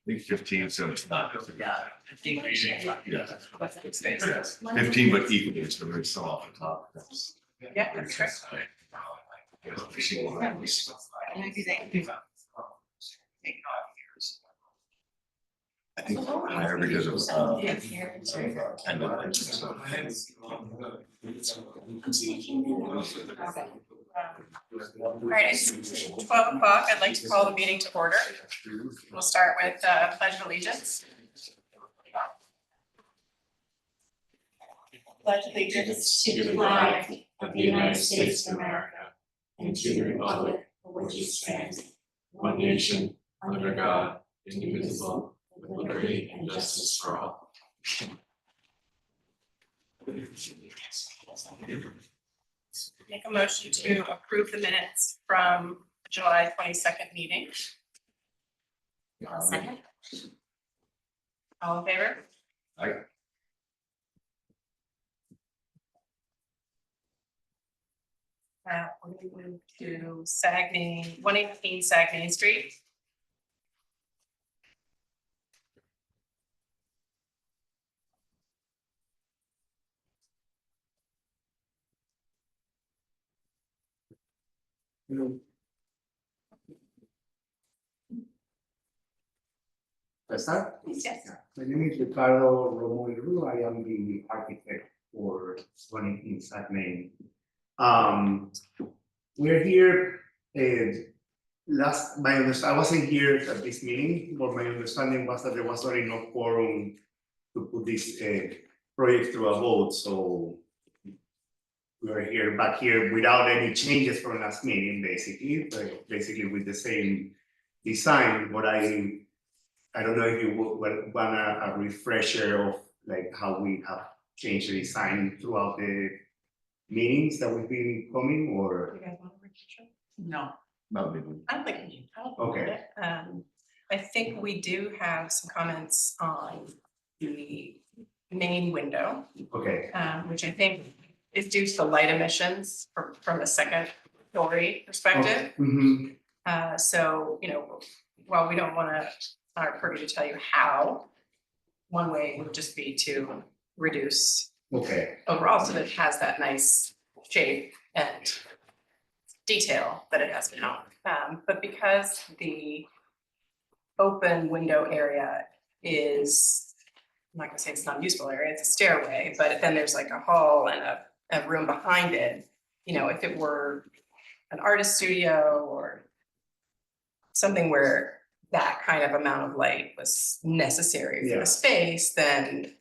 think 15, so it's not. Yeah. Yeah. 15, but equal, so it's still off the top. Yeah, that's right. Maybe they do. I think higher because of kind of like so. All right, it's 12 o'clock. I'd like to call the meeting to order. We'll start with pledge of allegiance. Pledge allegiance to the flag of the United States of America and to the republic for which it stands, one nation, under God, indivisible, with liberty and justice for all. Make a motion to approve the minutes from July 22nd meeting. Second. All in favor? Aye. We're going to move to Saguenay, 118 Saguenay Street. Start? Yes. My name is Ricardo Romulo. I am the architect for 118 Saguenay. We're here, I wasn't here at this meeting, but my understanding was that there was not enough quorum to put this project through a vote, so we are here, back here without any changes from last meeting, basically, but basically with the same design, but I don't know if you would want a refresher of like how we have changed the design throughout the meetings that we've been coming, or You guys want a refresher? No. Not maybe. I think you. Okay. I think we do have some comments on the main window, okay, which I think is due to the light emissions from a second story perspective. Mhm. So, you know, while we don't want to, our purview to tell you how, one way would just be to reduce Okay, overall so that it has that nice shape and detail that it has now. But because the open window area is, I'm not gonna say it's not a useful area, it's a stairway, but then there's like a hall and a room behind it. You know, if it were an artist studio or something where that kind of amount of light was necessary for Yeah. the space, then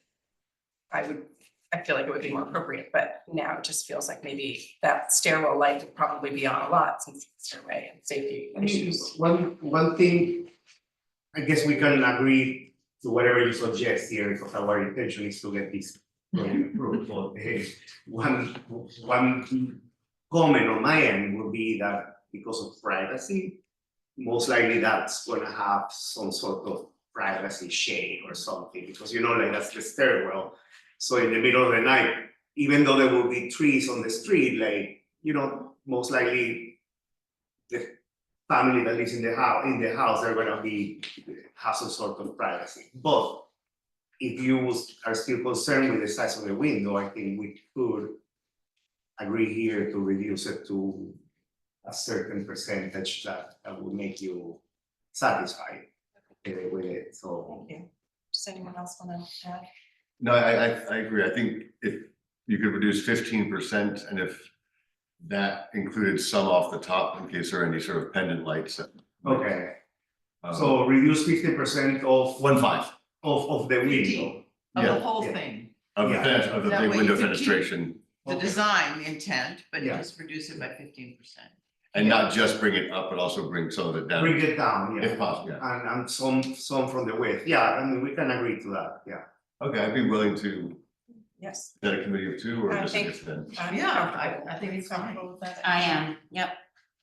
I feel like it would be more appropriate, but now it just feels like maybe that stairwell light would probably be on a lot since it's a stairway and safety I mean, issues. one thing, I guess we can agree to whatever you suggest here, because our intention is to get this project approved, but one comment on my end would be that because of privacy, most likely that's gonna have some sort of privacy shade or something, because you know, like that's the stairwell. So in the middle of the night, even though there will be trees on the street, like, you know, most likely the family that lives in the house, they're gonna have some sort of privacy. But if you are still concerned with the size of the window, I think we could agree here to reduce it to a certain percentage that will make you satisfied with it, so. Thank you. Does anyone else want to add? No, I agree. I think if you could reduce 15%, and if that included some off the top in case there are any sort of pendant lights. Okay, so reduce 50% of 1.5. of the window. Of Yeah. the whole Yeah. thing, Of the Yeah. fence, of the That big way window you could keep- fenestration, the Okay. design intent, but Yeah. just reduce it by 15%. and not just bring it up, but also bring some of it down. Bring it down, If yeah, possible, yeah. and some from the width, yeah, I mean, we can agree to that, yeah. Okay, I'd be willing to, Yes. is that a committee of two or I just think- a just then? I'm Yeah, comfortable. I think it's fine. Comfortable with that? I am, yep.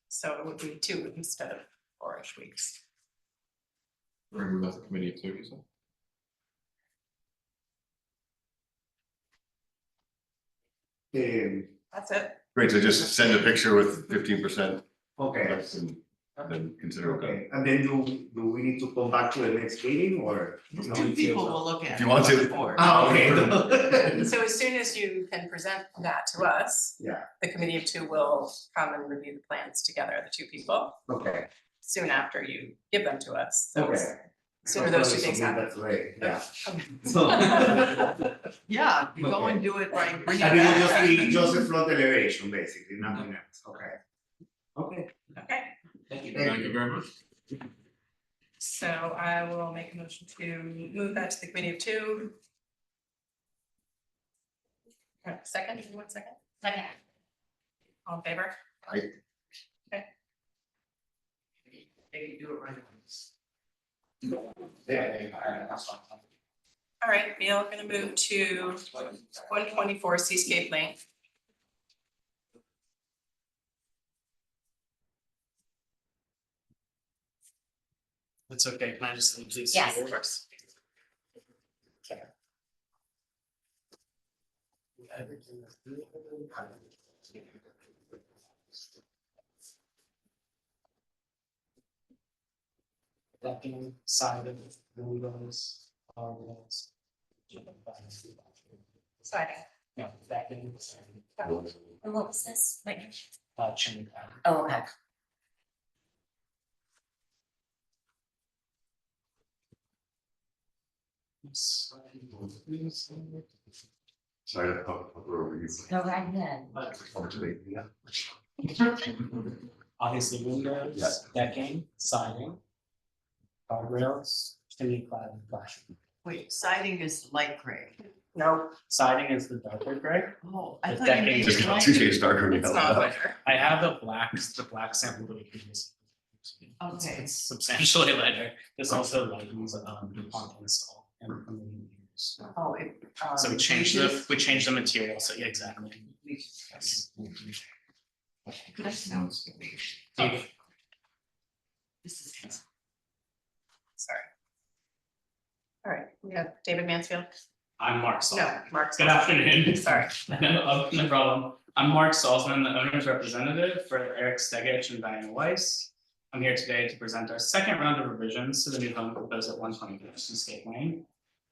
So it would be 2 instead of 4-ish weeks. Remember that's a committee of two, you said? Um, That's it. Great, so just send a picture with 15%. okay, then consider it done. Okay, and then do we need to come back to the next meeting or? no? Two people will look at it. If you want to. Board. Ah, okay. So as soon as you can present that to us, Yeah, the committee of two will come and review the plans together, the two people, okay, soon after you give them to us. So okay. Sooner those two things happen. That's right, yeah. Okay. So. Yeah, you go and do it right, bring it And it will just back. be just a front elevation, basically, nothing else, okay. Okay. Okay, Thank you Thank you. very much. so I will make a motion to move that to the committee of two. Second, one second? Second. All in favor? Maybe do it right. All right, we are gonna move to 124 Seascape Lane. That's okay, can I just leave these? Yes, here? of course. Decking, siding, windows, walls. Siding. No, decking, And what was this? Like, chimney pad. oh, okay. Sorry to talk over you. Go right ahead. Actually, yeah. Obviously windows, Yes. decking, siding. Guardrails, chimney clad flashing. Wait, siding is light gray. No, Siding is the darker gray. Oh, I The thought you decking made Just it got light. two shades darker. it's not lighter. I have the black sample that we can use. Okay. It's substantially lighter. This also lightens upon install and from the years. Oh, it. So we changed the material, so yeah, exactly. That sounds good. Okay. This is. Sorry. All right, we have David Mansfield. I'm Mark Salzman. No, Mark. Good afternoon. Sorry. No problem. I'm Mark Salzman, the owner's representative for Eric Stegich and Diana Weiss. I'm here today to present our second round of revisions to the new home proposed at 120 Seascape Lane.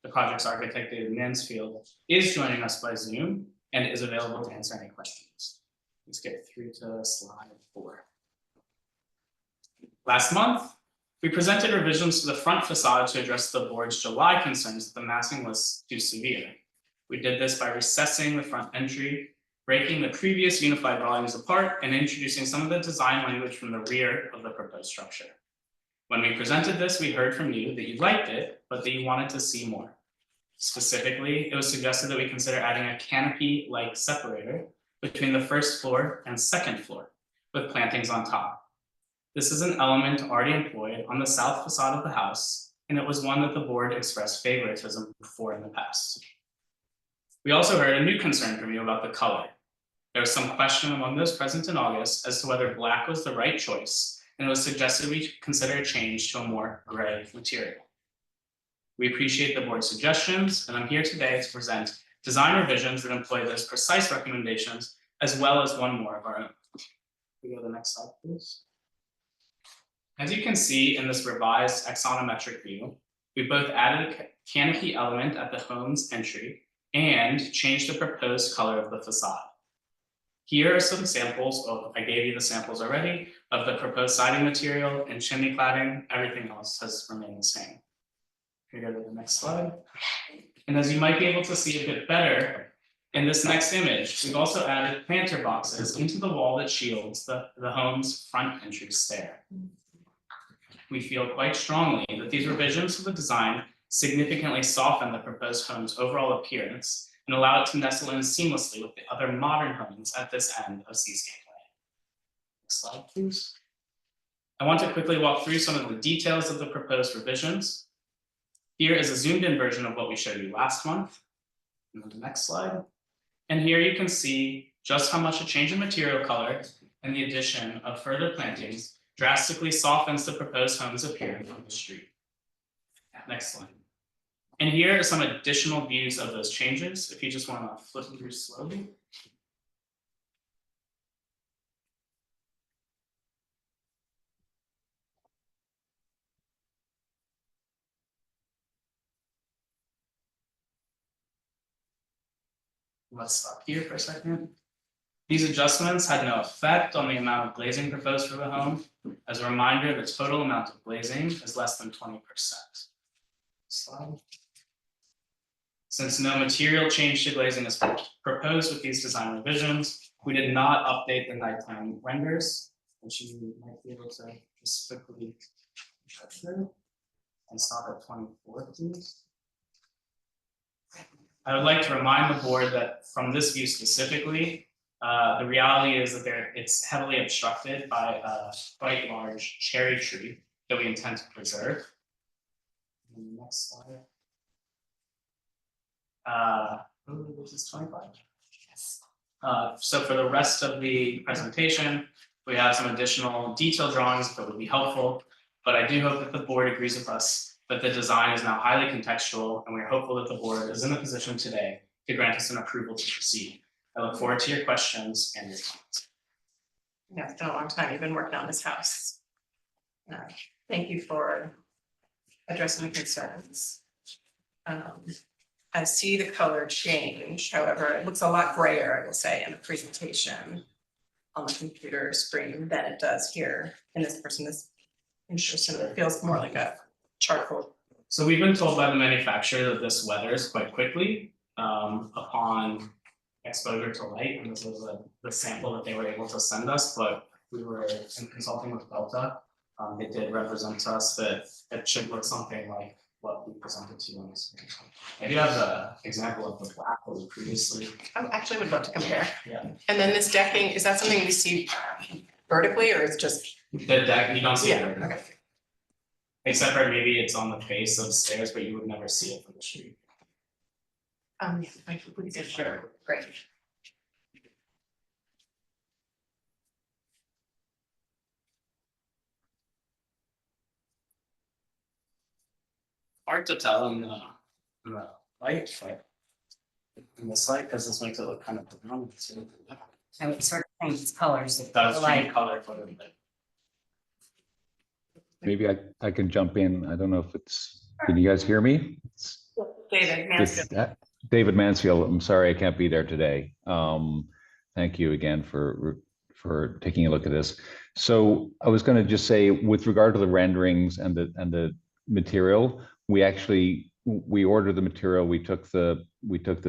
The project's architect, David Mansfield, is joining us by Zoom and is available to answer any questions. Let's get through to slide 4. Last month, we presented revisions to the front facade to address the board's July concerns that the massing was too severe. We did this by recessing the front entry, breaking the previous unified volumes apart, and introducing some of the design language from the rear of the proposed structure. When we presented this, we heard from you that you liked it, but that you wanted to see more. Specifically, it was suggested that we consider adding a canopy-like separator between the first floor and second floor, with plantings on top. This is an element already employed on the south facade of the house, and it was one that the board expressed favoritism for in the past. We also heard a new concern from you about the color. There was some question among those present in August as to whether black was the right choice, and it was suggested we consider a change to a more gray material. We appreciate the board's suggestions, and I'm here today to present design revisions that employ those precise recommendations, as well as one more of our own. Can we go to the next slide, please? As you can see in this revised axonometric view, we both added a canopy element at the home's entry and changed the proposed color of the facade. Here are some samples of, I gave you the samples already, of the proposed siding material and chimney cladding. Everything else has remained the same. Can we go to the next slide? And as you might be able to see a bit better, in this next image, we've also added planter boxes into the wall that shields the home's front entry stair. We feel quite strongly that these revisions to the design significantly soften the proposed home's overall appearance and allow it to nestle in seamlessly with the other modern homes at this end of Seascape Lane. Next slide, please. I want to quickly walk through some of the details of the proposed revisions. Here is a zoomed in version of what we showed you last month. And then the next slide. And here you can see just how much a change in material color and the addition of further plantings drastically softens the proposed home's appearance on the street. Next slide. And here are some additional views of those changes, if you just want to flip through slowly. Let's stop here for a second. These adjustments had no effect on the amount of glazing proposed for the home. As a reminder, the total amount of glazing is less than 20%. Slide. Since no material change to glazing is proposed with these design revisions, we did not update the nighttime renders, which you might be able to just quickly check through and stop at 24, please. I would like to remind the board that from this view specifically, the reality is that it's heavily obstructed by a quite large cherry tree that we intend to preserve. Next slide. This is 25. Yes. So for the rest of the presentation, we have some additional detailed drawings that would be helpful, but I do hope that the board agrees with us that the design is now highly contextual, and we're hopeful that the board is in the position today to grant us an approval to proceed. I look forward to your questions and your comments. Yeah, it's been a long time. You've been working on this house. Thank you for addressing the concerns. I see the color change, however, it looks a lot grayer, I will say, in the presentation on the computer screen than it does here in this person. This interesting, it feels more like a charcoal. So we've been told by the manufacturer that this weathers quite quickly upon exposure to light, and this was the sample that they were able to send us, but we were in consulting with Delta. They did represent to us that it should look something like what we presented to you on this. I do have the example of the black that we previously. I actually would love to compare. Yeah. And then this decking, is that something we see vertically or is it just? The deck, you don't see Yeah, it. okay. Except for maybe it's on the face of stairs, but you would never see it from the street. Yeah, we did, sure, great. Hard to tell in the light, but in this light, because this makes it look kind of brown. So it sort of changes colors. It does change Like, color for the light. Maybe I can jump in. I don't know if can you guys hear me? David Mansfield. David Mansfield, I'm sorry I can't be there today. Thank you again for taking a look at this. So I was going to just say, with regard to the renderings and the material, we ordered the material. We took the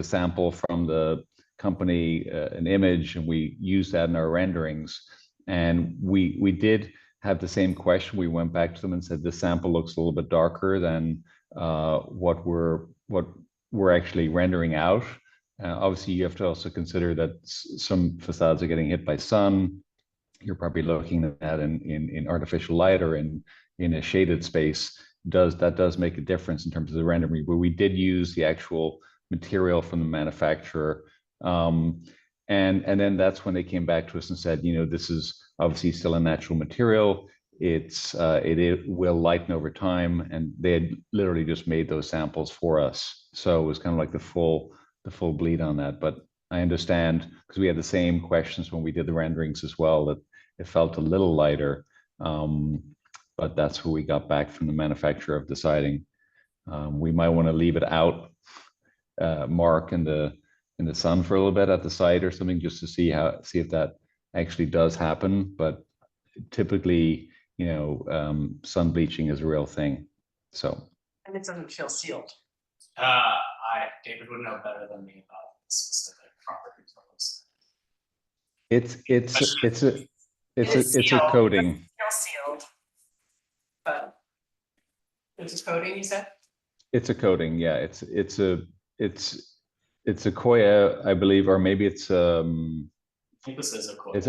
sample from the company, an image, and we used that in our renderings. And we did have the same question. We went back to them and said, this sample looks a little bit darker than what we're actually rendering out. Obviously, you have to also consider that some facades are getting hit by sun. You're probably looking at that in artificial light or in a shaded space. That does make a difference in terms of the rendering, but we did use the actual material from the manufacturer. And then that's when they came back to us and said, this is obviously still a natural material. It will lighten over time, and they had literally just made those samples for us. So it was kind of like the full bleed on that. But I understand, because we had the same questions when we did the renderings as well, that it felt a little lighter. But that's what we got back from the manufacturer of deciding. We might want to leave it out, Mark, in the sun for a little bit at the site or something, just to see if that actually does happen. But typically, sun bleaching is a real thing. So. And it doesn't feel sealed. David would know better than me about specific properties of this. It's a coating. Still sealed. But it's a coating, you said? It's a coating, yeah. It's a Koya, I believe, or maybe it's I think this is a quote. It's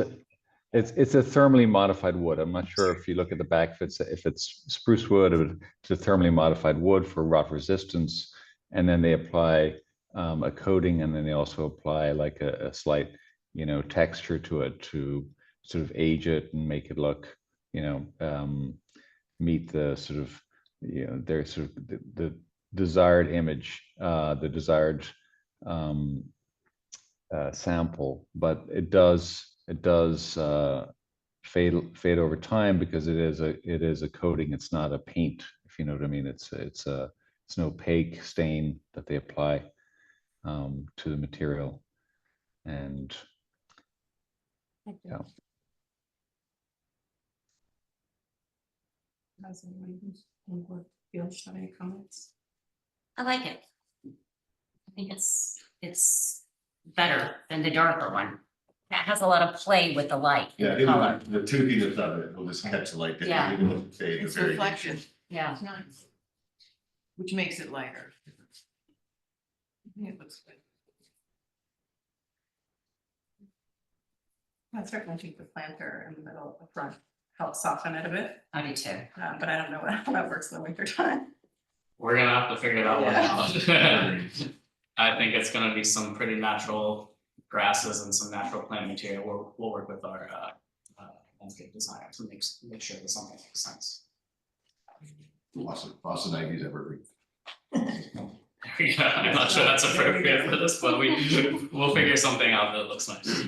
a thermally modified wood. I'm not sure if you look at the back if it's spruce wood. It's a thermally modified wood for rot resistance, and then they apply a coating, and then they also apply like a slight, texture to it to sort of age it and make it look, meet the sort of, their sort of the desired image, the desired sample. But it does fade over time, because it is a coating. It's not a paint, if you know what I mean. It's an opaque stain that they apply to the material. And yeah, Has anyone in the field have any comments? I like it. I think it's better than the darker one. That has a lot of play with the light Yeah, and the color. the tookiness of it will just catch the light. Yeah. It's reflection. Yeah. It's nice. Which makes it lighter. It looks good. I certainly think the planter in the middle of the front helps soften it a bit, I do too. but I don't know how that works in the winter time. We're gonna have to figure it out one Yeah. out. I think it's gonna be some pretty natural grasses and some natural plant material. We'll work with our landscape designer to make sure that something makes sense. Boston Ivy's evergreen. Yeah, I'm not sure that's appropriate for this, but we'll figure something out that looks nice.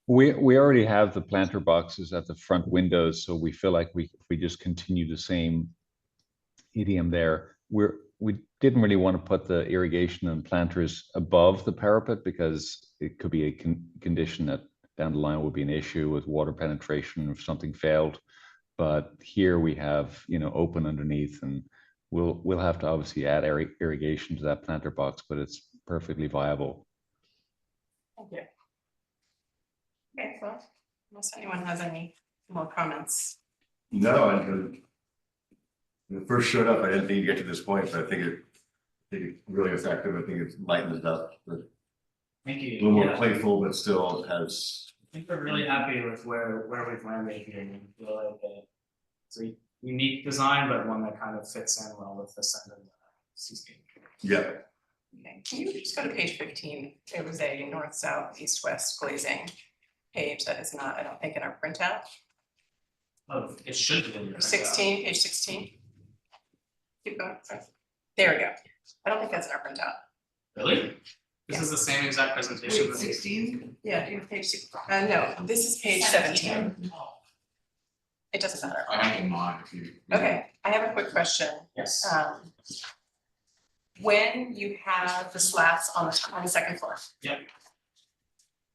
we already have the planter boxes at the front windows, so we feel like if we just continue the same idiom there, we didn't really want to put the irrigation and planters above the parapet because it could be a condition that down the line would be an issue with water penetration if something failed. But here we have, open underneath, and we'll have to obviously add irrigation to that planter box, but it's perfectly viable. Thank you. Okay, well, unless anyone has any more comments. No, when it first showed up, I didn't think you'd get to this point, but I think it's really effective. I think it lightens it up, a Thank you. little more Yeah. playful, but still has. I think we're really happy with where we've landed here. And feel like it's a unique design, but one that kind of fits in well with the center of the seascape. Yeah, Okay, can you just go to page 15? It was a north, south, east, west glazing page that is not, I don't think, in our printout. Oh, it should have been. 16, page 16. Keep going. Sorry. There we go. I don't think that's in our printout. Really? This is the same exact presentation. Wait, 16? Yeah, do you have page 16? No, this is page 17. It doesn't matter. I have in mind if you. Okay, I have a quick question. Yes. When you have the slats on the second floor. Yep.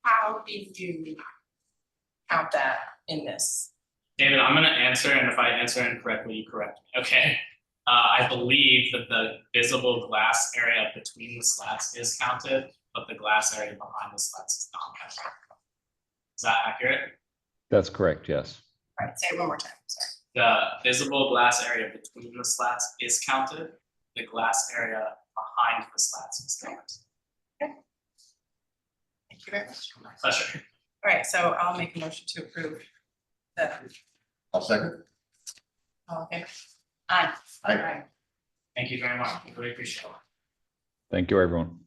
How did you count that in this? David, I'm gonna answer, and if I answer incorrectly, you correct me, okay? I believe that the visible glass area between the slats is counted, but the glass area behind the slats is not counted. Is that accurate? That's correct, yes. All right, say it one more time, sorry. The visible glass area between the slats is counted, the glass area behind the slats is counted. Thank you very much. My pleasure. All right, so I'll make a motion to approve the, I'll second. okay. Aye. Aye. Thank you very much, I really appreciate it. Thank you, everyone.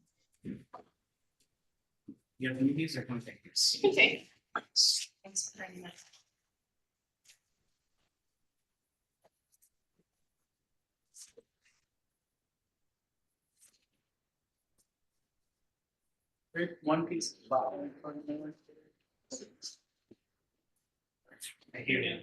You have any of these or can we take these? Okay. Thanks very much. Great, one piece. Thank you, Dan.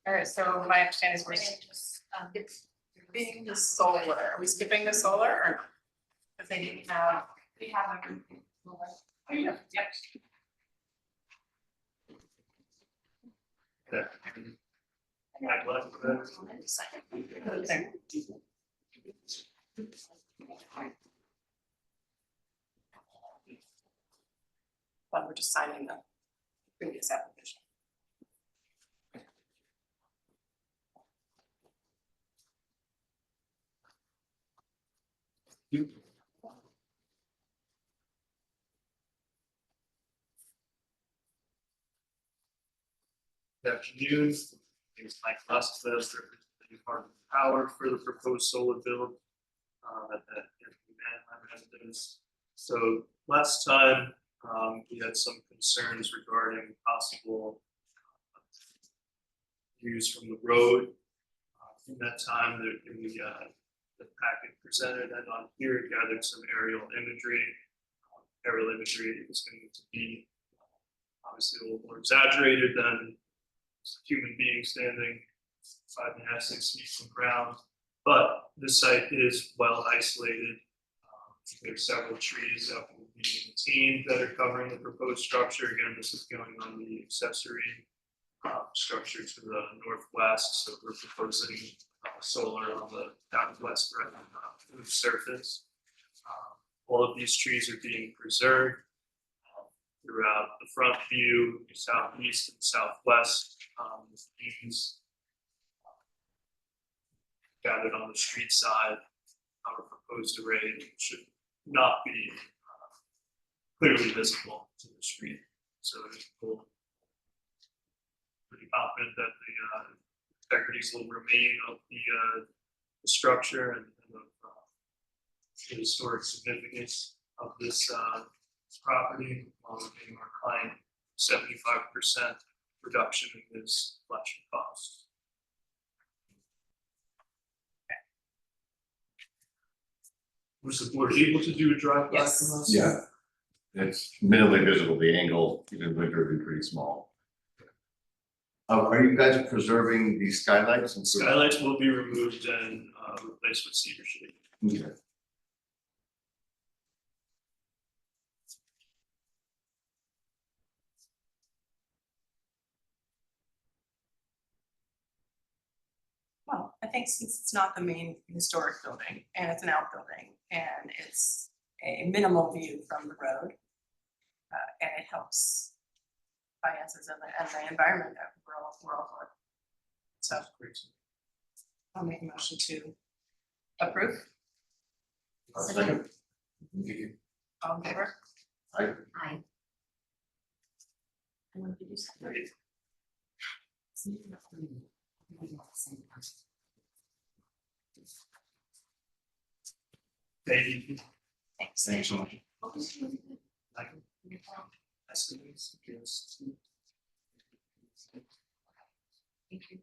All right, so my understanding is we're skipping the solar. Are we skipping the solar or not? Because they didn't have. We have everything. Oh, yeah, yep. But we're just signing the previous application. Good afternoon, it's Mike Lustvest, representing Ahrb Power for the proposed solar build at the Manheim residence. So last time, we had some concerns regarding possible views from the road. In that time, the packet presented and on here it gathered some aerial imagery. Aerial imagery is going to be obviously a little more exaggerated than human being standing 5.5, 6 feet from ground. But the site is well isolated. There are several trees that will be maintained that are covering the proposed structure. Again, this is going on the accessory structure to the northwest, so we're proposing solar on the southwest roof surface. All of these trees are being preserved throughout the front view, southeast and southwest. These gathered on the street side, our proposed array should not be clearly visible to the street. So we're pretty confident that the integrities will remain of the structure and of the historic significance of this property, while giving our client 75% reduction in his collection costs. Was the board able to do a drive-by from Yes. us? Yeah. It's minimally visible, the angle, even winter, would be pretty small. Are you guys preserving the skylights and? Skylights will be removed and replaced with cedar shade. Okay. Well, I think since it's not the main historic building and it's an outbuilding and it's a minimal view from the road. And it helps finances and the environment that we're all for. So I'll make a motion to approve. Second. All in favor? Aye. I want to do something. Thank you. Thanks. Thanks so much. Estimates against. Thank you.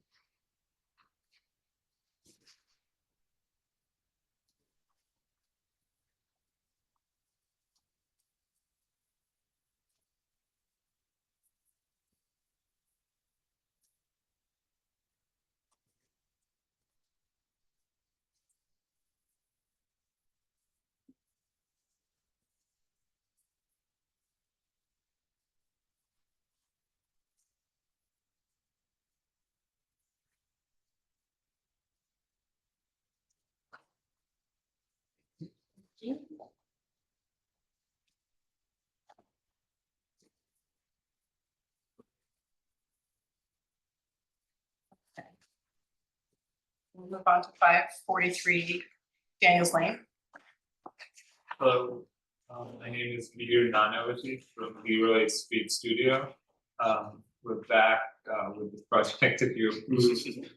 We'll move on to 543 Daniels Lane. Hello, my name is Veer Nanavati from Leroy Street Studio. We're back with the project that you approved.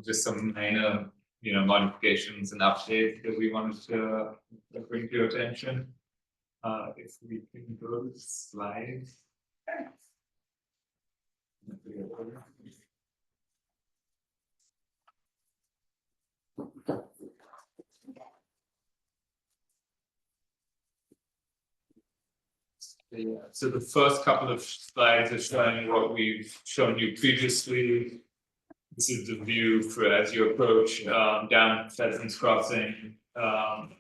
Just some minor, modifications and updates that we wanted to bring to your attention. If we can go to the slides. Yeah, so the first couple of slides are showing what we've shown you previously. This is the view for as you approach down Pheasants Crossing. And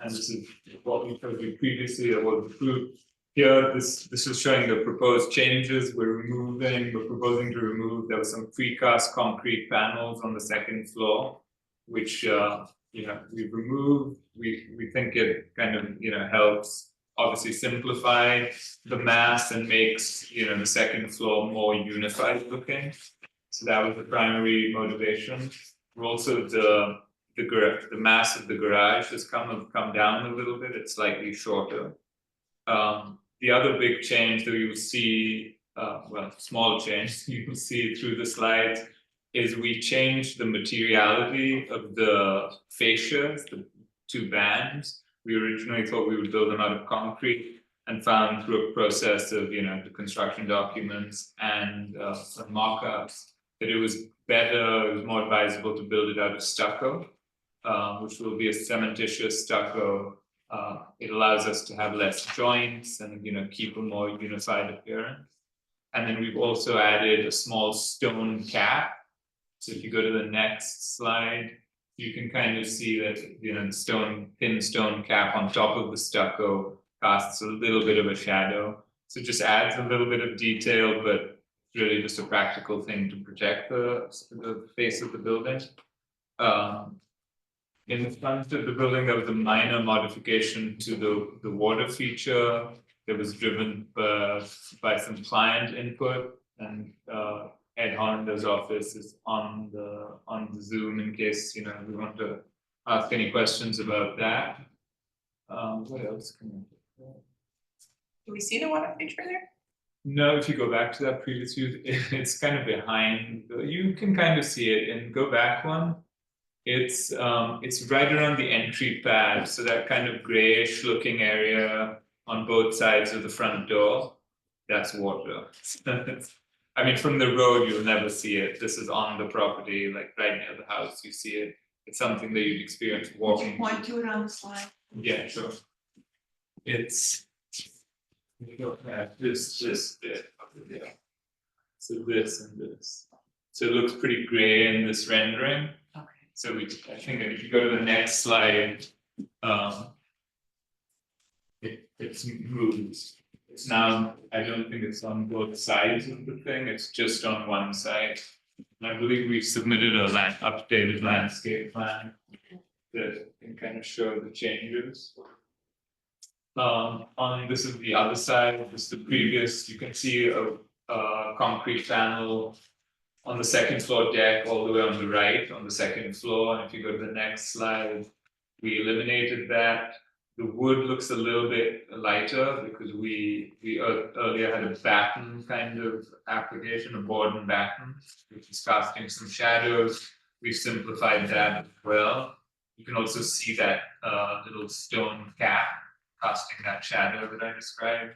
this is what we showed you previously or was approved. Here, this is showing the proposed changes. We're proposing to remove, there were some precast concrete panels on the second floor, which we've removed. We think it kind of helps obviously simplify the mass and makes the second floor more unified looking. So that was the primary motivation. Also the mass of the garage has come down a little bit. It's slightly shorter. The other big change that you will see, small change you will see through the slides, is we changed the materiality of the fascias, the two bands. We originally thought we would build them out of concrete and found through a process of, the construction documents and some mock-ups that it was more advisable to build it out of stucco, which will be a cementitious stucco. It allows us to have less joints and, keep a more unified appearance. And then we've also added a small stone cap. So if you go to the next slide, You can kind of see that, you know, the thin stone cap on top of the stucco casts a little bit of a shadow. So it just adds a little bit of detail, but really just a practical thing to protect the face of the building. In the front of the building, there was a minor modification to the water feature that was driven by some client input, and Ed Hollander's office is on the Zoom in case, you know, we want to ask any questions about that. What else can I do? Do we see the water feature there? No, if you go back to that previous view, it's kind of behind. You can kind of see it, and go back one. It's right around the entry pad, so that kind of grayish looking area on both sides of the front door. That's water. I mean, from the road, you'll never see it. This is on the property, like right near the house, you see it. It's something that you'd experience walking. Point to it on the slide. Yeah, sure. It's this bit over there. So this and this. So it looks pretty gray in this rendering. Okay. So I think that if you go to the next slide, it's moved. It's now, I don't think it's on both sides of the thing, it's just on one side. And I believe we've submitted a updated landscape plan that can kind of show the changes. This is the other side, this is the previous, you can see a concrete panel on the second floor deck all the way on the right on the second floor. And if you go to the next slide, we eliminated that. The wood looks a little bit lighter because we earlier had a batten kind of application, a board and batten, which is casting some shadows. We've simplified that as well. You can also see that little stone cap casting that shadow that I described.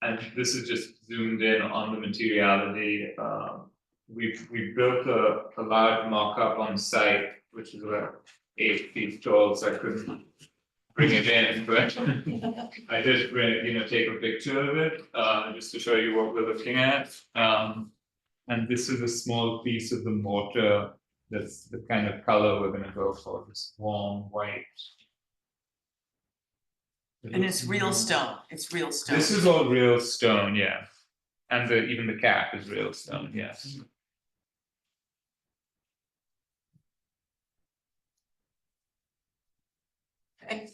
And this is just zoomed in on the materiality. We built a large mock-up on site, which is about 8 feet tall, so I couldn't bring it in, but I did take a picture of it, just to show you what we're looking at. And this is a small piece of the mortar. That's the kind of color we're gonna go for, this warm white. And it's real stone, it's real stone. This is all real stone, yeah. And even the cap is real stone, yes. And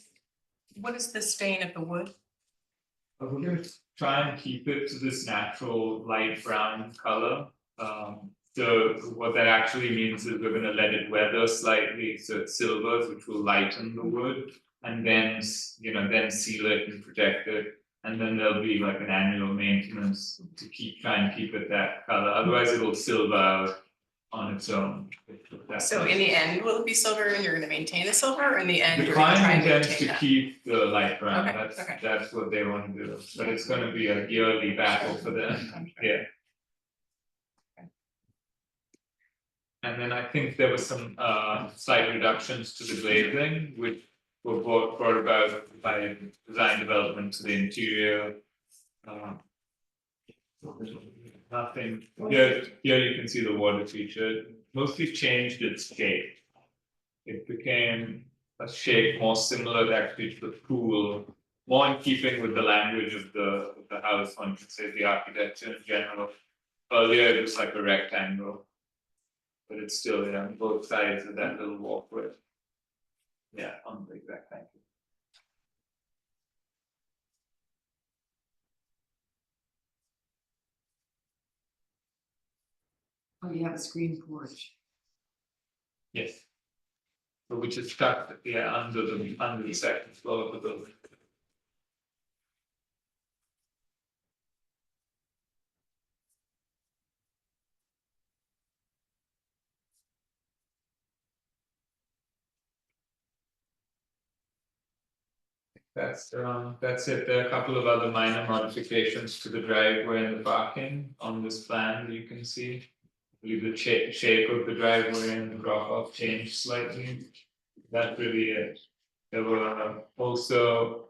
what is the stain of the wood? We're gonna try and keep it to this natural light brown color. So what that actually means is we're gonna let it weather slightly, so it silvers, which will lighten the wood, and then then seal it and protect it. And then there'll be like an annual maintenance to try and keep it that color. Otherwise, it'll silver out on its own. So in the end, will it be silver and you're gonna maintain the silver, or in the end, The you're gonna try client and intends maintain to that? keep the light brown, Okay, that's what they want to do, but it's gonna be a yearly battle for them, yeah. And then I think there was some slight reductions to the glazing, which were brought about by design development to the interior. Nothing, here you can see the water feature, mostly changed its shape. It became a shape more similar actually to the pool, more in keeping with the language of the house, one could say the architecture in general. Earlier it was like a rectangle, but it's still on both sides of that little walkway. Yeah, on the exact rectangle. Oh, you have a screen porch. Yes. So which is tucked, under the second floor of the building. That's it. There are a couple of other minor modifications to the driveway and the parking on this plan that you can see. I believe the shape of the driveway and the drop off changed slightly. That's really it. There were also,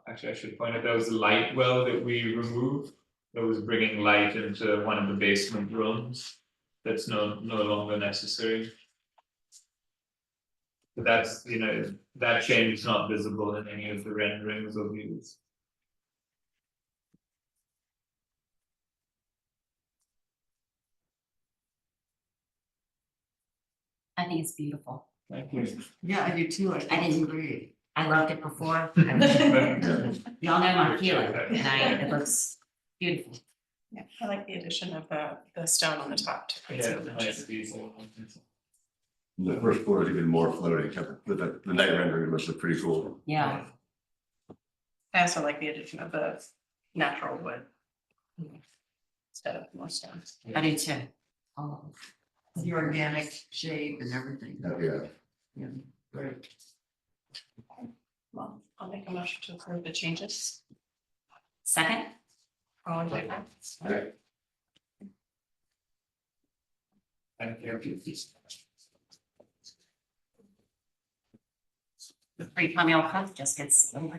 actually I should point out there was a light well that we removed that was bringing light into one of the basement rooms. that's no longer necessary. But that's, that change is not visible in any of the renderings or views. I think it's beautiful. Thank you. Yeah, I do too. I think it's didn't- great. I loved it before. Y'all know my feeling, and it looks beautiful. Yeah, I like the addition of the stone on the top to create some dimension. The first floor is even more floating, the night rendering must look pretty cool. Yeah, I also like the addition of the natural wood. Instead of more stone. I do too. Oh, The organic shape and everything. Yeah. Yeah, great. Well, I'll make a motion to approve the changes. second? All in favor? Thank you. The free cameo cup just gets. You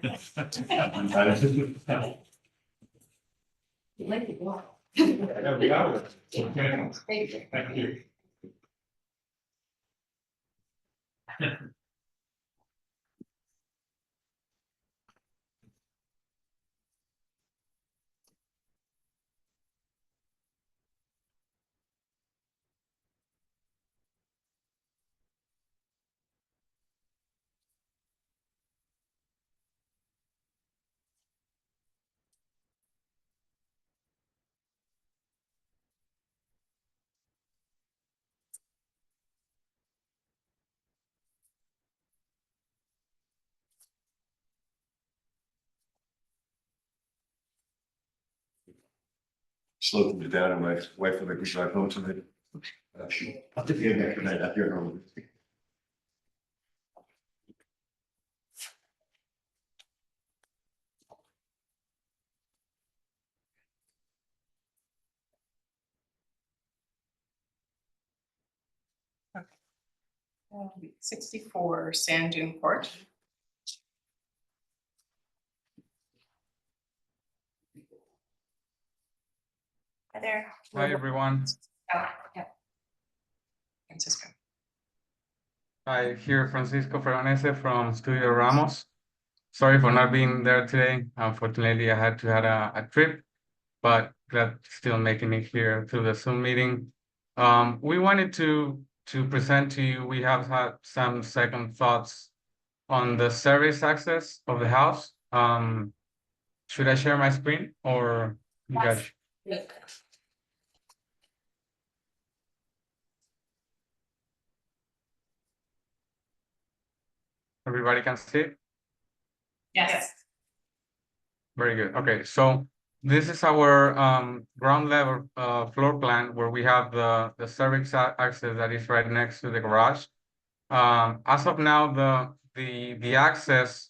like it, wow. Every hour. Okay. Thank you. Slow things down and my wife will make me drive home tonight. I'll take you back tonight after you're home. Okay. 64 Sand Dune Court. Hi there. Hi, everyone. Yeah. Francisco. Hi, here Francisco Ferranese from Studio Ramos. Sorry for not being there today. Unfortunately, I had to have a trip, but glad still making it here through the Zoom meeting. We wanted to present to you, we have had some second thoughts on the service access of the house. Should I share my screen or you guys? Everybody can see it? Yes. Very good. Okay, so this is our ground level floor plan where we have the service access that is right next to the garage. As of now, the access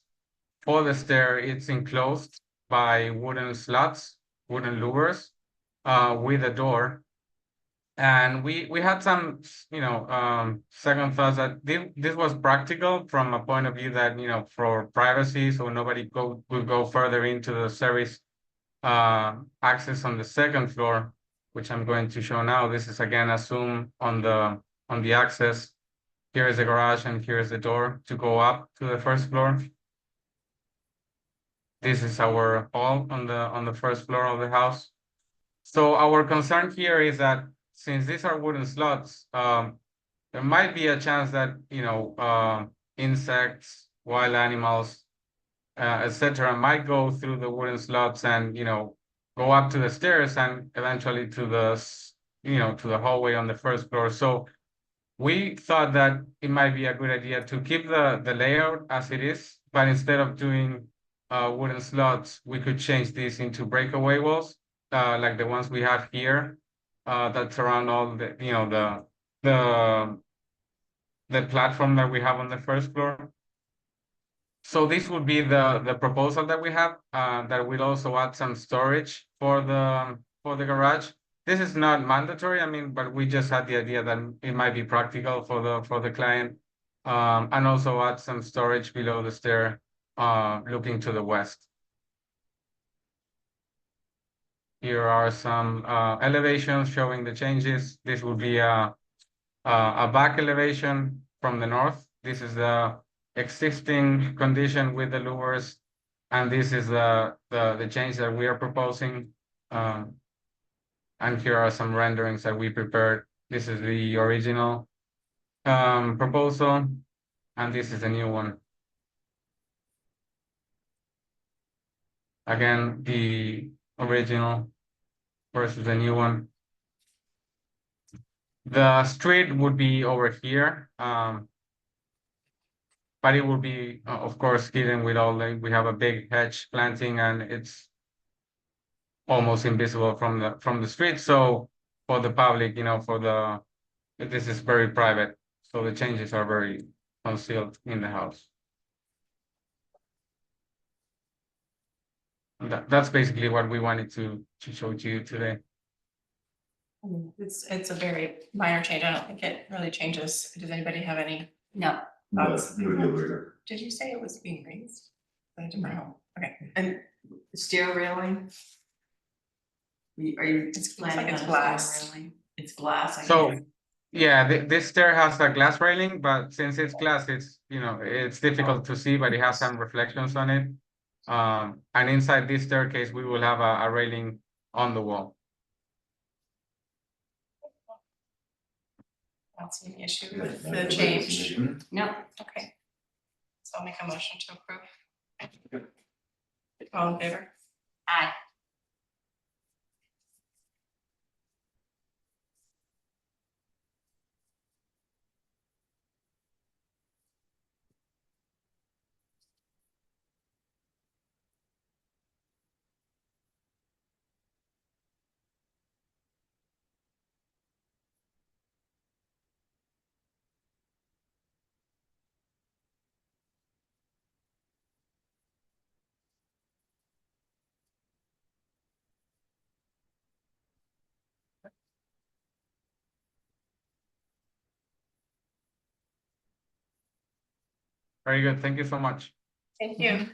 for the stair, it's enclosed by wooden slats, wooden louvers, with a door. And we had some, second thoughts that this was practical from a point of view that, for privacy, so nobody will go further into the service access on the second floor, which I'm going to show now. This is again a zoom on the access. Here is the garage and here is the door to go up to the first floor. This is our hall on the first floor of the house. So our concern here is that since these are wooden slots, there might be a chance that, insects, wild animals, etc., might go through the wooden slots and, go up to the stairs and eventually to the hallway on the first floor. So we thought that it might be a good idea to keep the layout as it is, but instead of doing wooden slots, we could change these into breakaway walls, like the ones we have here, that surround all the platform that we have on the first floor. So this would be the proposal that we have, that will also add some storage for the garage. This is not mandatory, but we just had the idea that it might be practical for the client. And also add some storage below the stair, looking to the west. Here are some elevations showing the changes. This will be a back elevation from the north. This is the existing condition with the louvers, and this is the change that we are proposing. And here are some renderings that we prepared. This is the original proposal, and this is the new one. Again, the original versus the new one. The street would be over here, but it will be, of course, hidden with all the, we have a big hedge planting and it's almost invisible from the street. So for the public, you know, this is very private. So the changes are very concealed in the house. That's basically what we wanted to show to you today. It's a very minor change. I don't think it really changes. Does anybody have any? No, thoughts? No deal breaker. Did you say it was being raised? I didn't know. Okay. And stair railing? Are you It's like planning it's on a glass. stair railing? It's glass. I So, guess. yeah, this stair has a glass railing, but since it's glass, it's, you know, it's difficult to see, but it has some reflections on it. And inside this staircase, we will have a railing on the wall. I don't see any issue with the change. no, Okay. So I'll make a motion to approve. All in favor? aye. Very good. Thank you so much. Thank you.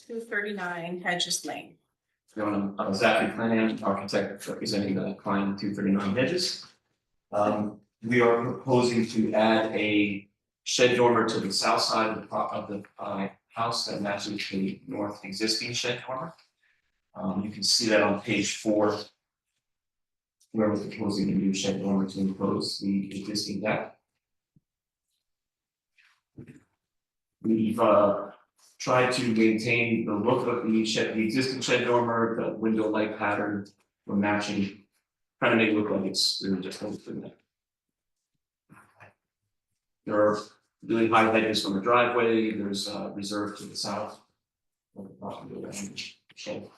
Two 39 Hedges Lane. I'm Zachary Flanagan, architect representing the client 239 Hedges. We are proposing to add a shed dormer to the south side of the house that matches the north existing shed dormer. You can see that on page 4, where we're proposing a new shed dormer to enclose the existing deck. We've tried to maintain the look of the existing shed dormer, the window light pattern, we're matching, trying to make it look like it's really just open there. There are really high hedges from the driveway, there's a reserve to the south. Shed.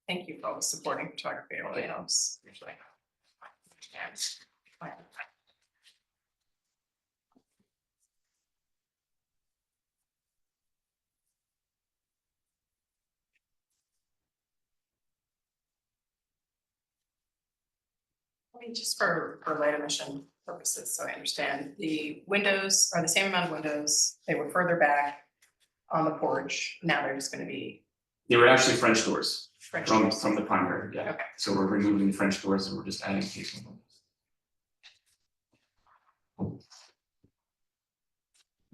Thank you for always supporting photography. It really helps. Usually. I mean, just for light emission purposes, so I understand, the windows are the same amount of windows. They were further back on the porch. Now they're just gonna be They were actually French doors French from doors. the primary, yeah. Okay. So we're removing the French doors and we're just adding casing windows.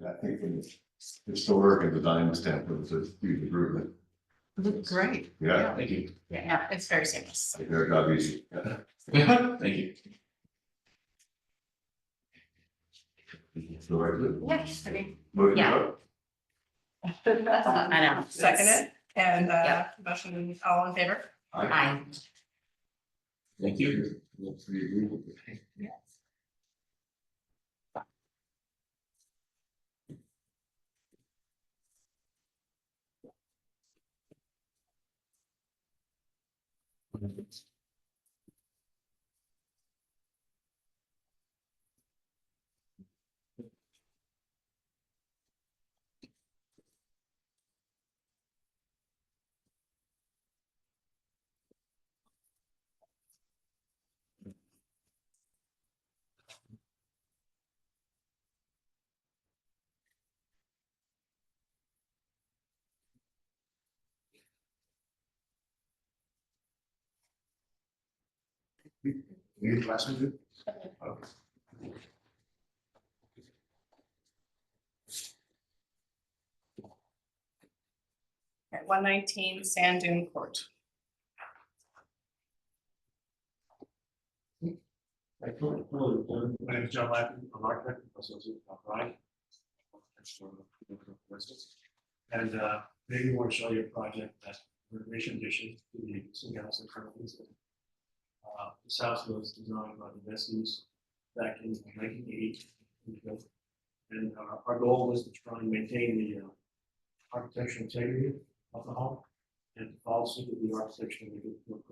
I think from the historic and design standpoint, it's a huge improvement. Look great. Yeah, Thank you. Yeah, it's very seamless. make their job easy. Yeah. Thank you. So, right, Yes, I mean. motion Yeah. vote? I know. Second it, and Yeah. motion, all in favor? Aye. Thank you. Any last one? Okay, 119 Sand Dune Court. My name is John Lappin, I'm an architect, associate of Ryan. And maybe we want to show you a project that renovation addition to the existing house in front of this. This house was designed by the Vestys back in 1980. And our goal was to try and maintain the architectural integrity of the home and to follow suit with the architecture and make it look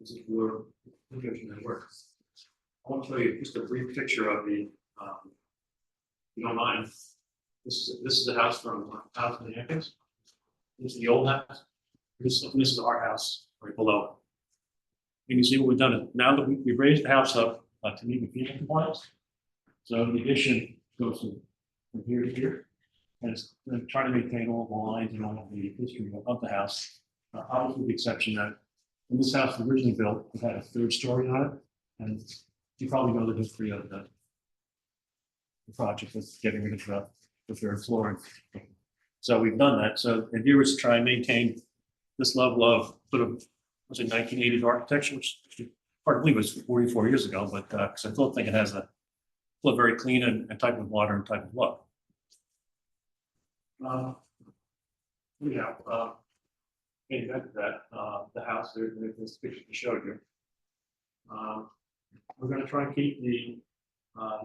as if we were looking at work. I want to show you just a brief picture of the, if you don't mind. This is the house from House in the Hamptons. This is the old house. This is our house right below. And you see what we've done. Now that we've raised the house up to meet the FEMA compliance. So the addition goes from here to here. And it's trying to maintain all the lines and all of the history of the house. Obviously, with the exception that when this house was originally built, it had a 3rd story on it. And you probably know the history of the project was getting rid of the 3rd floor. So we've done that. So the idea is to try and maintain this level of sort of, was it 1980s architecture, which partly was 44 years ago, but because I still think it has a very clean and type of modern type of look. Getting back to that, the house, there's this picture to show you. We're going to try and keep the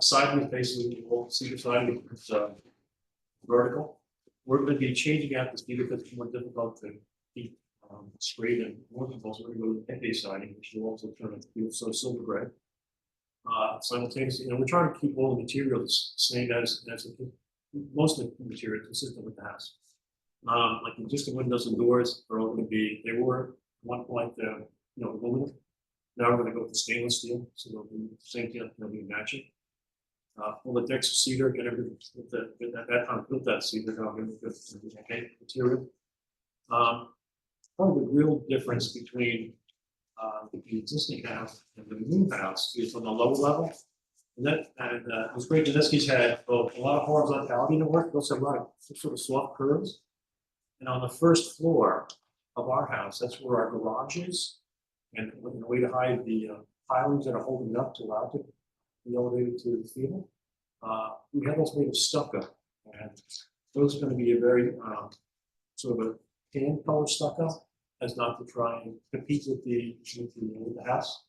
siding basically, the old cedar siding is vertical. We're going to be changing out the cedar because it's more difficult to keep straight and workable. So we're going to go with Epe siding, which will also turn it to so silver gray. Simultaneously, we're trying to keep all the materials the same as most of the material consistent with the house. Like existing windows and doors are all going to be, they were at one point, aluminum. Now we're going to go with stainless steel, so they'll be the same thing, they'll be matching. All the decks of cedar, get everything with that time, built that cedar, okay, material. Probably the real difference between the existing house and the new house is on the lower level. And it was great. Tedeschi's had a lot of horizontality in the work, also a lot of sort of soft curves. And on the 1st floor of our house, that's where our garage is. And the way to hide the pilings that are holding it up to allow it to be elevated to the field. We have those made of stucco. And those are going to be a very sort of a tan color stucco, as not to try and compete with the house.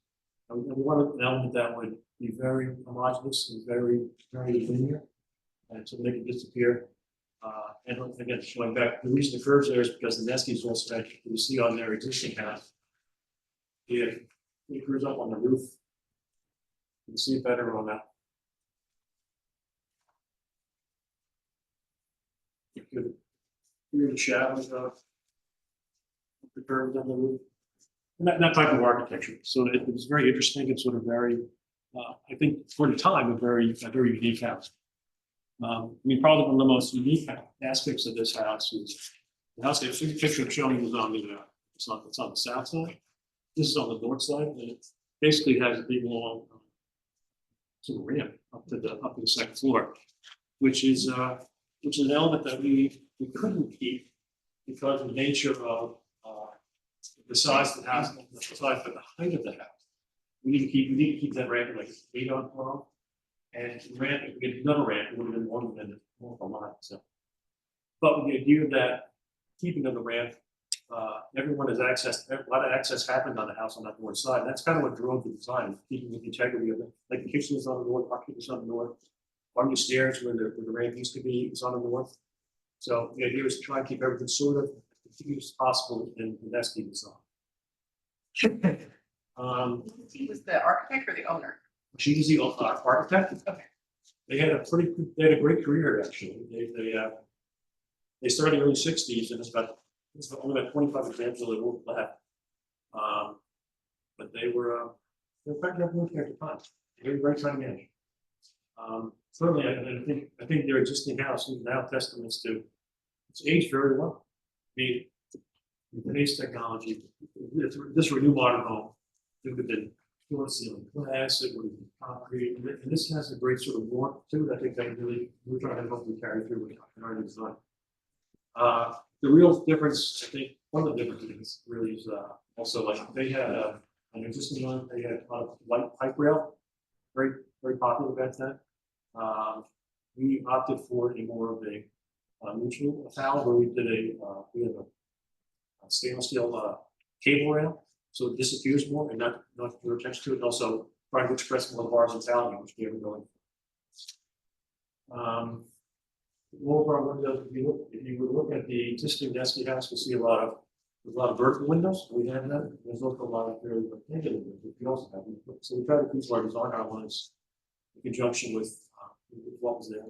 And we want an element that would be very homogeneous and very, very linear, and to make it disappear. And again, showing back, the reason the curves there is because the Neskis also had, you see on their existing house, it curves up on the roof. You can see it better on that. You could hear the shadows of the curves on the roof. And that type of architecture. So it was very interesting and sort of very, I think for the time, a very unique house. Probably one of the most unique aspects of this house is the house. The picture I'm showing is on the it's on the south side. This is on the north side, and it basically has a big long sort of ramp up to the 2nd floor, which is an element that we couldn't keep because of the nature of the size of the house, the size of the height of the house. We need to keep that ramp like 8 on 12. And the ramp, if we get another ramp, it would have been more for a lot. So, but with the idea that keeping of the ramp everyone has access, a lot of access happened on the house on that north side. That's kind of what drove the design, keeping the integrity of it. Like the kitchen is on the north, our kitchen is on the north. On the stairs where the ramp used to be is on the north. So the idea was to try and keep everything sort of as continuous as possible in the Nesky design. He was the architect or the owner? She was the architect. Okay. They had a great career, actually. They started in the early '60s, and it's only about 25 examples of the work left. But they were quite revolutionary at the time. They were very cutting edge. Certainly, I think their existing house is now testaments to it's aged very well. I mean, with today's technology, this were a new modern home. It would have been floor ceiling glass, it would have been concrete, and this has a great sort of warmth to it. I think that really we're trying to hopefully carry through with our design. The real difference, I think, one of the differences really is also like they had an existing one. They had a light pipe rail, very popular back then. We opted for a more of a neutral towel where we did we have a stainless steel cable rail, so it disappears more and not your attention to it. And also trying to express more bars and value, which we have going. All of our windows, if you would look at the existing Nesky house, you'll see a lot of vertical windows. We have that. There's also a lot of very rectangular windows, which we also have. So we try to keep our design outlines in conjunction with what was there.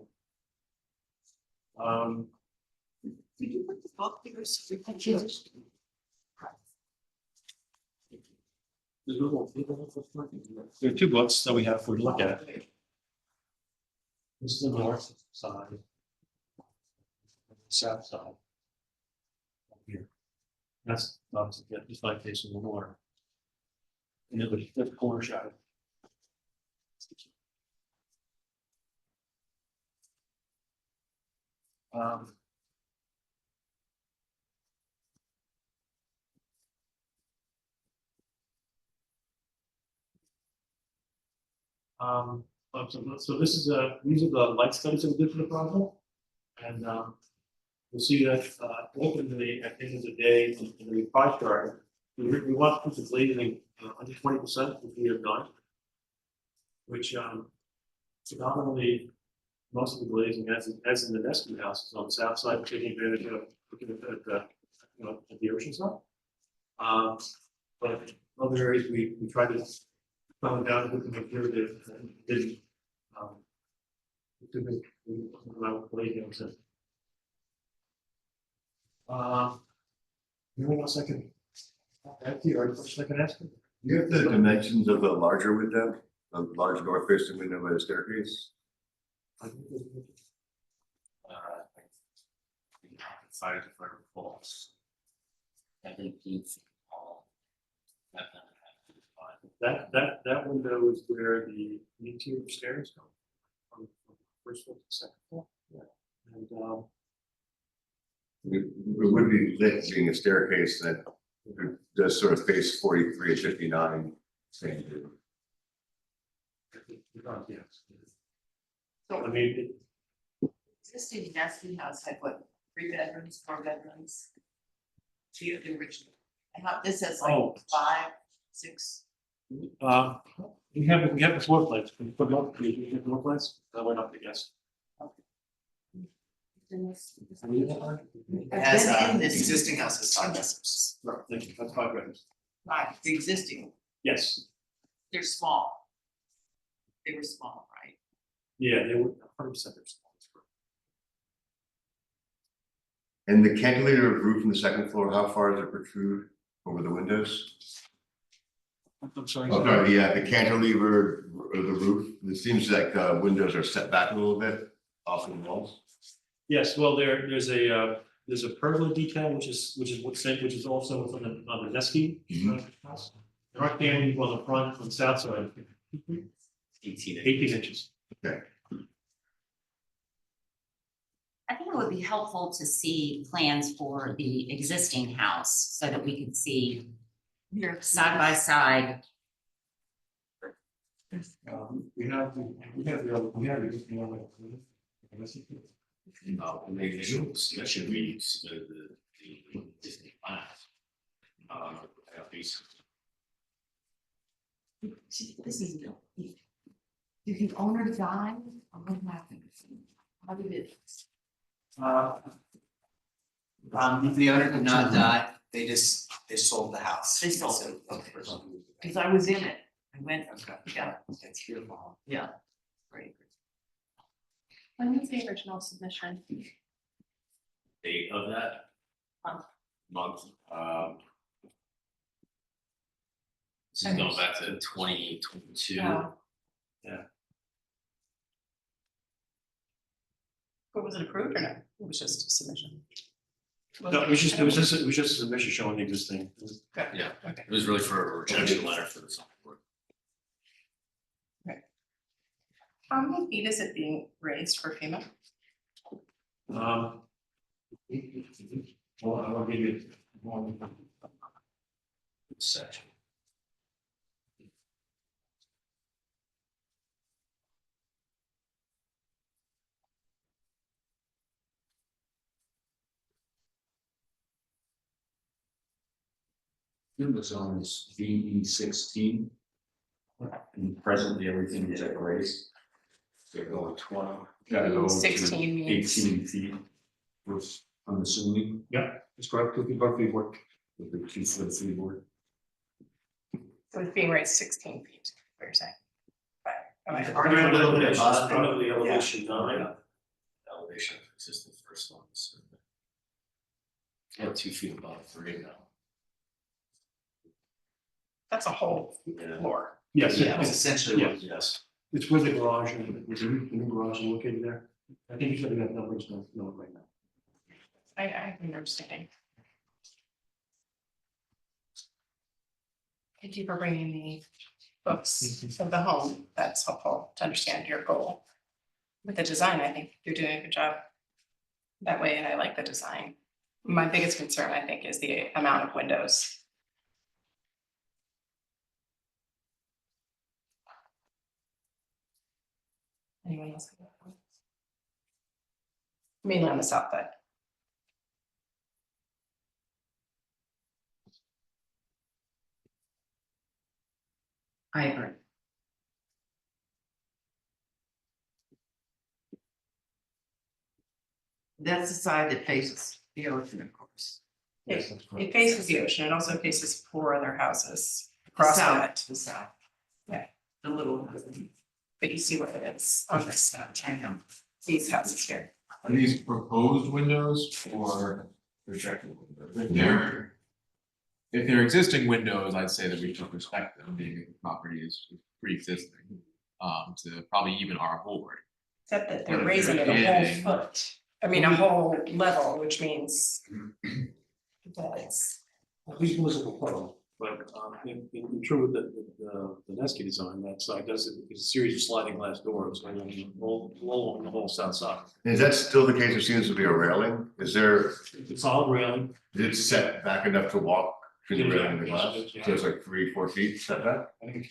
Did you put the book here? There are two books that we have for you to look at. This is the north side. South side. Up here. That's obviously just like facing the north. And it was the corner shot. So this is these are the light studies that we did for the project, and you'll see that ultimately at the end of the day in the pie chart, we want to put the glazing under 20%, which we have done, which predominantly most of the glazing as in the Nesky house is on the south side, taking advantage of looking at the ocean side. But other areas we try to come down to make sure that it didn't anything else I can add to you, or question I can ask you? Do you have the dimensions of the larger window, the large north facing window by the staircase? Decided for false. 17 feet tall. That window is where the interior stairs go from first floor to second floor. Yeah. And It would be lit being a staircase that does sort of face 43 and 59. Same. yes. So I mean, Existing Nesky house had what, 3 bedrooms, 4 bedrooms? The original. And how, this has like Oh. 5, 6. we have the floor plans. Can you put it up? We have the floor plans. That went up, I guess. It has in this Existing house is 5 bedrooms. Right, thank you. That's 5 bedrooms. right, the existing, Yes. they're small. They were small, right? Yeah, they were 100% they're small. And the cantilever roof in the second floor, how far does it protrude over the windows? I'm sorry. Oh, sorry, the cantilever or the roof, it seems like windows are set back a little bit off the walls. Yes, well, there's a pergola detail, which is also on the Nesky house. There are cantilever on the front, on the south side. 18 inches. Okay. I think it would be helpful to see plans for the existing house so that we could see Here, side by side. We have Maybe visuals, that should be submitted the existing plans. At least. This is, did the owner die or what happened? How did it? The owner did not die, they sold the house. They sold it, okay. Cause I was in it, I went, yeah, That's beautiful. yeah. Great. When was the original submission? Date of that. Month. This is going back to 2022. Wow. Yeah. But was it approved or no? It was just a submission. No, it was just a submission showing the existing. Yeah, Okay. it was really for a rejection letter for the zoning board. How many feet is it being raised for FEMA? Well, I'll give you one. Section. The zone is VE 16. And presently everything is at raised. They're going 20. Gotta go to 16 means- 18 feet. Was, I'm assuming. Yeah, it's correct, with the above freeboard. With the 2-foot freeboard. So it's being raised 16 feet, what you're saying? Right. Am I- A little bit above above the elevation nine. Elevation of existing first one. So. Yeah, 2 feet above 3 now. That's a whole Yeah. floor. Yes, Yeah, it's it's, essentially what, Yes. it's where the garage and the new garage is located there. I think you said that numbers, no, right now. I have an understanding. Thank you for bringing the books of the home. That's helpful to understand your goal. With the design, I think you're doing a good job that way, and I like the design. My biggest concern, I think, is the amount of windows. Anyone else? Mainly on the south side. I agree. That's the side that faces the ocean, of course. Yes, that's correct. It faces the ocean. It also faces 4 other houses The across south, that, the south. Yeah. The little. but you see what it is on this side. I know. These houses here. Are these proposed windows or projected windows? If they're existing windows, I'd say that we should respect them, being that the property is pre-existing. To probably even our board. Except that But they're if raising they're it a whole adding- foot. I mean, a whole level, which means. That it's, These was a proposal, but in true with the Nesky design, that side does it, it's a series of sliding glass doors, along the whole south side. Is that still the case? There seems to be a railing. Is there, It's a solid railing. is it set back enough to walk between the railing and the glass? Yeah. So it's like 3-4 feet setback? I think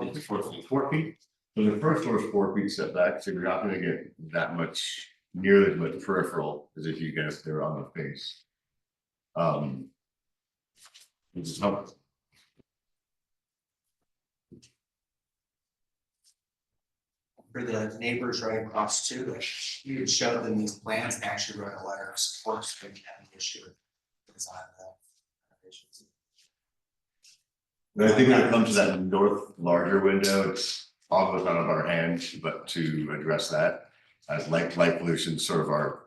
It's 4 feet. 4 feet. So the first floor is 4 feet setback, so you're not gonna get that much, nearly as much peripheral as if you get if they're on the face. Which is helpful. for the neighbors right across too, like you would show them these plans and actually wrote a letter of support, so they can have the issue with the design of that. And I think when it comes to that north larger window, it's almost out of our hands, but to address that as light pollution sort of our.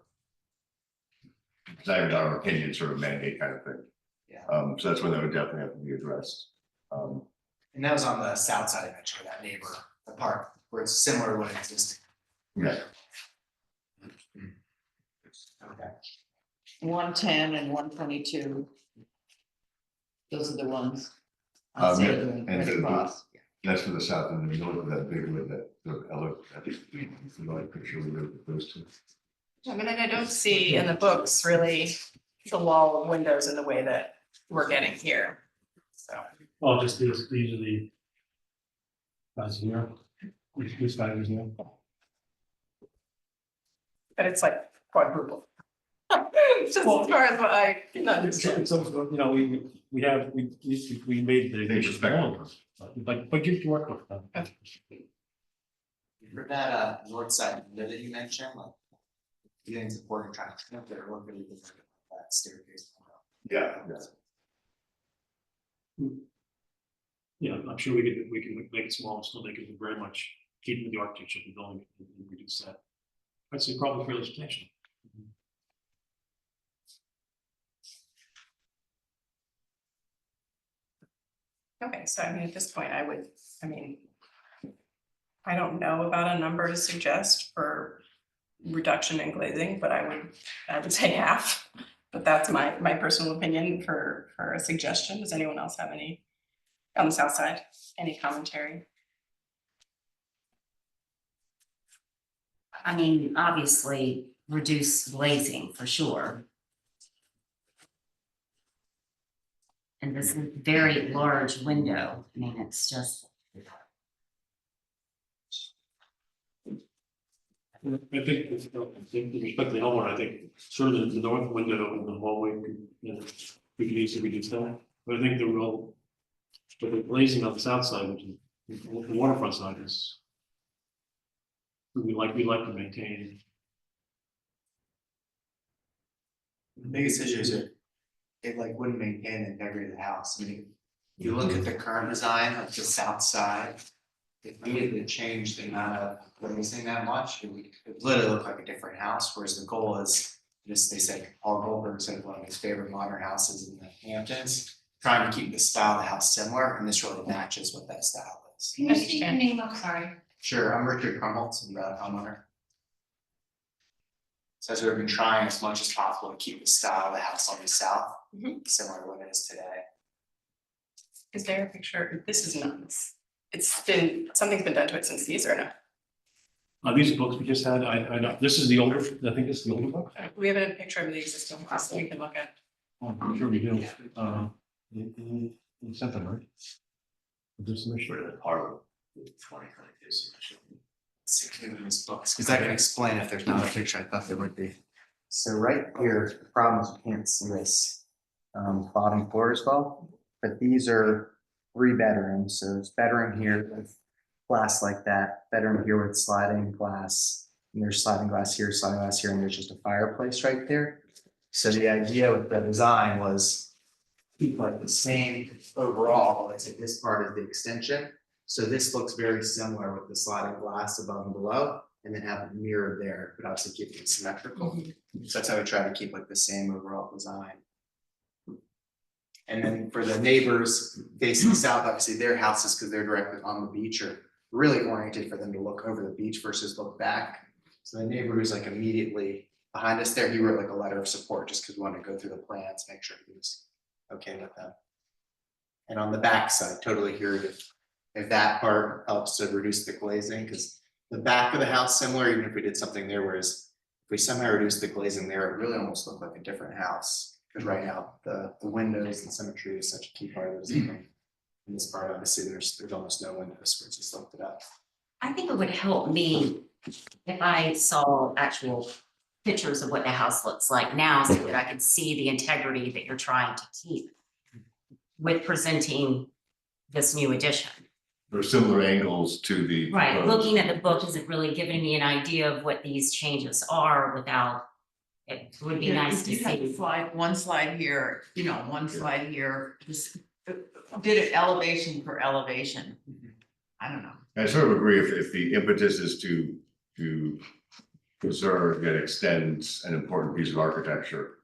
It's not even our opinion, sort of mandate kind of thing. Yeah. So that's when that would definitely have to be addressed. And that was on the south side eventually, that neighbor, the park, where it's similar to what existing. Yeah, Okay. 110 and 122. Those are the ones. Yeah, Right and the- across. that's to the south and the north of that big one that I think the light picture we looked at those two. I mean, and I don't see in the books really the wall of windows in the way that we're getting here. So, Oh, just these are the guys here. These guys here. but it's like quadruple. Just as far as what I can understand. It's, you know, we made the. They respect But get to work with them. For that north side window that you mentioned, like. You think it's important trying to connect there, look really different that staircase. Yeah. Yeah, I'm sure we can make it small and still make it very much keep with the architecture of the building and reduce that. I'd say probably fairly substantial. Okay, so I mean, at this point, I don't know about a number to suggest for reduction in glazing, but I would say half. But that's my personal opinion for a suggestion. Does anyone else have any on the south side, any commentary? I mean, obviously, reduce glazing for sure. And this very large window, I mean, it's just. I think, with respect to the homeowner, I think certainly the north window in the hallway, we could easily reduce that. But I think but the glazing on the south side, which is the waterfront side, is we like to maintain. The biggest issue is it like wouldn't maintain the integrity of the house. I mean, if you look at the current design of the south side, it immediately changed the amount of glazing that much. It would literally look like a different house, whereas the goal is just, they said Paul Goldberg said one of his favorite modern houses in the Hamptons, trying to keep the style of the house similar, and this really matches what that style is. Can you state your name? I'm sorry. Sure, I'm Richard Krumholtz, I'm the homeowner. Says we've been trying as much as possible to keep the style of the house on the south, similar to what it is today. Is there a picture? This is nuts. Something's been done to it since these or no? These books we just had, I know, this is the older, I think this is the older book. We have a picture of the existing house that we can look at. Oh, I'm sure we do. You sent them, right? There's some issue. Ahrb. These books, because I can explain if there's not a picture, I thought there would be. So right here, the problem is you can't see this bottom floor as well, but these are 3 bedrooms, so it's bedroom here with glass like that, bedroom here with sliding glass, and there's sliding glass here, and there's just a fireplace right there. So the idea with the design was keep like the same overall, let's say this part is the extension. So this looks very similar with the sliding glass above and below, and then have it mirrored there, but obviously keep it symmetrical. So that's how we try to keep like the same overall design. And then for the neighbors facing south, obviously their houses, because they're directly on the beach, are really oriented for them to look over the beach versus look back. So the neighbor who's like immediately behind us there, he wrote like a letter of support just because we wanted to go through the plans, make sure he was okay with them. And on the back side, totally hear if that part helps to reduce the glazing, because the back of the house similar, even if we did something there, whereas if we somehow reduce the glazing there, it really almost looked like a different house. Because right now, the windows and symmetry is such a key part of the design. In this part, obviously, there's almost no windows, which just looked it up. I think it would help me if I saw actual pictures of what the house looks like now, so that I could see the integrity that you're trying to keep with presenting this new addition. There are similar angles to the. Right, proposed. looking at the book isn't really giving me an idea of what these changes are without, it would be nice to You have see. one slide here, one slide here, just did it elevation for elevation. I don't know. I sort of agree, if the impetus is to preserve yet extends an important piece of architecture,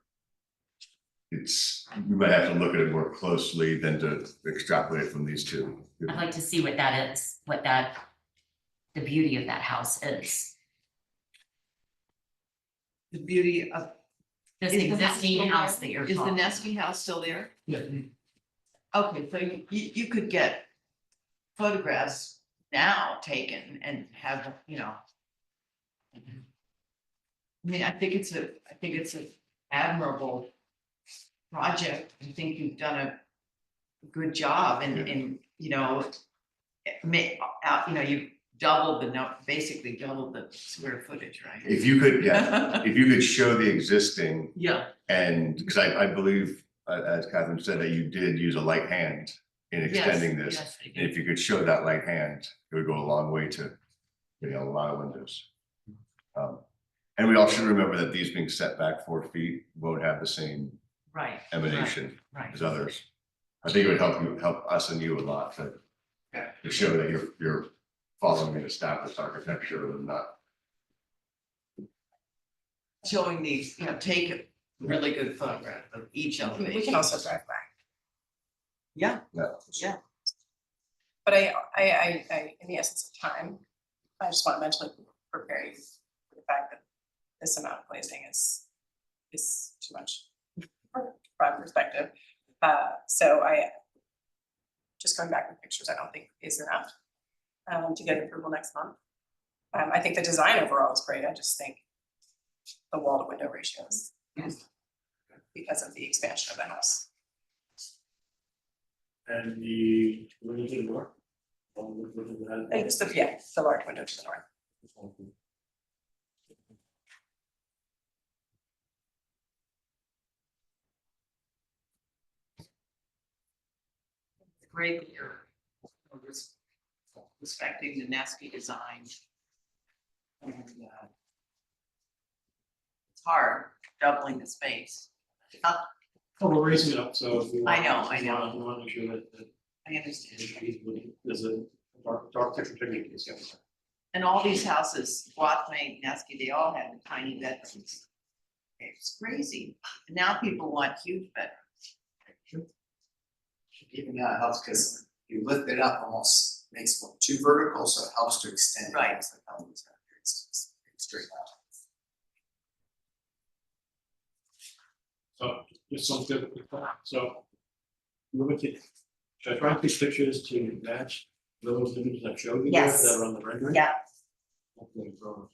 we might have to look at it more closely than to extrapolate from these two. I'd like to see what that is, the beauty of that house is. The beauty of. This Is the house existing still house there? that you're Is the talking. nesting house still there? Yeah. Okay, so you could get photographs now taken and have, I mean, I think it's an admirable project. I think you've done a good job and, you double basically double the square footage, right? If you could, yeah, if you could show the existing Yeah, and, because I believe, as Catherine said, that you did use a light hand in extending this. yes, I And do. if you could show that light hand, it would go a long way to getting a lot of windows. And we all should remember that these being set back 4 feet won't have the same Right. emanation Right. as others. I think it would help us and you a lot to show that you're following an established architecture and not. Showing these, take a really good photograph of each We elevation. can also drive by. Yeah, No. yeah. But I, in the essence of time, I just want to mentally prepare you for the fact that this amount of glazing is too much from my perspective. So just going back with pictures, I don't think is enough to get approval next month. I think the design overall is great. I just think the wall to window ratios because of the expansion of the house. And the, window to the north? And it's the large window to the north. It's great that you're respecting the nasty design. And, it's hard doubling the space. Oh, we're raising it up, so. If we I know, want- I know. We want to make sure that, I understand. there's a dark texture technique. And all these houses, Wathmay, Nasky, they all had tiny bedrooms. It's crazy. And now people want huge bedrooms. Even that helps because you lift it up, almost makes it too vertical, so it helps to extend. it. Right. It's like, oh, it's straight out. So, just sounds good. So. Should I try and take pictures to match those images I showed you? there Yes. That are on the rendering? Yeah, Okay, so-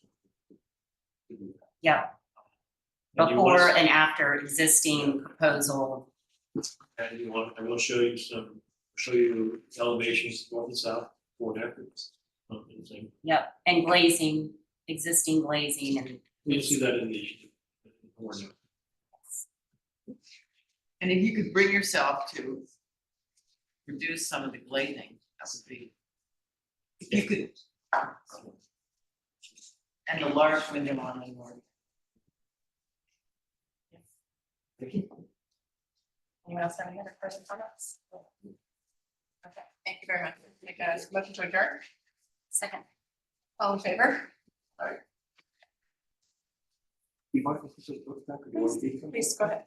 yeah, And you want before us- and after existing proposal. And you want, I will show you elevations north and south, before and after. Yep, and glazing, existing glazing and. You'll see that in the. warning. And if you could bring yourself to reduce some of the glazing, that would be. If you could. And the large window on the north. Anyone else have any other questions on us? Okay, thank you very much. Make a motion to adjourn. Second. All in favor? You might want to just look back at one detail. Please go ahead.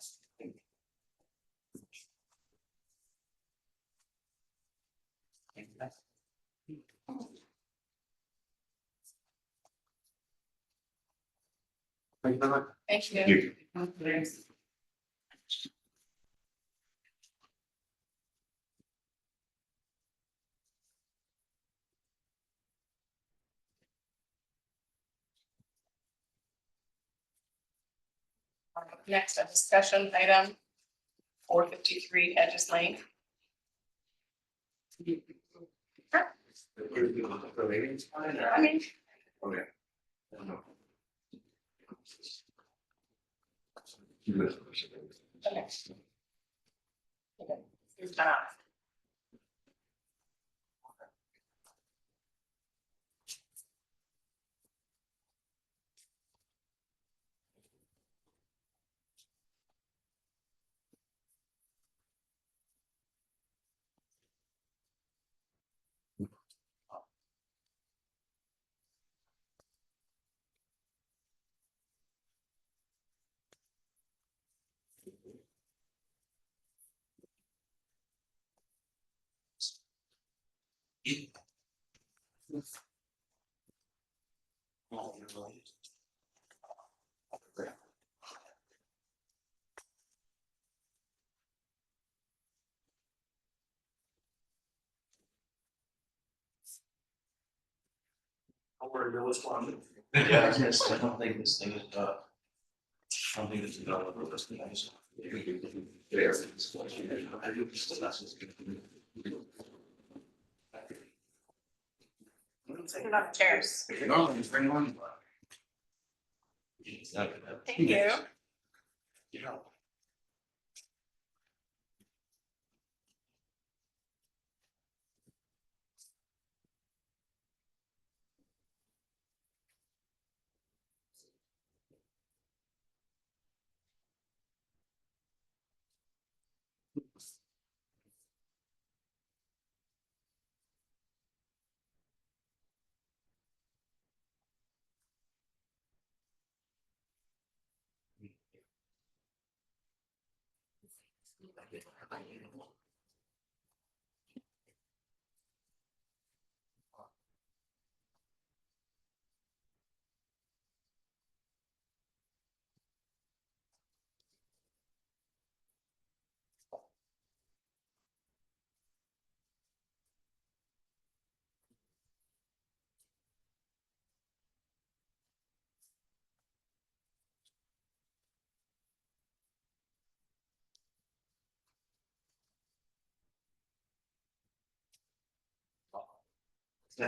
Thank you very much. Thank you. You. Next, a discussion item, 453 Hedges Lane. I mean, Okay. okay. Okay, it's done out. Yeah, yes, I don't think this thing is, I don't think this is done with this thing, I just. There. Sit it on chairs. Normally, it's very long. Thank you.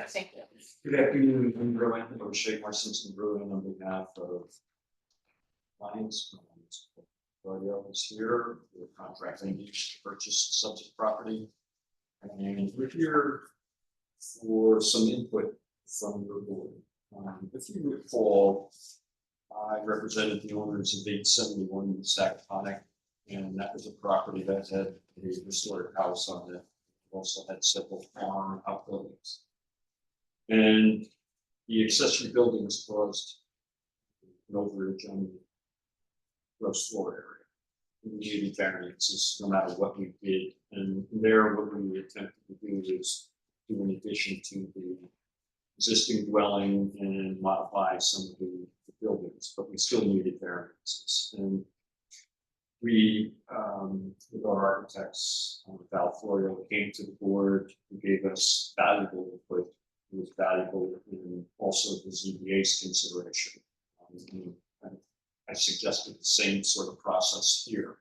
Thank you. Good afternoon, I'm Brian, I'm Shay Marcinson Brewing on behalf of clients. Claudio is here, we're contracting each to purchase the subject property. And we're here for some input from your board. If you recall, I represented the owners of 871 Sackatonic, and that was a property that had a historic house on it. Also had several farm outbuildings. And the accessory buildings caused an overage on the gross floor area. We needed variances no matter what we did. And there, what we attempted to do is do an addition to the existing dwelling and modify some of the buildings, but we still needed variances. And we, with our architects, Val Florio, came to the board and gave us valuable input. It was valuable in also the ZBA's consideration. I suggested the same sort of process here.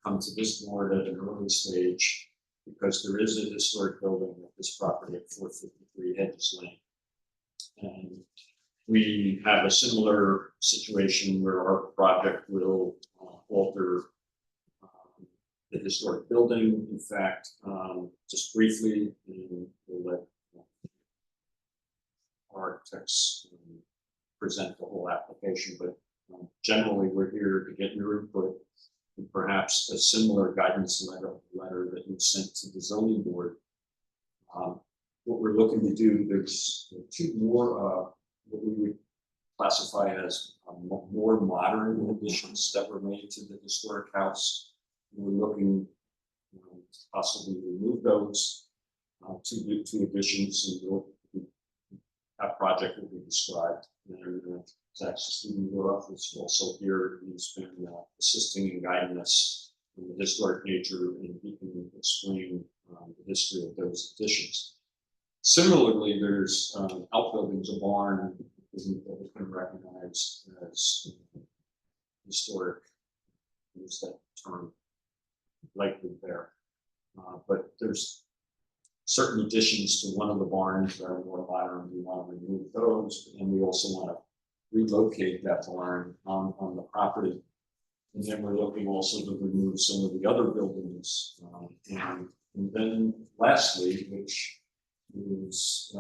Come to this board at an early stage because there is a historic building at this property at 453 Hedges Lane. And we have a similar situation where our project will alter the historic building. In fact, just briefly, and we'll let architects present the whole application, but generally we're here to get your input and perhaps a similar guidance letter that you sent to the zoning board. What we're looking to do, there's two more what we would classify as more modern additions that were made to the historic house. And we're looking to possibly remove those two additions, and that project will be described. And Zach Stephen Ruroff is also here. He's been assisting and guiding us in the historic nature, and he can explain the history of those additions. Similarly, there's outbuildings, a barn that we can recognize as historic. Use that term lightly there. But there's certain additions to one of the barns that are more modern. We want to remove those, and we also want to relocate that barn on the property. And then we're looking also to remove some of the other buildings. And then lastly, which is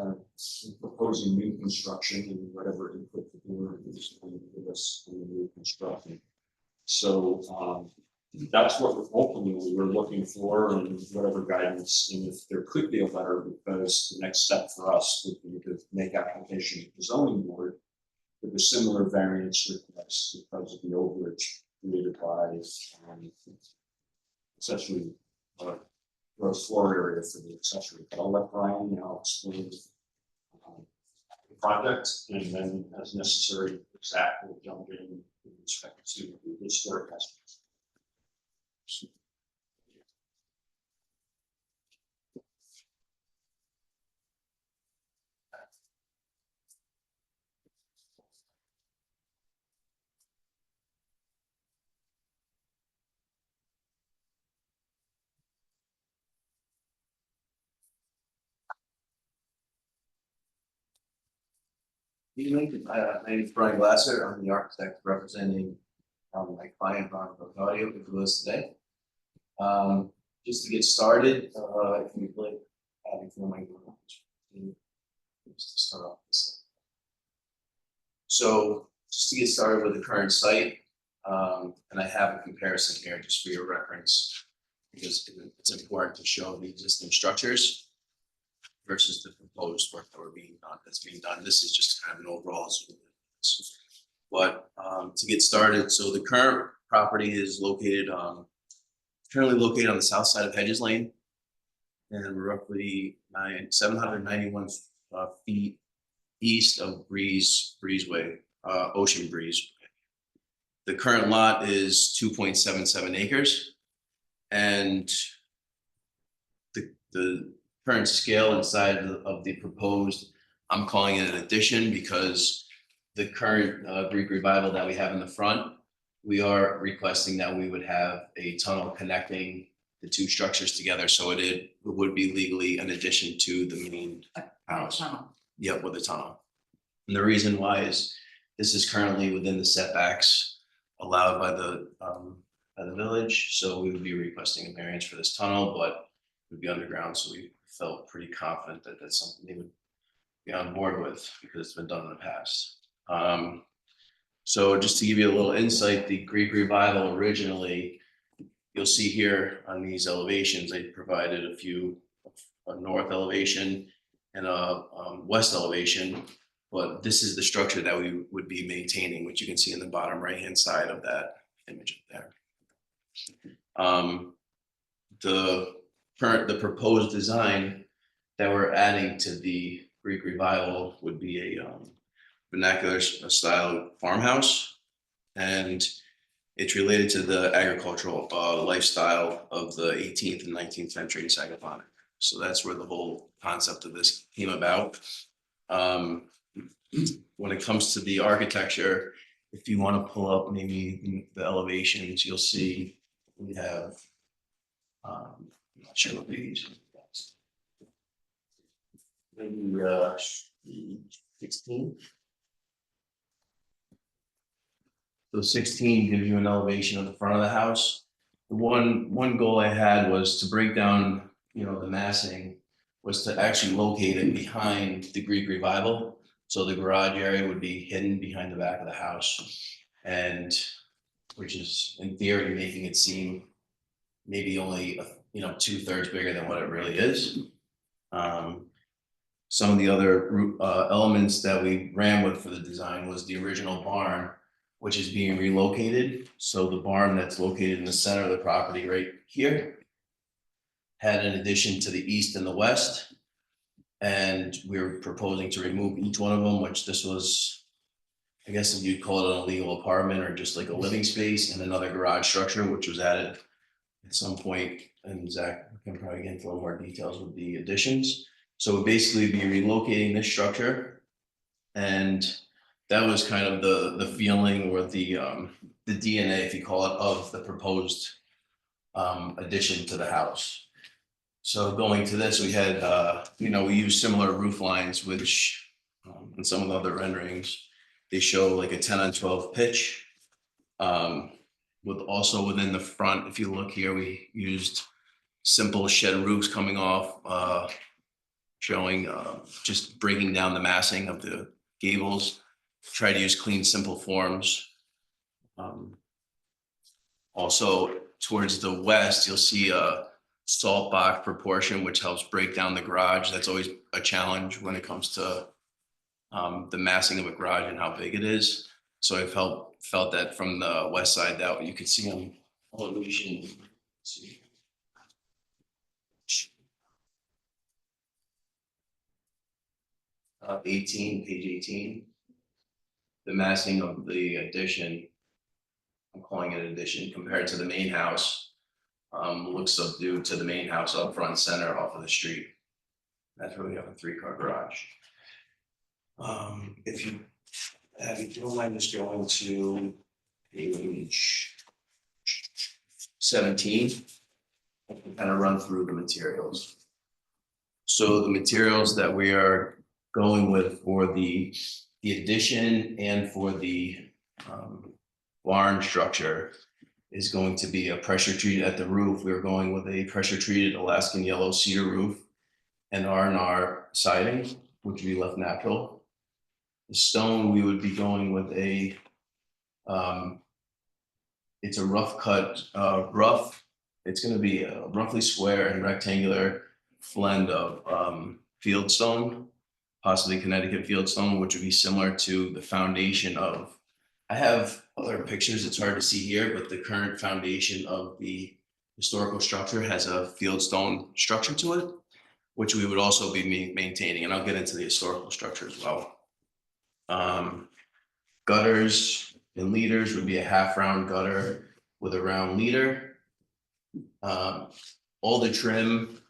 proposing new construction and whatever input the board is going to give us on the new construction. So that's what ultimately we're looking for, and whatever guidance, and if there could be a letter, because the next step for us would be to make application to the zoning board with a similar variance request because of the overage created by accessory gross floor area for the accessory. But I'll let Brian now explain the project, and then as necessary, Zach will jump in with respect to the historic aspects. Evening, my name is Brian Glasser, I'm the architect representing my client Ron Audio who was today. Just to get started, if you'd like, having for my just to start off this. So just to get started with the current site, and I have a comparison here just for your reference, because it's important to show the existing structures versus the proposed work that's being done. This is just kind of an overall zoom. But to get started, so the current property is currently located on the south side of Hedges Lane, and we're roughly 791 feet east of Breezeway, Ocean Breeze. The current lot is 2.77 acres, and the current scale inside of the proposed, I'm calling it an addition because the current Greek revival that we have in the front, we are requesting that we would have a tunnel connecting the two structures together, so it would be legally an addition to the main house. Yep, with a tunnel. And the reason why is this is currently within the setbacks allowed by the village, so we would be requesting a variance for this tunnel, but it would be underground, so we felt pretty confident that that's something they would be on board with because it's been done in the past. So just to give you a little insight, the Greek revival originally, you'll see here on these elevations, they provided a north elevation and a west elevation, but this is the structure that we would be maintaining, which you can see in the bottom right-hand side of that image up there. The proposed design that we're adding to the Greek revival would be a vernacular style farmhouse, and it's related to the agricultural lifestyle of the 18th and 19th century in Sagaponic. So that's where the whole concept of this came about. When it comes to the architecture, if you want to pull up maybe the elevations, you'll see we have, I'm not sure what these, maybe 16. So 16 gives you an elevation of the front of the house. The one goal I had was to break down, the massing, was to actually locate it behind the Greek revival. So the garage area would be hidden behind the back of the house, and which is in theory making it seem maybe only 2/3 bigger than what it really is. Some of the other elements that we ran with for the design was the original barn, which is being relocated. So the barn that's located in the center of the property right here had an addition to the east and the west. And we're proposing to remove each one of them, which this was, I guess if you'd call it an illegal apartment or just like a living space, and another garage structure, which was added at some point. And Zach can probably get into a little more details with the additions. So we'll basically be relocating this structure, and that was kind of the feeling or the DNA, if you call it, of the proposed addition to the house. So going to this, we had, we use similar roof lines, which in some of the other renderings, they show like a 10-on-12 pitch. With also within the front, if you look here, we used simple shed roofs coming off, showing just breaking down the massing of the gables. Try to use clean, simple forms. Also, towards the west, you'll see a salt box proportion, which helps break down the garage. That's always a challenge when it comes to the massing of a garage and how big it is. So I felt that from the west side that you could see on elevation. 18, page 18. The massing of the addition, I'm calling it addition, compared to the main house, looks subdued to the main house up front center off of the street. That's where we have a 3-car garage. If you don't mind just going to page 17, I can kind of run through the materials. So the materials that we are going with for the the addition and for the barn structure is going to be a pressure treated at the roof. We're going with a pressure treated Alaskan yellow cedar roof and R&R siding, which we left natural. The stone, we would be going with a it's a rough cut, rough. It's gonna be a roughly square and rectangular blend of field stone, possibly Connecticut field stone, which would be similar to the foundation of. I have other pictures, it's hard to see here, but the current foundation of the historical structure has a field stone structure to it, which we would also be maintaining, and I'll get into the historical structure as well. Gutters and leaders would be a half round gutter with a round leader. All the trim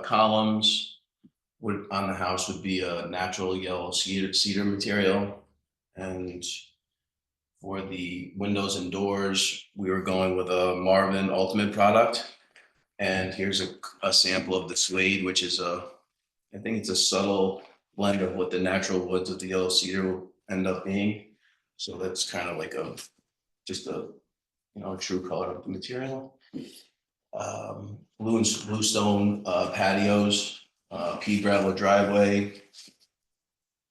columns would on the house would be a natural yellow cedar material. And for the windows and doors, we were going with a Marvin Ultimate product. And here's a sample of the suede, which is I think it's a subtle blend of what the natural woods of the yellow cedar will end up being. So that's kind of like just a true color of the material. Bluestone patios, pea gravel driveway.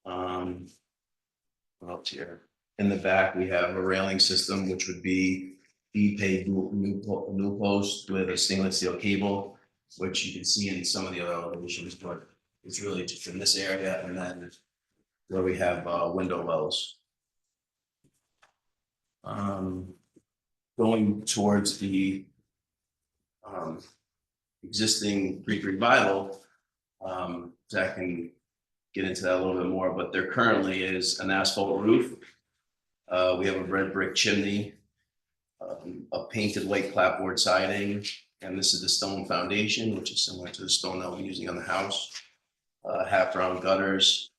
What else here? In the back, we have a railing system, which would be E-pay new post with a stainless steel cable, which you can see in some of the other elevations, but it's really just in this area, and then where we have window wells. Going towards the existing Greek revival, Zach can get into that a little bit more, but there currently is an asphalt roof. We have a red brick chimney, a painted white clapboard siding, and this is the stone foundation, which is similar to the stone that we're using on the house. Half round gutters.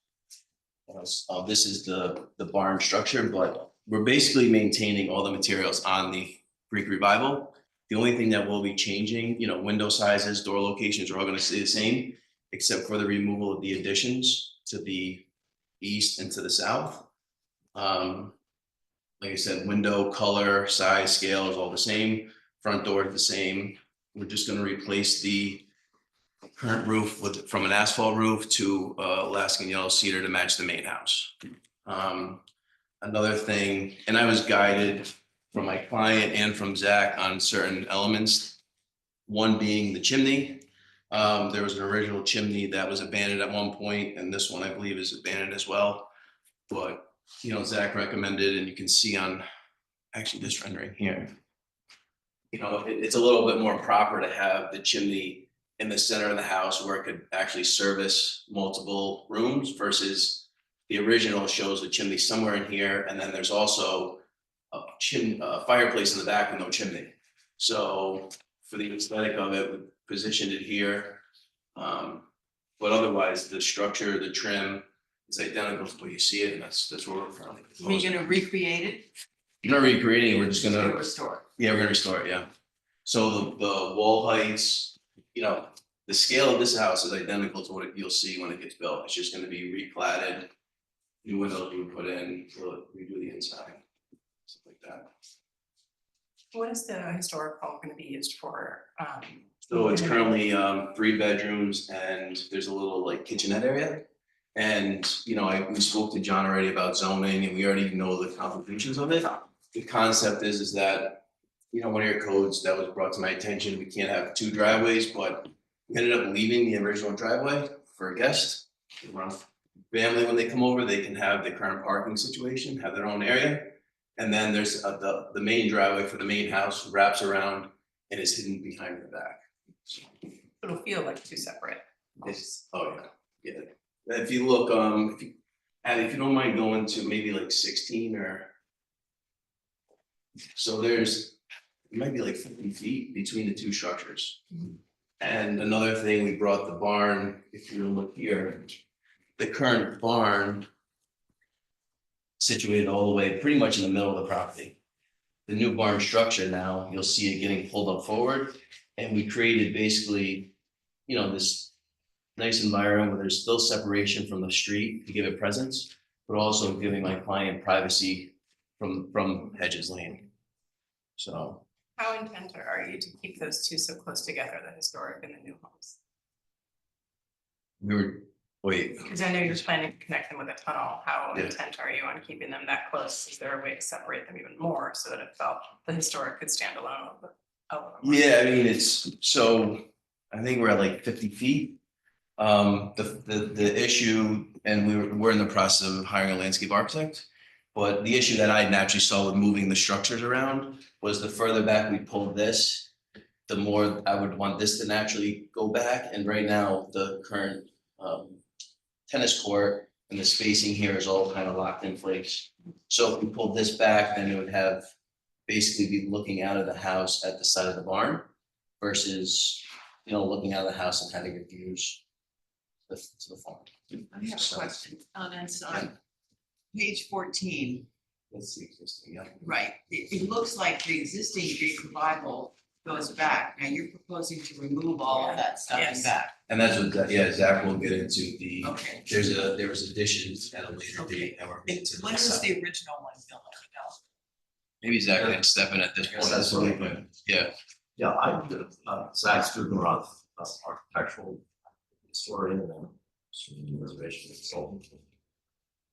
This is the barn structure, but we're basically maintaining all the materials on the Greek revival. The only thing that will be changing, window sizes, door locations are all going to stay the same, except for the removal of the additions to the east and to the south. Like I said, window color, size, scale is all the same. Front door is the same. We're just going to replace the current roof from an asphalt roof to Alaskan yellow cedar to match the main house. Another thing, and I was guided from my client and from Zach on certain elements. One being the chimney. There was an original chimney that was abandoned at one point, and this one I believe is abandoned as well. But Zach recommended, and you can see on actually this rendering here. It's a little bit more proper to have the chimney in the center of the house where it could actually service multiple rooms versus the original shows the chimney somewhere in here, and then there's also a fireplace in the back with no chimney. So for the aesthetic of it, we positioned it here. But otherwise, the structure, the trim is identical to what you see it, and that's where we're currently. You're gonna recreate it? We're not recreating it, we're just gonna Restore it. Yeah, we're gonna restore it, yeah. So the wall heights, the scale of this house is identical to what you'll see when it gets built. It's just gonna be replatted, new windows we put in, we'll redo the inside, stuff like that. What is the historical going to be used for? So it's currently 3 bedrooms and there's a little like kitchenette area. And we spoke to John already about zoning and we already know the complications of it. The concept is that, one of your codes that was brought to my attention, we can't have 2 driveways, but we ended up leaving the original driveway for a guest. Family, when they come over, they can have the current parking situation, have their own area. And then there's the main driveway for the main house wraps around and is hidden behind the back. So It'll feel like 2 separate. yeah. If you look, if you don't mind going to maybe like 16 or. So it might be like 50 feet between the 2 structures. And another thing, we brought the barn, if you look here, the current barn situated all the way pretty much in the middle of the property. The new barn structure now, you'll see it getting pulled up forward. And we created basically, this nice environment where there's still separation from the street to give it presence, but also giving my client privacy from Hedges Lane. So How intent are you to keep those two so close together, the historic and the new homes? we were, wait, Because I know you're planning to connect them with a tunnel. How Yeah. intent are you on keeping them that close? Is there a way to separate them even more so that it felt the historic could stand alone? A little more? yeah, I mean, it's, so I think we're at like 50 feet. The issue, and we're in the process of hiring a landscape architect. But the issue that I naturally saw with moving the structures around was the further back we pulled this, the more I would want this to naturally go back. And right now, the current tennis court and the spacing here is all kind of locked in place. So if we pulled this back, then it would have basically be looking out of the house at the side of the barn versus, looking out of the house and having your views to the farm. I have a question, and it's on page 14, That's the existing, yeah. right, it looks like the existing Greek revival goes back, now you're proposing to remove all of that stuff and Yes. back, And that's what, yeah, Zach will get into the, okay. there was additions at a later date that were. made to the When was side. the original one built? Maybe Zach can step in at this point. That's what I Yeah, Yeah, I'm Zach Stubenroth, architectural historian and reservation consultant.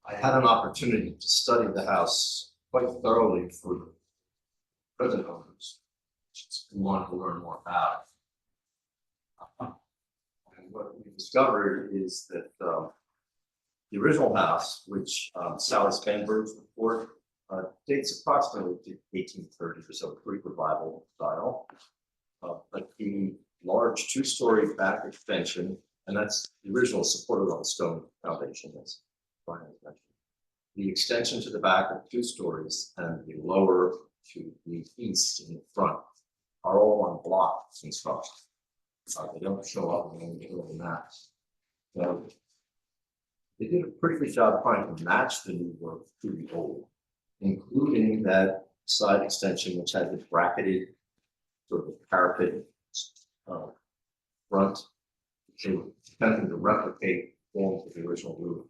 I had an opportunity to study the house quite thoroughly for the present owners, who wanted to learn more about it. And what we discovered is that the original house, which Sally Spanberg's report dates approximately to 1830 or so, Greek revival style. But the large two-story back extension, and that's the original supported on stone foundation, as Brian has mentioned. The extension to the back of 2 stories and the lower to the east in the front are all on block construction. They don't show up in any of the maps. So they did a pretty good job trying to match the new work to the old, including that side extension, which had the bracketed sort of parapet front. They were attempting to replicate forms of the original roof.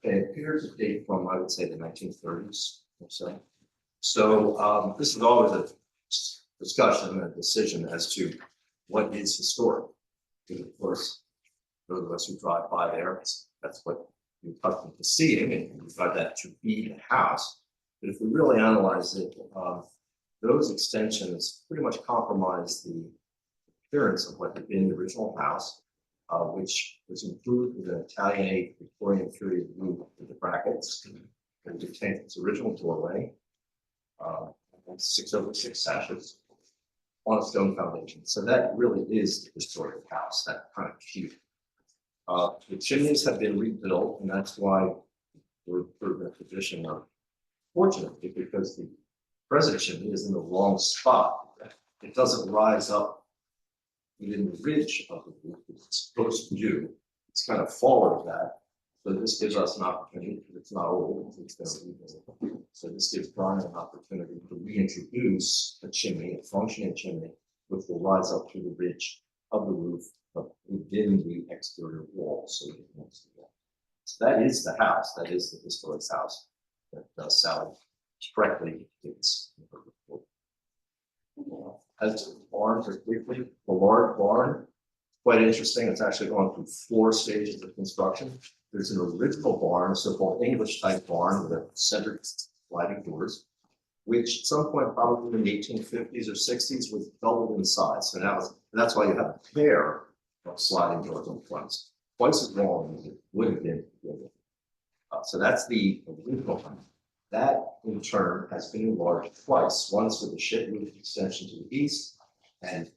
They appear to date from, I would say, the 1930s or so. So this is always a discussion, a decision as to what is historic. Because of course, those of us who drive by there, that's what you're accustomed to seeing, and you find that to be the house. But if we really analyze it, those extensions pretty much compromise the appearance of what had been the original house, which was improved with an Italianate Victorian period roof with the brackets, and retained its original doorway, 6/6 sashes on a stone foundation. So that really is the historic house, that kind of cute. The chimneys have been rebuilt, and that's why we're in a position of fortunately, because the present chimney is in the wrong spot. It doesn't rise up within the ridge of the roof, it's supposed to do. It's kind of forward of that. So this gives us an opportunity, because it's not old, it's going to rebuild. So this gives Brian an opportunity to reintroduce a chimney, a functioning chimney, which will rise up through the ridge of the roof, but within the exterior wall. So that is the house, that is the historic house that Sally correctly depicts in her report. As to the barns, or briefly, the large barn, quite interesting. It's actually gone through 4 stages of construction. There's an original barn, so-called English type barn with a centered sliding doors, which at some point probably in the 1850s or 60s was doubled in size. So now, and that's why you have a pair of sliding doors on fronts, twice as long as it would have been. So that's the original one. That in turn has been enlarged twice, once with a shed roof extension to the east, and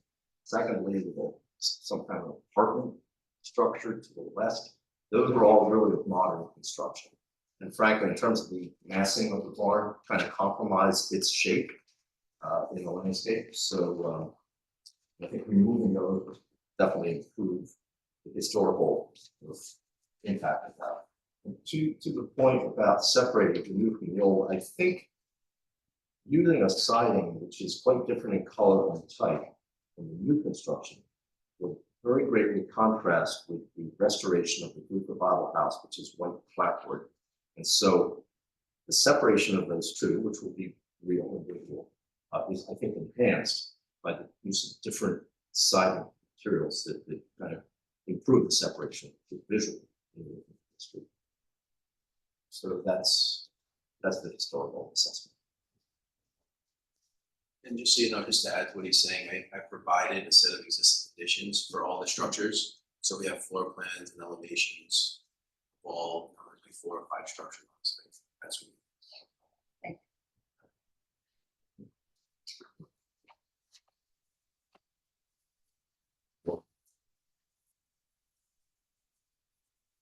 secondly with some kind of apartment structure to the west. Those are all really of modern construction. And frankly, in terms of the massing of the barn, kind of compromised its shape in the landscape. So I think removing those would definitely improve the historical impact of that. And to the point about separating the new from the old, I think using a siding which is quite different in color and type from the new construction will very greatly contrast with the restoration of the Greek revival house, which is white clapboard and And so the separation of those two, which will be real and visual, is I think enhanced by the use of different siding materials that kind of improve the separation visually. So that's the historical assessment. And just so you know, just to add to what he's saying, I provided a set of existing conditions for all the structures. So we have floor plans and elevations of all 4 or 5 structure lots. That's what.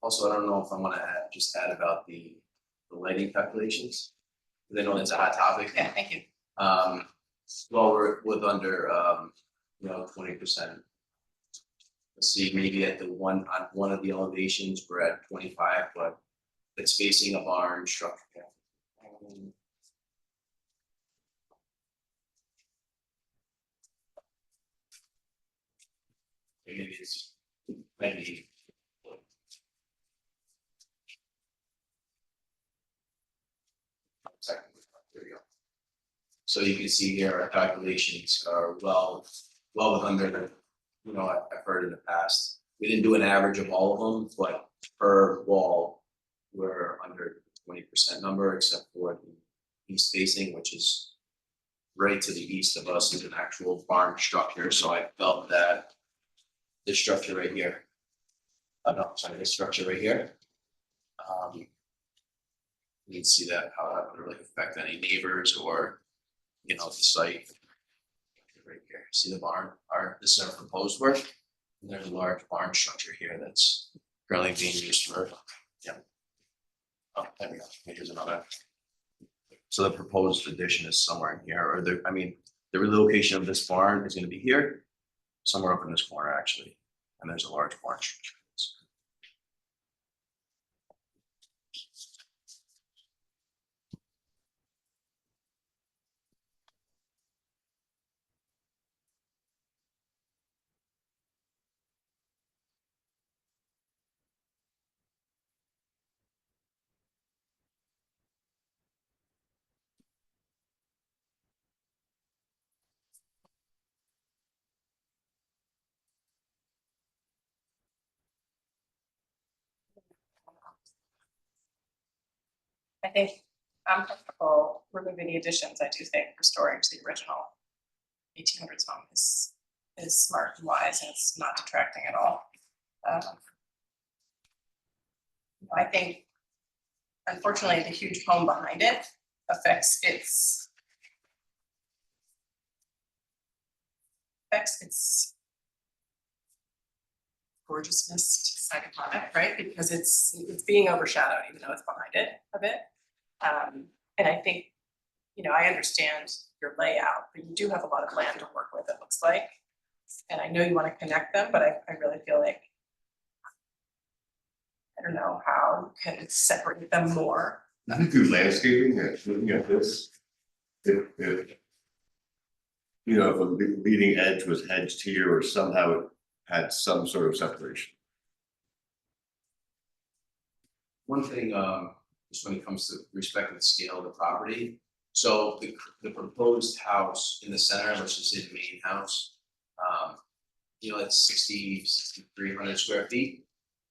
Also, I don't know if I want to add about the lighting calculations. Because I know that's a hot topic. Yeah, thank you. Well, we're with under 20%. Let's see, maybe at on one of the elevations, we're at 25, but it's facing a barn structure. Maybe it's maybe. There we go. So you can see here our calculations are well under the, I've heard in the past. We didn't do an average of all of them, but per wall, we're under 20% number, except for the east facing, which is right to the east of us, is an actual barn structure. So I felt that this structure right here, this structure right here, you can see that how that would really affect any neighbors or, the site. Right here, see the barn, this is our proposed work. And there's a large barn structure here that's currently being used for, oh, there we go, here's another. So the proposed addition is somewhere in here, or the relocation of this barn is gonna be here, somewhere up in this corner actually, and there's a large barn structure. I think I'm comfortable removing the additions. I do think restoring to the original 1800s home is smart and wise, and it's not detracting at all. I think, unfortunately, the huge home behind it affects its gorgeousness to side upon it, right? Because it's being overshadowed, even though it's behind it a bit. And I think, I understand your layout, but you do have a lot of land to work with, it looks like. And I know you want to connect them, but I really feel like, I don't know how you can separate them more. I think through landscaping, looking at this, if a leading edge was hedged here or somehow it had some sort of separation. One thing, just when it comes to respect to the scale of the property, so the proposed house in the center, let's just say the main house, it's 6,300 square feet.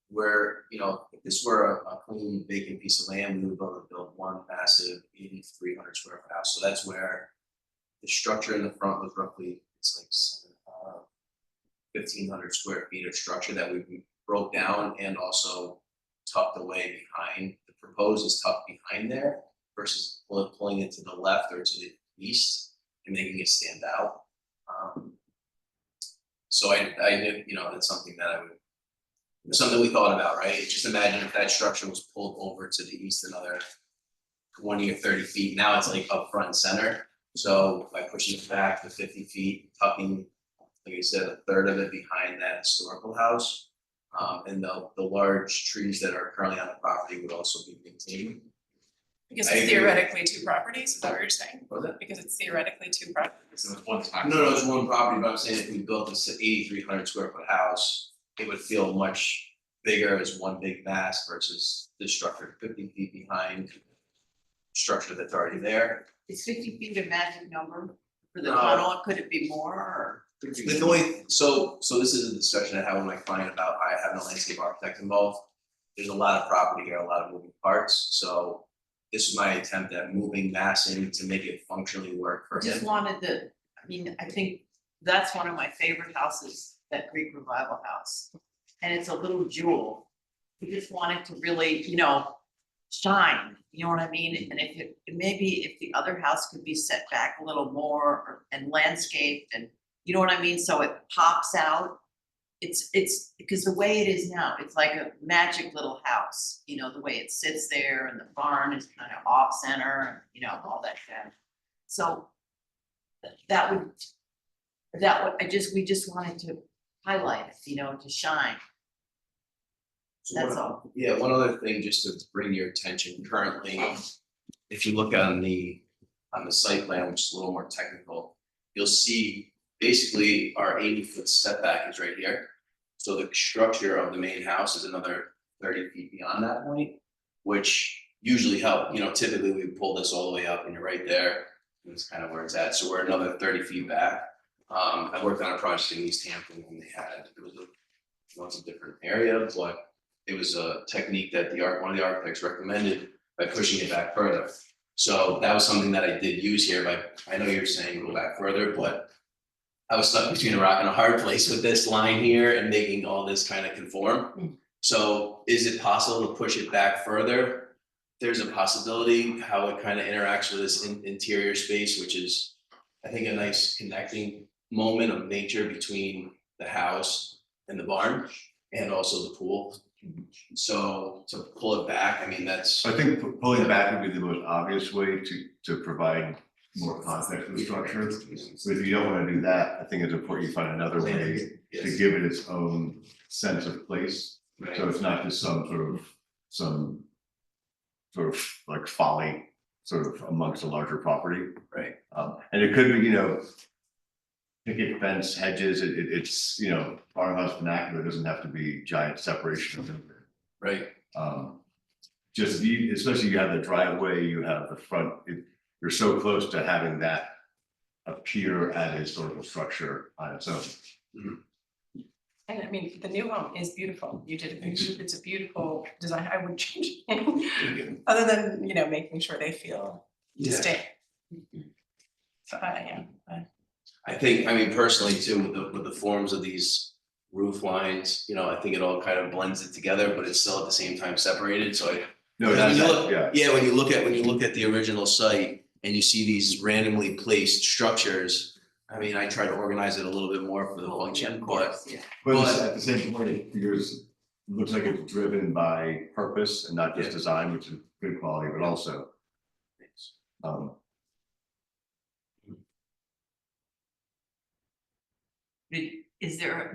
Where, if this were a clean vacant piece of land, we would build one massive 8,300 square foot house. So that's where the structure in the front was roughly, it's like 1,500 square feet of structure that we broke down and also tucked away behind. The proposed is tucked behind there versus pulling it to the left or to the east and making it stand out. So I knew, that's something that something we thought about, right? Just imagine if that structure was pulled over to the east another 20 or 30 feet. Now it's like up front and center. So by pushing it back to 50 feet, tucking, like I said, a third of it behind that historical house. And the large trees that are currently on the property would also be maintained. Because it's theoretically 2 properties, is that what you're saying? What was that? Because it's theoretically 2 properties. No, it's one property, but I'm saying if we built this 8,300 square foot house, it would feel much bigger as one big mass versus the structure 50 feet behind structure that's already there. Is 50 feet a magic number for the No. tunnel? Could it be more or? The only, so this is a discussion I had with my client about, I have no landscape architect involved. There's a lot of property here, a lot of moving parts, so this is my attempt at moving massing to make it functionally work for Just him. wanted to, I mean, I think that's one of my favorite houses, that Greek Revival house. And it's a little jewel. We just want it to really, you know, shine, you know what I mean? And if it, maybe if the other house could be set back a little more and landscaped and, you know what I mean? So it pops out. It's because the way it is now, it's like a magic little house, you know, the way it sits there and the barn is kind of off center and, you know, all that jazz. So that would, we just wanted to highlight it, you know, to shine. So That's one- all. Yeah, one other thing, just to bring your attention, currently, if you look on the site plan, which is a little more technical, you'll see basically our 80-foot setback is right here. So the structure of the main house is another 30 feet beyond that point, which usually help, you know, typically we pull this all the way up and you're right there. That's kind of where it's at, so we're another 30 feet back. I worked on a project in East Hampton when they had, it's a different area, but it was a technique that one of the architects recommended by pushing it back further. So that was something that I did use here, I know you're saying go back further, but I was stuck between a rock and a hard place with this line here and making all this kind of conform. So is it possible to push it back further? There's a possibility how it kind of interacts with this interior space, which is, I think, a nice connecting moment of nature between the house and the barn and also the pool. So to pull it back, I mean, that's. I think pulling back would be the most obvious way to provide more context to the structure. So if you don't want to do that, I think it's important you find another way to give it its own sense of place. So it's not just some sort of like folly sort of amongst a larger property. Right. And it could be, you know, picket fence, hedges, it's, you know, farmhouse vernacular, it doesn't have to be giant separation. Right. Especially you have the driveway, you have the front, you're so close to having that appear as a historical structure on its own. And I mean, the new home is beautiful. It's a beautiful design. I wouldn't change anything other than, you know, making sure they feel distinct. So I think, I mean, personally too, with the forms of these roof lines, you know, I think it all kind of blends it together, but it's still at the same time separated, so No, when that's, you look, yeah. when you look at the original site and you see these randomly placed structures, I mean, I try to organize it a little bit more for the function, but. But at the same point, it looks like it's driven by purpose and not just design, which is good quality, but also.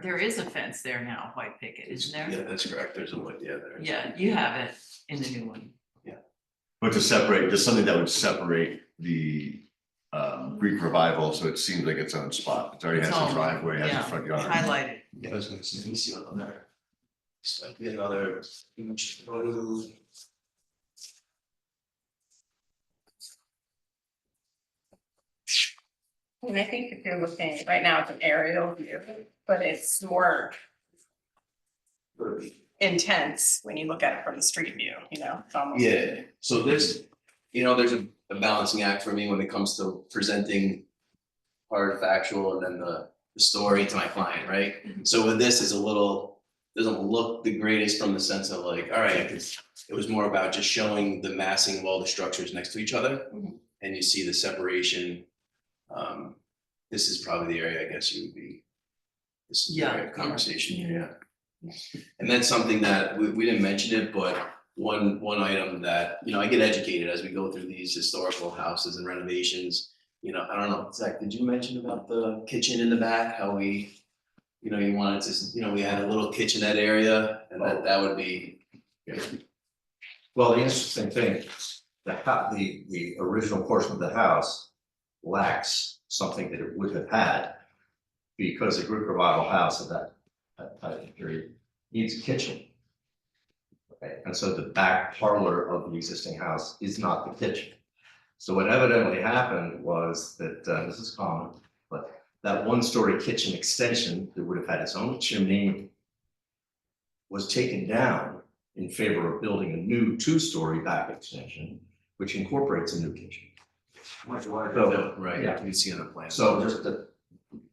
There is a fence there now, white picket, isn't there? Yeah, that's correct, there's a wood, there. Yeah, you have it in the new one. But to separate, just something that would separate the Greek Revival, so it seems like its own spot. It already has a driveway, has a front yard. Highlighted. Yeah, I was gonna say, let me see what on there. This might be another image photo. And I think if you're looking, right now it's an aerial view, but it's more intense when you look at it from the street view, you know? It's almost- Yeah, so there's a balancing act for me when it comes to presenting hard factual and then the story to my client, right? So with this is doesn't look the greatest from the sense of like, all right, it was more about just showing the massing of all the structures next to each other. And you see the separation. This is probably the area, I guess you would be. This is the area of conversation here, yeah. And that's something that we didn't mention it, but one item that, you know, I get educated as we go through these historical houses and renovations. You know, I don't know, Zach, did you mention about the kitchen in the back, how we, you know, you wanted to, you know, we had a little kitchenette area and that would be. Well, the interesting thing, the original portion of the house lacks something that it would have had. Because a Greek Revival house of that period needs a kitchen. Okay, and so the back parlor of the existing house is not the kitchen. So what evidently happened was that, this is common, but that one-story kitchen extension that would have had its own chimney was taken down in favor of building a new two-story back extension, which incorporates a new kitchen. So, Right, yeah. you can see on the plan. So just that,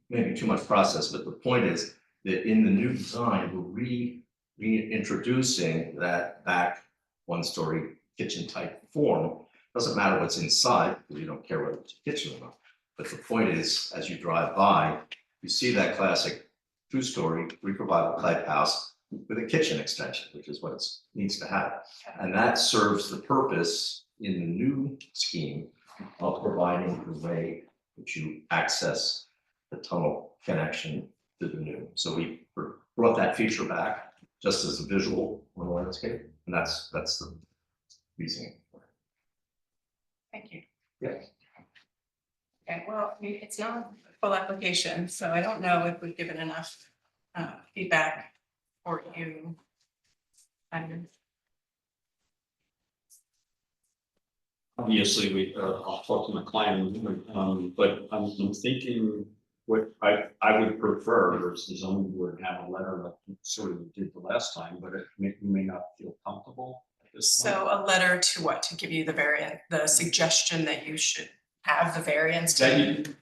maybe too much process, but the point is that in the new design, we're reintroducing that back one-story kitchen type form. Doesn't matter what's inside, because you don't care whether it's a kitchen or not. But the point is, as you drive by, you see that classic two-story Greek revival type house with a kitchen extension, which is what it needs to have. And that serves the purpose in the new scheme of providing the way that you access the tunnel connection to the new. So we brought that feature back just as a visual on the landscape, and that's the reasoning. Thank you. Yeah. Okay, well, I mean, it's not a full application, so I don't know if we've given enough feedback for you. Obviously, I'll talk to my client, but I'm thinking what I would prefer is the zoning board have a letter like you sort of did the last time, but you may not feel comfortable at this point. So a letter to what? To give you the variant, the suggestion that you should have the variance That to. you,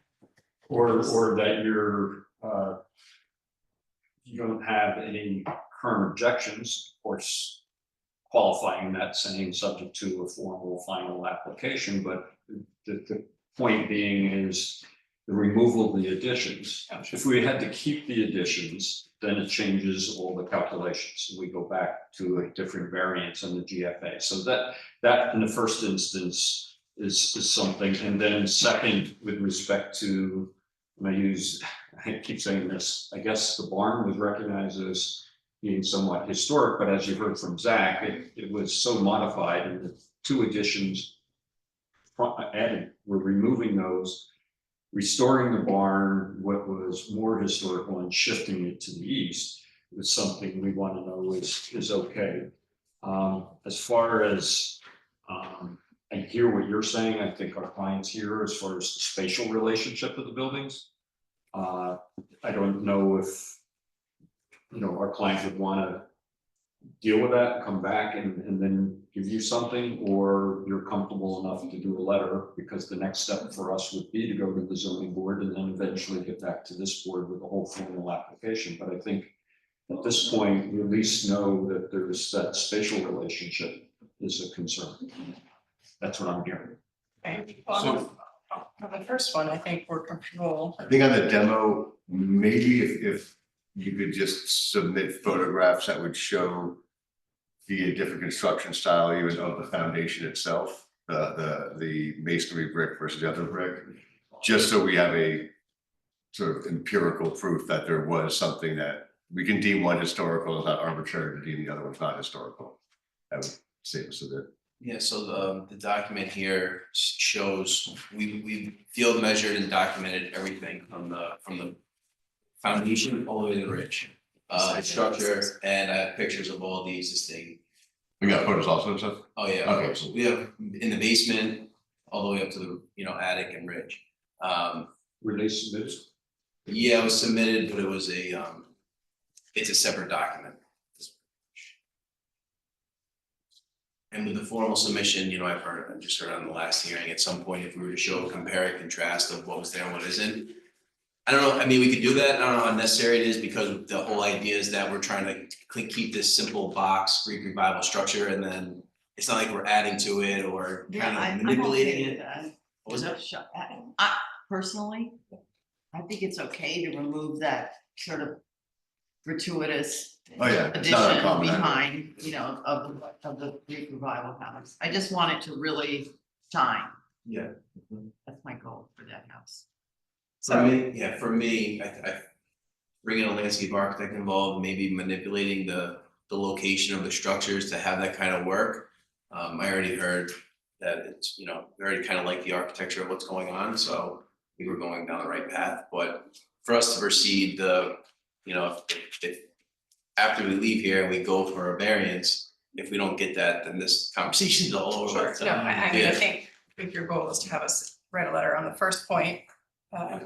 or that you're, you don't have any current objections, of course, qualifying that saying subject to a formal final application, but the point being is the removal of the additions. If we had to keep the additions, then it changes all the calculations. We go back to a different variance in the GFA. So that in the first instance is something. And then second, with respect to, I keep saying this, I guess the barn was recognized as being somewhat historic, but as you heard from Zach, it was so modified, and the two additions added, we're removing those, restoring the barn, what was more historical, and shifting it to the east is something we want to know is okay. As far as I hear what you're saying, I think our clients here, as far as the spatial relationship of the buildings, I don't know if our client would want to deal with that, come back and then give you something, or you're comfortable enough to do a letter, because the next step for us would be to go to the zoning board and then eventually get back to this board with a whole formal application. But I think at this point, you at least know that there's that spatial relationship is a concern. That's what I'm hearing. Okay. Well, for the first one, I think we're comfortable. I think on the demo, maybe if you could just submit photographs that would show the different construction style, even of the foundation itself, the masonry brick versus the other brick, just so we have a sort of empirical proof that there was something that we can deem one historical, is not arbitrary to deem the other one's not historical. I would say this a bit. Yeah, so the document here shows, we field measured and documented everything from the foundation all the way to the ridge. Structure, and I have pictures of all the existing. We got photos also and stuff? Oh, yeah. Okay. So we have in the basement, all the way up to the, attic and ridge. Were they submitted? Yeah, it was submitted, but it was it's a separate document. And with the formal submission, I just heard on the last hearing, at some point, if we were to show a compare and contrast of what was there and what isn't. I don't know, we could do that, I don't know how necessary it is, because the whole idea is that we're trying to keep this simple box, Greek revival structure, and then it's not like we're adding to it or kind of manipulating it. What was that? Personally, I think it's okay to remove that sort of gratuitous Oh, yeah, it's not addition uncommon. behind, of the Greek revival house. I just want it to really shine. Yeah. That's my goal for that house. So for me, I bringing a landscape architect involved, maybe manipulating the location of the structures to have that kind of work. I already heard that it's, we already kind of like the architecture of what's going on, so we were going down the right path. But for us to proceed, if after we leave here and we go for a variance, if we don't get that, then this conversation's all over. Sure, no, I mean, I Yeah. think if your goal is to have us write a letter on the first point,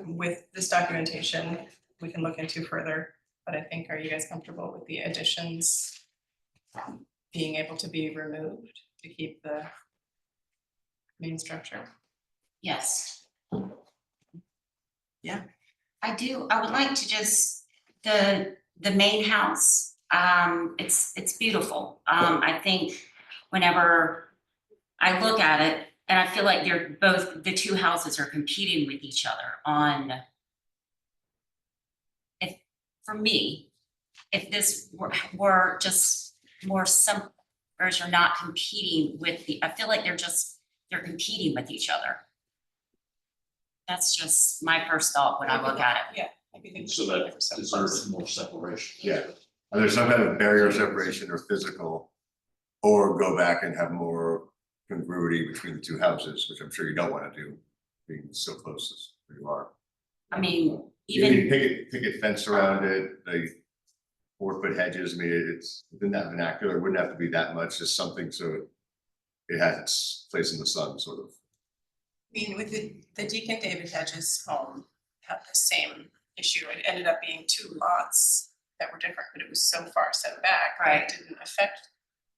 with this documentation, we can look into further. But I think, are you guys comfortable with the additions being able to be removed to keep the main structure? Yes. Yeah. I do, I would like to just, the main house, it's beautiful. I think whenever I look at it, and I feel like the two houses are competing with each other on, for me, if this were just more simple, or you're not competing with I feel like they're competing with each other. That's just my first thought when I look at it. Yeah. I think So that deserves more separation. Yeah. And there's some kind of barrier separation or physical, or go back and have more congruity between the two houses, which I'm sure you don't want to do, being so close as you are. I mean, You even, can picket fence around it, the 4-foot hedges, I mean, it's within that vernacular, it wouldn't have to be that much, just something so it has its place in the sun, sort of. I mean, with the Deacon David Hedges home had the same issue. It ended up being 2 lots that were different, but it was so far set back. That Right. it didn't affect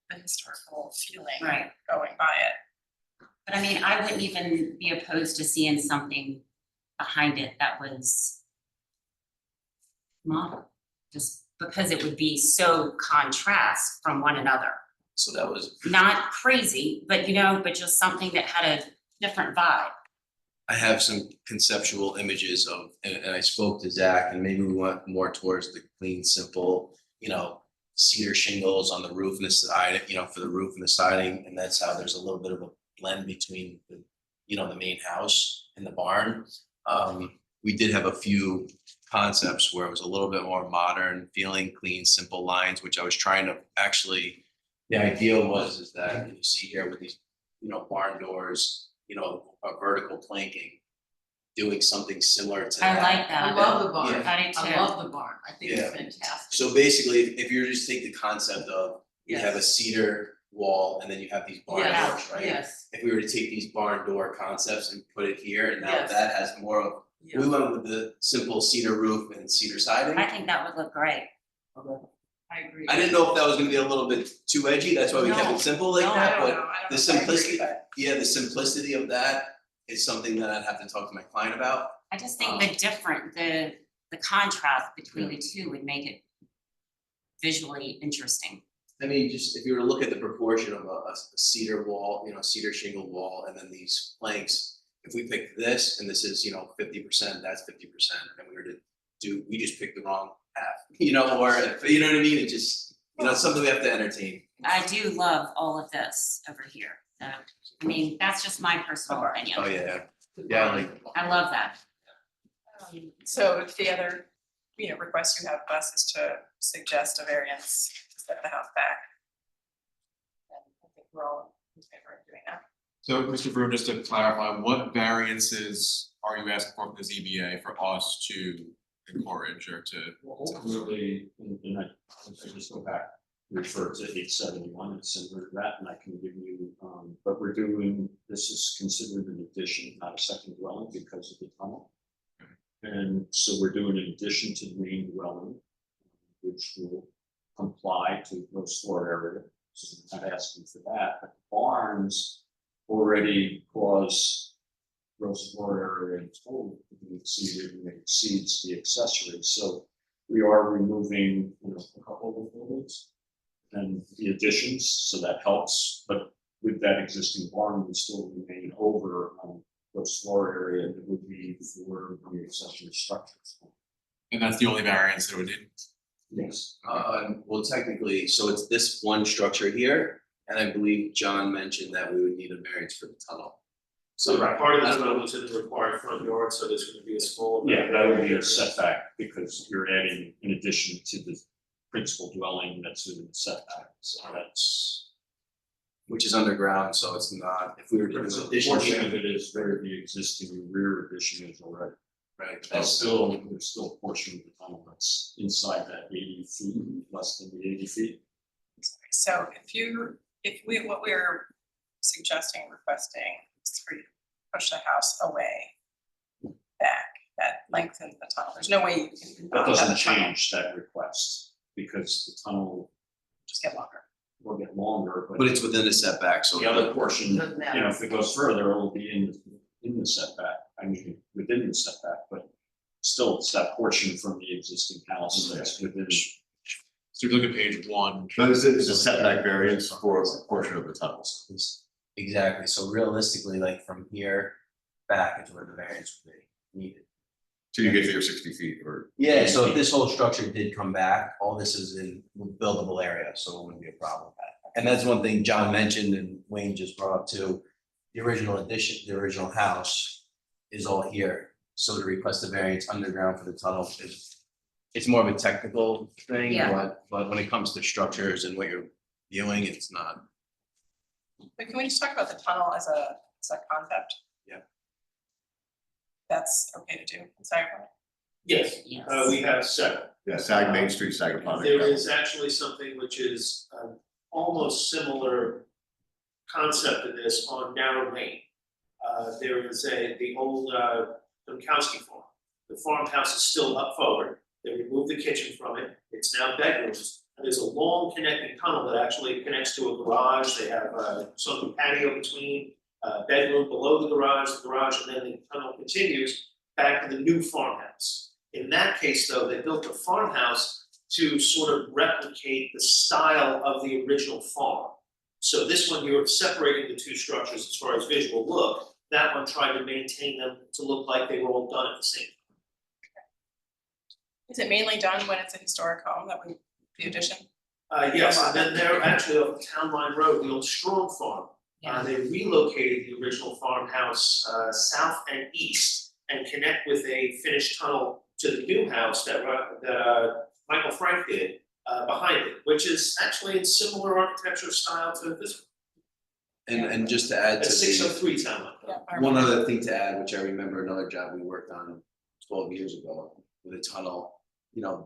the historical feeling Right. going by it. but I mean, I wouldn't even be opposed to seeing something behind it that was model, just because it would be so contrast from one another. So that was, Not crazy, but but just something that had a different vibe. I have some conceptual images of, and I spoke to Zach, and maybe we went more towards the clean, simple, cedar shingles on the roof and the side, for the roof and the siding, and that's how there's a little bit of a blend between the, the main house and the barn. We did have a few concepts where it was a little bit more modern feeling, clean, simple lines, which I was trying to actually, the idea is that you see here with these, barn doors, a vertical planking, doing something similar to I that. like that. I love the barn. Yeah. I do too. I love the barn. I think it's Yeah. fantastic. So basically, if you just take the concept of, you have a Yes. cedar wall and then you have these barn Yes, doors, right? yes, If we were to take these barn door concepts and put it here, and now Yes. that has more of, yeah. we went with the simple cedar roof and cedar siding. I think that would look great. I agree. I didn't know if that was gonna be a little bit too edgy, that's why we kept No. it simple like No, that, I don't but know, I don't the know if I agree, simplicity, but- the simplicity of that is something that I'd have to talk to my client about. I just think the contrast between the two would make it visually interesting. I mean, just if you were to look at the proportion of a cedar wall, cedar shingle wall, and then these planks, if we picked this and this is, 50%, that's 50%, and we were to we just picked the wrong half, or, you know what I mean? It just, it's something we have to entertain. I do love all of this over here. So, I mean, that's just my personal opinion. Oh, yeah, yeah, like, I love that. So if the other, request you have of us is to suggest a variance to set the house back. Then I think we're all in favor of doing that. So, Mr. Brewer, just to clarify, what variances are you asking for from the ZBA for us to encourage or to? Well, ultimately, and I just go back, refer to 871 and similar to that, and I can give you, but this is considered an addition, not a second dwelling because of the tunnel. And so we're doing an addition to the main dwelling, which will comply to gross floor area, so we're not asking for that, but barns already cause gross floor area in total to be exceeded, and it exceeds the accessory, so we are removing, a couple of buildings and the additions, so that helps, but with that existing barn, we still remain over gross floor area that would be for the accessory structures. And that's the only variance that it would need? Yes. well, technically, so it's this one structure here, and I believe John mentioned that we would need a variance for the tunnel. So Part of this one was in the required front yard, so there's gonna be a small. Yeah, that would be a setback because you're adding in addition to the principal dwelling that's within the setback, so that's. which is underground, so it's not, if we were to do an addition Portion of here, it is where the existing rear addition is already. right? There's still a portion of the tunnel that's inside that 80 feet, less than the 80 feet. So what we're suggesting, requesting is for you to push the house away back, that lengthens the tunnel. There's no way you can. That have doesn't a tunnel change that request, because the tunnel Just get longer. will get longer, But it's within the setback, so. the other portion, Doesn't matter. if it goes further, it'll be in the setback, I mean, within the setback, but still, it's that portion from the existing house that's within. So if you look at page 1. But it's a setback variance for a portion of the tunnels. Exactly, so realistically, like from here back is where the variance would be needed. Till you get to your 60 feet or. Yeah, so if this whole structure did come back, all this is in buildable area, so it wouldn't be a problem. And that's one thing John mentioned and Wayne just brought up too. The original addition, the original house is all here. So to request a variance underground for the tunnel is, it's more of a technical thing, Yeah. but when it comes to structures and what you're viewing, it's not. But can we just talk about the tunnel as a concept? Yeah. That's okay to do, sorry. Yes, Yes. we have several. Yeah, Sag Main Street, Sagaponic. There is actually something which is almost similar concept to this on Narrow Lane. There is the old Domkowski farm. The farmhouse is still up forward. They removed the kitchen from it. It's now bedrooms. And there's a long connecting tunnel that actually connects to a garage. They have some patio between, bedroom below the garage, and then the tunnel continues back to the new farmhouse. In that case, though, they built the farmhouse to sort of replicate the style of the original farm. So this one, you're separating the two structures as far as visual look. That one tried to maintain them to look like they were all done at the same time. Is it mainly done when it's a historic home, that we, the addition? Yes, and then they're actually off Town Line Road, the old Strong Farm. They relocated the original farmhouse south and east and connect with a finished tunnel to the new house that Michael Frank did behind it, which is actually in similar architecture style to this one. And just to add to At 603 Town Line. Yeah. one other thing to add, which I remember another job we worked on 12 years ago with a tunnel.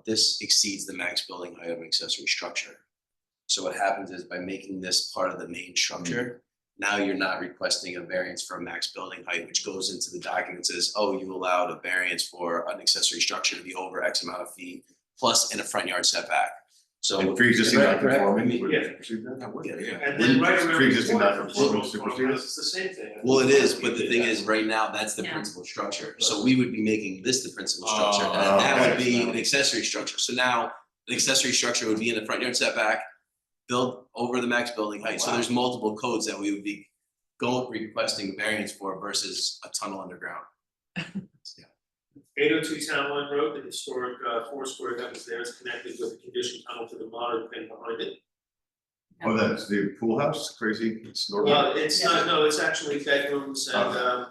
This exceeds the max building height of an accessory structure. So what happens is by making this part of the main structure, now you're not requesting a variance for a max building height, which goes into the document, says, oh, you allowed a variance for an accessory structure to be over X amount of feet, plus in a front yard setback. So. And pre-existing non-conforming. Yeah. And then right around. Pre-existing the corner, non-conforming the superseded. farmhouse, it's the same thing. Well, it is, but the thing is, right now, that's the Yeah. principal structure, so we would be making this the principal structure, and Oh, that would okay. be an accessory structure, so now. An accessory structure would be in the front yard setback, built over the max building height, so there's multiple codes that we would be. Requesting variance for versus a tunnel underground. 802 Town Line Road, the historic four square that was there is connected with a conditioned tunnel to the modern thing behind it. Oh, that's the pool house, crazy, it's normal. Well, it's not, no, it's actually bedrooms and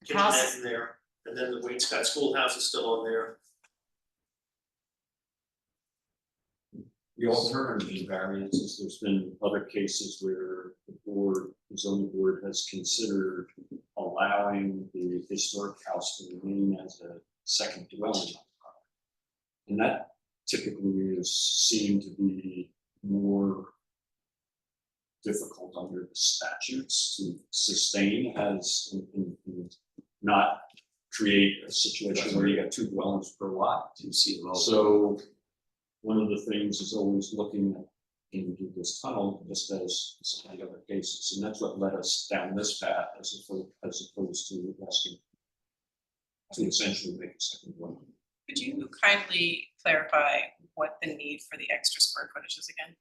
kitchenette House. in there, and then the Wainscott Schoolhouse is still on there. The alternative variances, there's been other cases where the zoning board has considered allowing the historic house to remain as a second dwelling on the property. And that typically is seen to be more difficult under the statutes to sustain as in not create a situation where you got two dwellings per lot. You see it all. So one of the things is always looking at, can we do this tunnel just as some of the other cases? And that's what led us down this path as opposed to asking to essentially make a second one. Could you kindly clarify what the need for the extra square footage is again?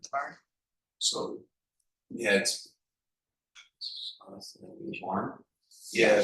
The barn? So, yeah, it's. Barn? Yeah,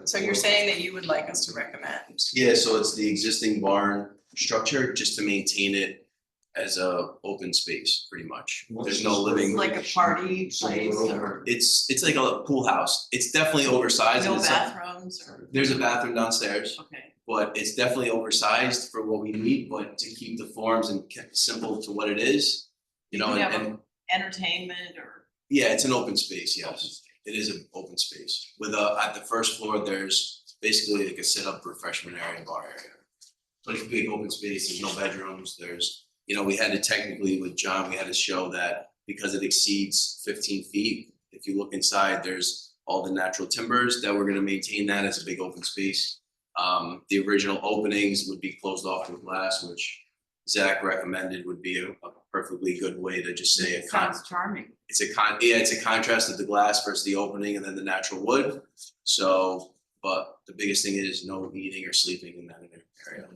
So you're saying that you would like us to recommend? yeah, so it's the existing barn structure, just to maintain it as a open space, pretty much. There's no living. Like a party place or It's like a pool house. It's definitely oversized. no and it's bathrooms or, There's a bathroom downstairs, okay. but it's definitely oversized for what we need, but to keep the forms and keep it simple to what it is. You have entertainment or? Yeah, it's an open space, yes. It is an open space. With at the first floor, there's basically like a sit-up refreshment area and bar area. So it's a big open space, there's no bedrooms, there's you know, we had to technically with John, we had to show that because it exceeds 15 feet, if you look inside, there's all the natural timbers that we're gonna maintain that as a big open space. The original openings would be closed off with glass, which Zach recommended would be a perfectly good way to just say Sounds charming. it's a contrast of the glass versus the opening and then the natural wood. So, but the biggest thing is no eating or sleeping in that area.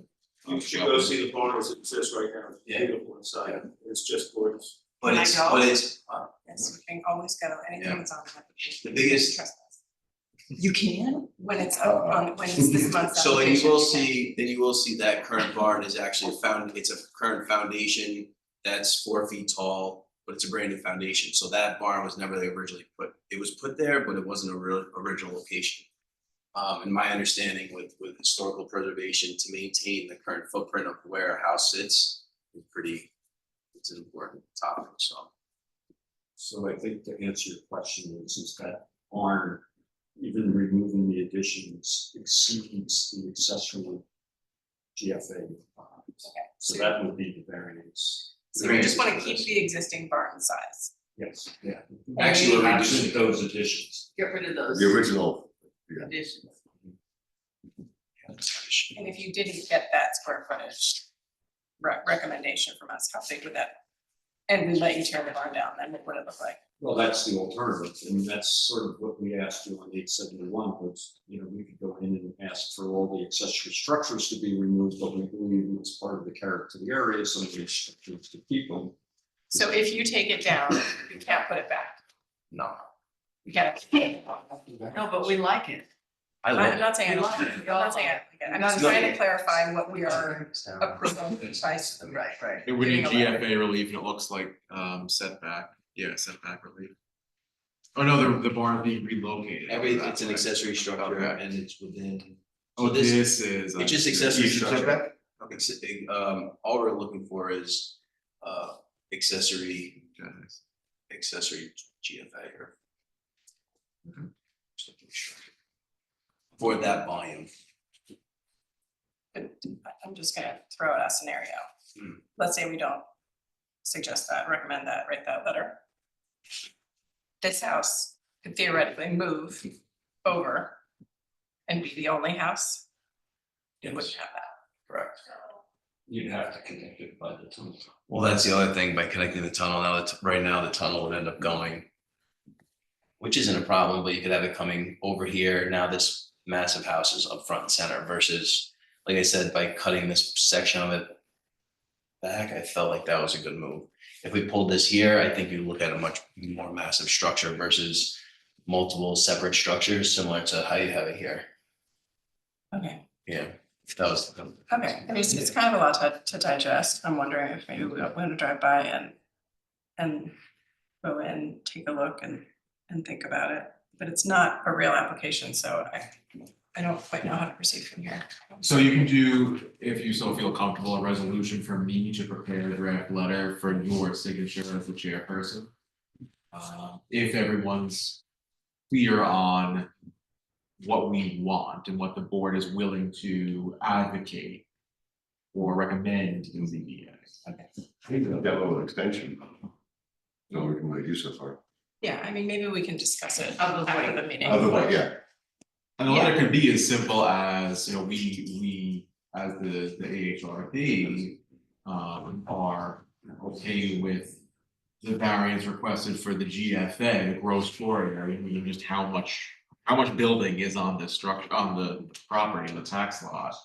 You should go see the barn as it exists right now. It's Yeah. beautiful inside. It's just gorgeous. But Can I it's, go? but it's, Yes, you can always go, anything Yeah. that's on the application. The biggest- Trust us. You can? When it's up on, when it's this month's so application. you will see that current barn is actually it's a current foundation that's 4 feet tall, but it's a brand new foundation. So that barn was never originally put, it was put there, but it wasn't a real original location. In my understanding with historical preservation, to maintain the current footprint of where a house sits is it's an important topic, so. So I think to answer your question is that barn, even removing the additions exceeds the accessory GFA. So that would be the variance. So you just want to keep the existing barn size. Yes, yeah. Actually, we're Absent reducing those additions. Get rid of those The original, additions. And if you didn't get that square footage recommendation from us, how big would that? And we let you tear the barn down, then what would it look like? Well, that's the alternative, and that's sort of what we asked you on 871 was, you know, we could go in and ask for all the accessory structures to be removed, but we believe it's part of the character of the area, so we structures to keep them. So if you take it down, you can't put it back. No, You can't. No, but we like it. I love I'm it. not saying, I'm not saying, I'm just trying to clarify what we are approving by. Right. It would need Getting a letter. GFA relief and it looks like setback, setback relief. Oh, no, the barn being relocated. It's an accessory structure Okay. and it's within. Oh, So this is. It's just accessory You should check structure. All we're looking for is accessory GFA or. something structure. For that volume. But I'm just gonna throw out a scenario. Hmm. Let's say we don't suggest that, recommend that, write that letter. This house could theoretically move over and be the only house. It wouldn't have that. Correct. You'd have to connect it by the tunnel. Well, that's the other thing, by connecting the tunnel, right now the tunnel would end up going. Which isn't a problem, but you could have it coming over here, now this massive house is up front and center versus, like I said, by cutting this section of it. Back, I felt like that was a good move. If we pulled this here, I think you look at a much more massive structure versus multiple separate structures, similar to how you have it here. Okay, Yeah, that was. okay, I mean, it's kind of a lot to digest. I'm wondering if maybe we want to drive by and go in, take a look and think about it. But it's not a real application, so I don't quite know how to proceed from here. So you can do, if you so feel comfortable, a resolution for me to prepare a draft letter for your signature as the chairperson. If everyone's clear on what we want and what the board is willing to advocate or recommend to the ZBA. Okay. I think that little extension. No, we can really do so far. Yeah, I mean, maybe we can discuss it Otherwise- after the meeting. Otherwise, yeah. And the letter could be as simple as, you know, we as the AHRB are okay with the variance requested for the GFA, the gross floor area, I mean, just how much building is on this structure, on the property, on the tax lot.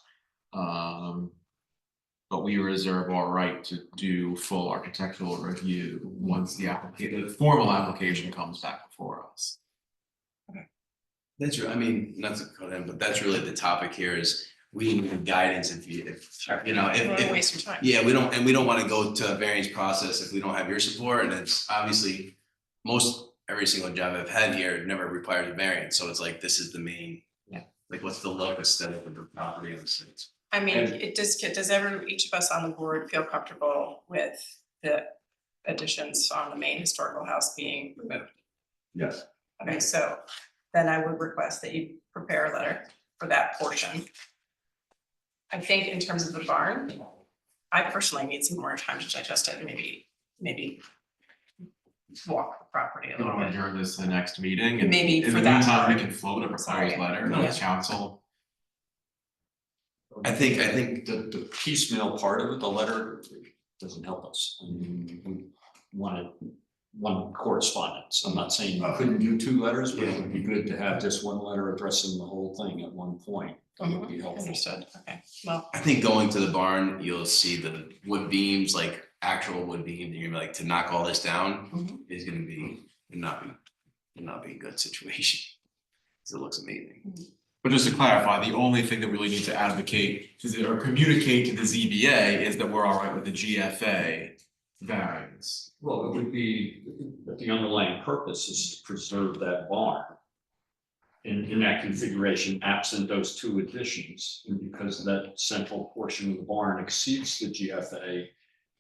But we reserve our right to do full architectural review once the formal application comes back before us. That's right, I mean, not to cut in, but that's really the topic here is we need guidance if you know, I don't wanna if. waste your time. Yeah, we don't wanna go to a variance process if we don't have your support, and it's obviously. Every single job I've had here never requires a variance, so it's like, this is the main. Yeah. Like, what's the look aesthetic of the property on the site? I mean, does each of us on the board feel comfortable with the additions on the main historical house being removed? Yes. Okay, so then I would request that you prepare a letter for that portion. I think in terms of the barn, I personally need some more time to digest it and maybe walk the property a You little want to bit. adjourn this to the next meeting? And Maybe in for the that meantime, we part. can float a proposed Sorry. letter Yeah. to council. I think The piecemeal part of it, the letter doesn't help us. I mean, we wanted one correspondence. I'm not saying you couldn't do two letters, but it would be good to have just one letter addressing the whole thing at one point. That would be helpful. Understood, okay, well, I think going to the barn, you'll see the wood beams, like actual wood beams, and you're gonna be like, to knock all this down is gonna be, not be a good situation. Cause it looks amazing. But just to clarify, the only thing that we really need to advocate or communicate to the ZBA is that we're all right with the GFA variance. Well, it would be, the underlying purpose is to preserve that barn. In that configuration, absent those two additions, and because that central portion of the barn exceeds the GFA.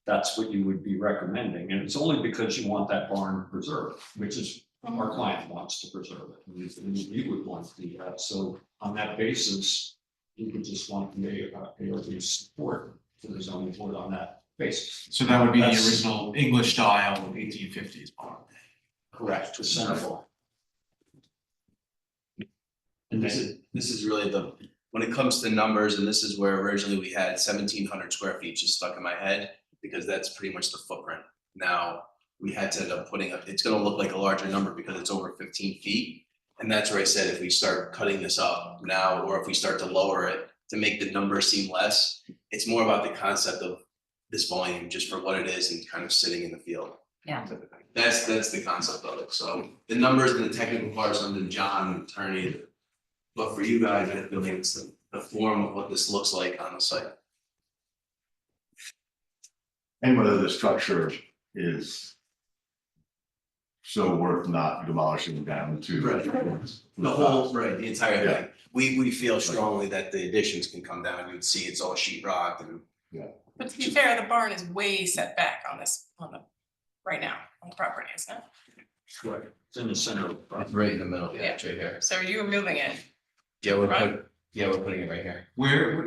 That's what you would be recommending, and it's only because you want that barn preserved, which is our client wants to preserve it. And we would want to do that, so on that basis, you could just want ARB support to the zoning board on that basis. So that would be the That's original English style 1850s barn. correct, to centerfold. And this is really when it comes to numbers, and this is where originally we had 1,700 square feet just stuck in my head, because that's pretty much the footprint. Now, we had to end up putting up, it's gonna look like a larger number because it's over 15 feet. And that's where I said, if we start cutting this up now, or if we start to lower it to make the number seem less, it's more about the concept of this volume just for what it is and kind of sitting in the field. Yeah. That's the concept of it. So the numbers and the technical parts under John, attorney. But for you guys, I feel like it's the form of what this looks like on the site. And whether the structure is so worth not demolishing down to. Right. The whole, right, the entire Yeah. thing. We feel strongly that the additions can come down, you would see it's all sheet rock and. but to be fair, the barn is way set back on right now, on the property, isn't it? Right, it's in the center of the property. Right in the middle, Yeah. it's right here. So you were moving it, Yeah, we're Right. putting it right here.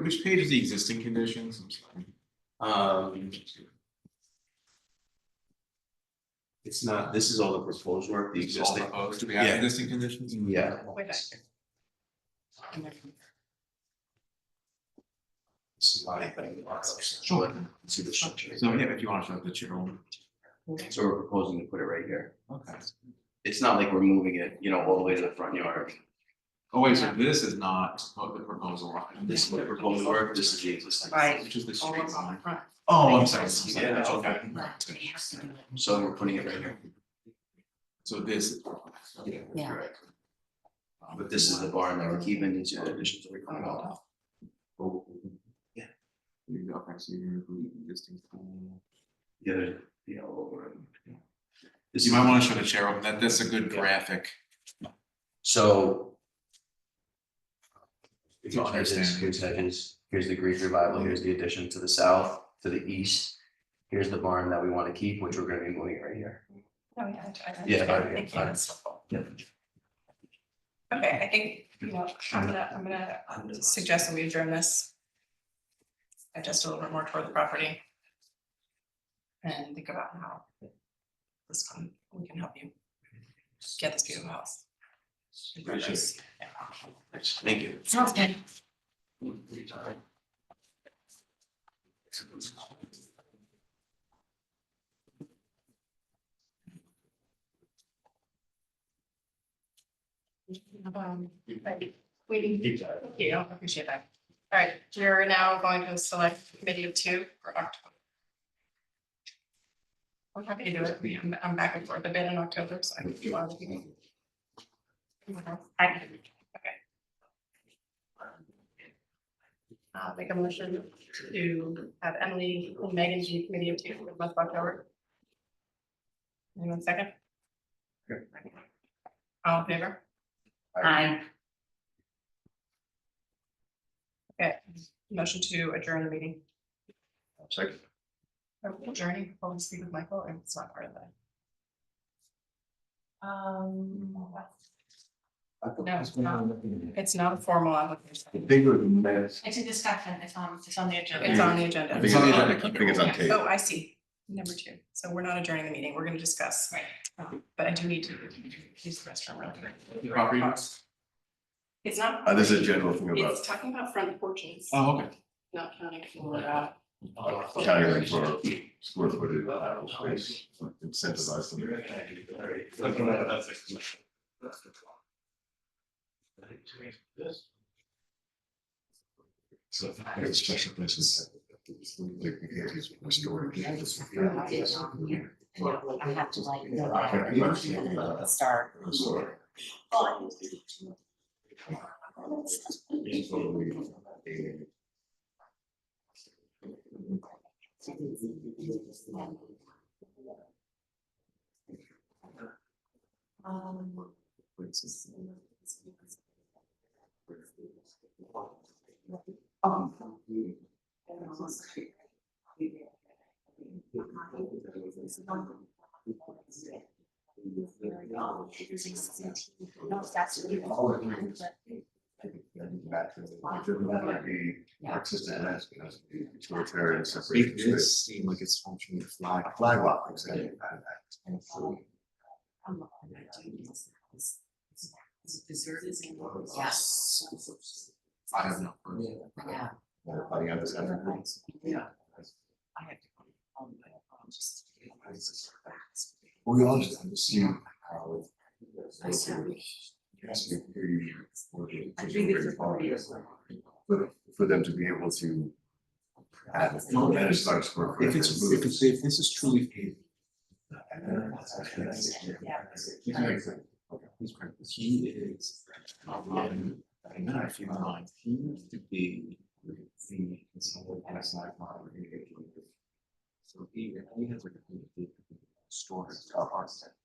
Which page is the existing conditions? I'm sorry. It's not, this is all the proposed work, the It's all existing. proposed. Do we have Yeah. existing conditions? Yeah. way back there. It's a lot of things. Sure. See the structure. So yeah, if you want to show the chair. So we're proposing to put it right here. Okay. It's not like we're moving it, all the way to the front yard. Oh wait, so this is not the proposal line. This is the proposed work, this is the existing. Right. Which is the All street up on the line. front. Oh, I'm sorry. Yeah, Okay. So we're putting it right here. So this. Yeah. Correct. But this is the barn that we're keeping, these are the additions that we're coming out. Okay, so you're including existing pool. Yeah, over. You might want to show the chair open that. That's a good graphic. So. If you understand. Here's hedges, here's the Greek revival, here's the addition to the south, to the east. Here's the barn that we want to keep, which we're gonna be moving right here. Oh, yeah. Yeah, Thank you, that's helpful. Yeah. Okay, I think, I'm gonna suggest that we adjourn this. Adjust a little bit more toward the property. And think about how we can help you get this beautiful house. Appreciate Yeah. Thank you. Sounds good. Thank you, I appreciate that. All right, we're now going to select committee of two for October. I'm happy to do it. I'm back and forth a bit in October, so I can do other people. I can, okay. I'll make a motion to have Emily and Megan be committee of two for the month of October. Anyone second? All in favor? Aye. Okay, motion to adjourn the meeting. Second. Are we adjourning before we speak with Michael, or it's not part of that? No, it's not. It's not a formal application. Bigger than this. It's a discussion, it's on the agenda. It's on the agenda. I think it's on tape. Oh, I see. Number 2. So we're not adjourning the meeting. We're gonna discuss. Right. But I do need to use the restroom real quick. Property? It's not. This is a general thing It's about talking about front porches, Oh, okay. not counting for, counting for square footage, space, incentivize them. So it's special places. Like we can't use for storage. I have to like start. This seem like it's functioning flag lot, exactly. Yes. I have no. Yeah. Yeah. I have to. Just. We also have to see how. For them to be able to. Manage large square footage. If this is truly. He is. If you mind, he used to be the consultant as like so he has like a storage of architect.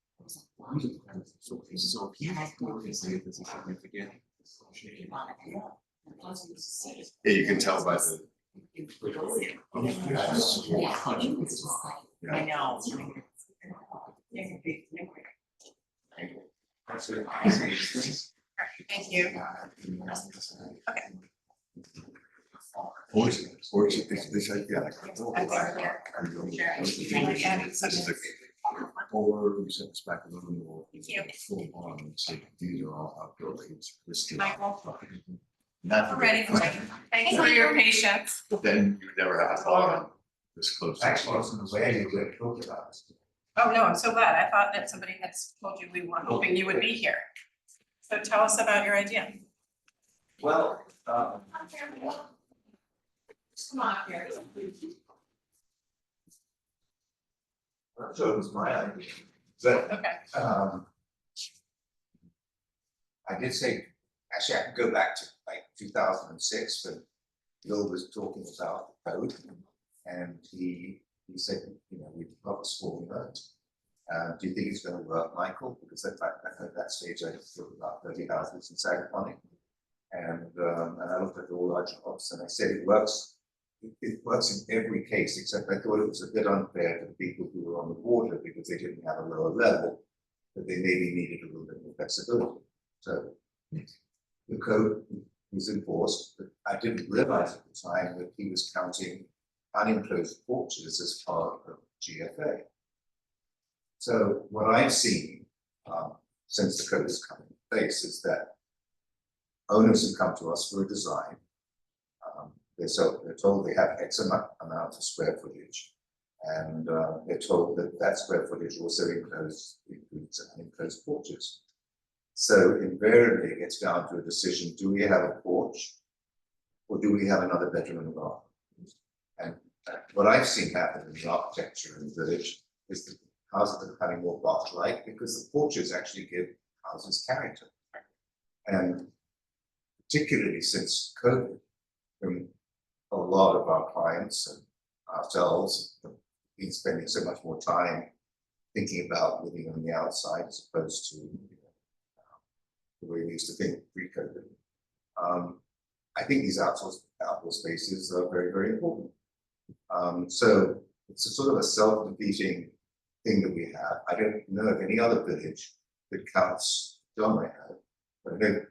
So if he has to say this is significant. Yeah, you can tell by the. I know. Thank you. Okay. Or is it, this, yeah. This is the. Or we set this back a little more. Full on, so these are all outbuildings. Michael. Not. Ready. Thanks for your patience. Then you never have a farm this close. Oh, no, I'm so glad. I thought that somebody had told you we were hoping you would be here. So tell us about your idea. Well, Come on here. so it was my idea, but, Okay. I did say, actually, I could go back to like 2006, when Bill was talking about the code. And he said, you know, we've got this formula. Do you think it's going to work, Michael? Because at that stage, I thought about 30 houses in Sagaponic. And I looked at all large jobs and I said it works. It works in every case, except I thought it was a bit unfair to the people who were on the water because they didn't have a lower level, but they maybe needed a little bit more flexibility. So the code was enforced, but I didn't realize at the time that he was counting unenclosed porches as part of GFA. So what I've seen since the code has come into place is that owners have come to us for a design. They're told they have X amount of square footage, and they're told that that square footage also includes unenclosed porches. So invariably it gets down to a decision: do we have a porch, or do we have another bedroom in the garden? And what I've seen happen in the architecture in the village is that houses are becoming more box-like because the porches actually give houses character. And particularly since COVID, a lot of our clients and ourselves have been spending so much more time thinking about living on the outside as opposed to the way we used to think pre-COVID. I think these outdoor spaces are very, very important. So it's a sort of a self-defeating thing that we have. I don't know of any other village that counts, John may have, But then,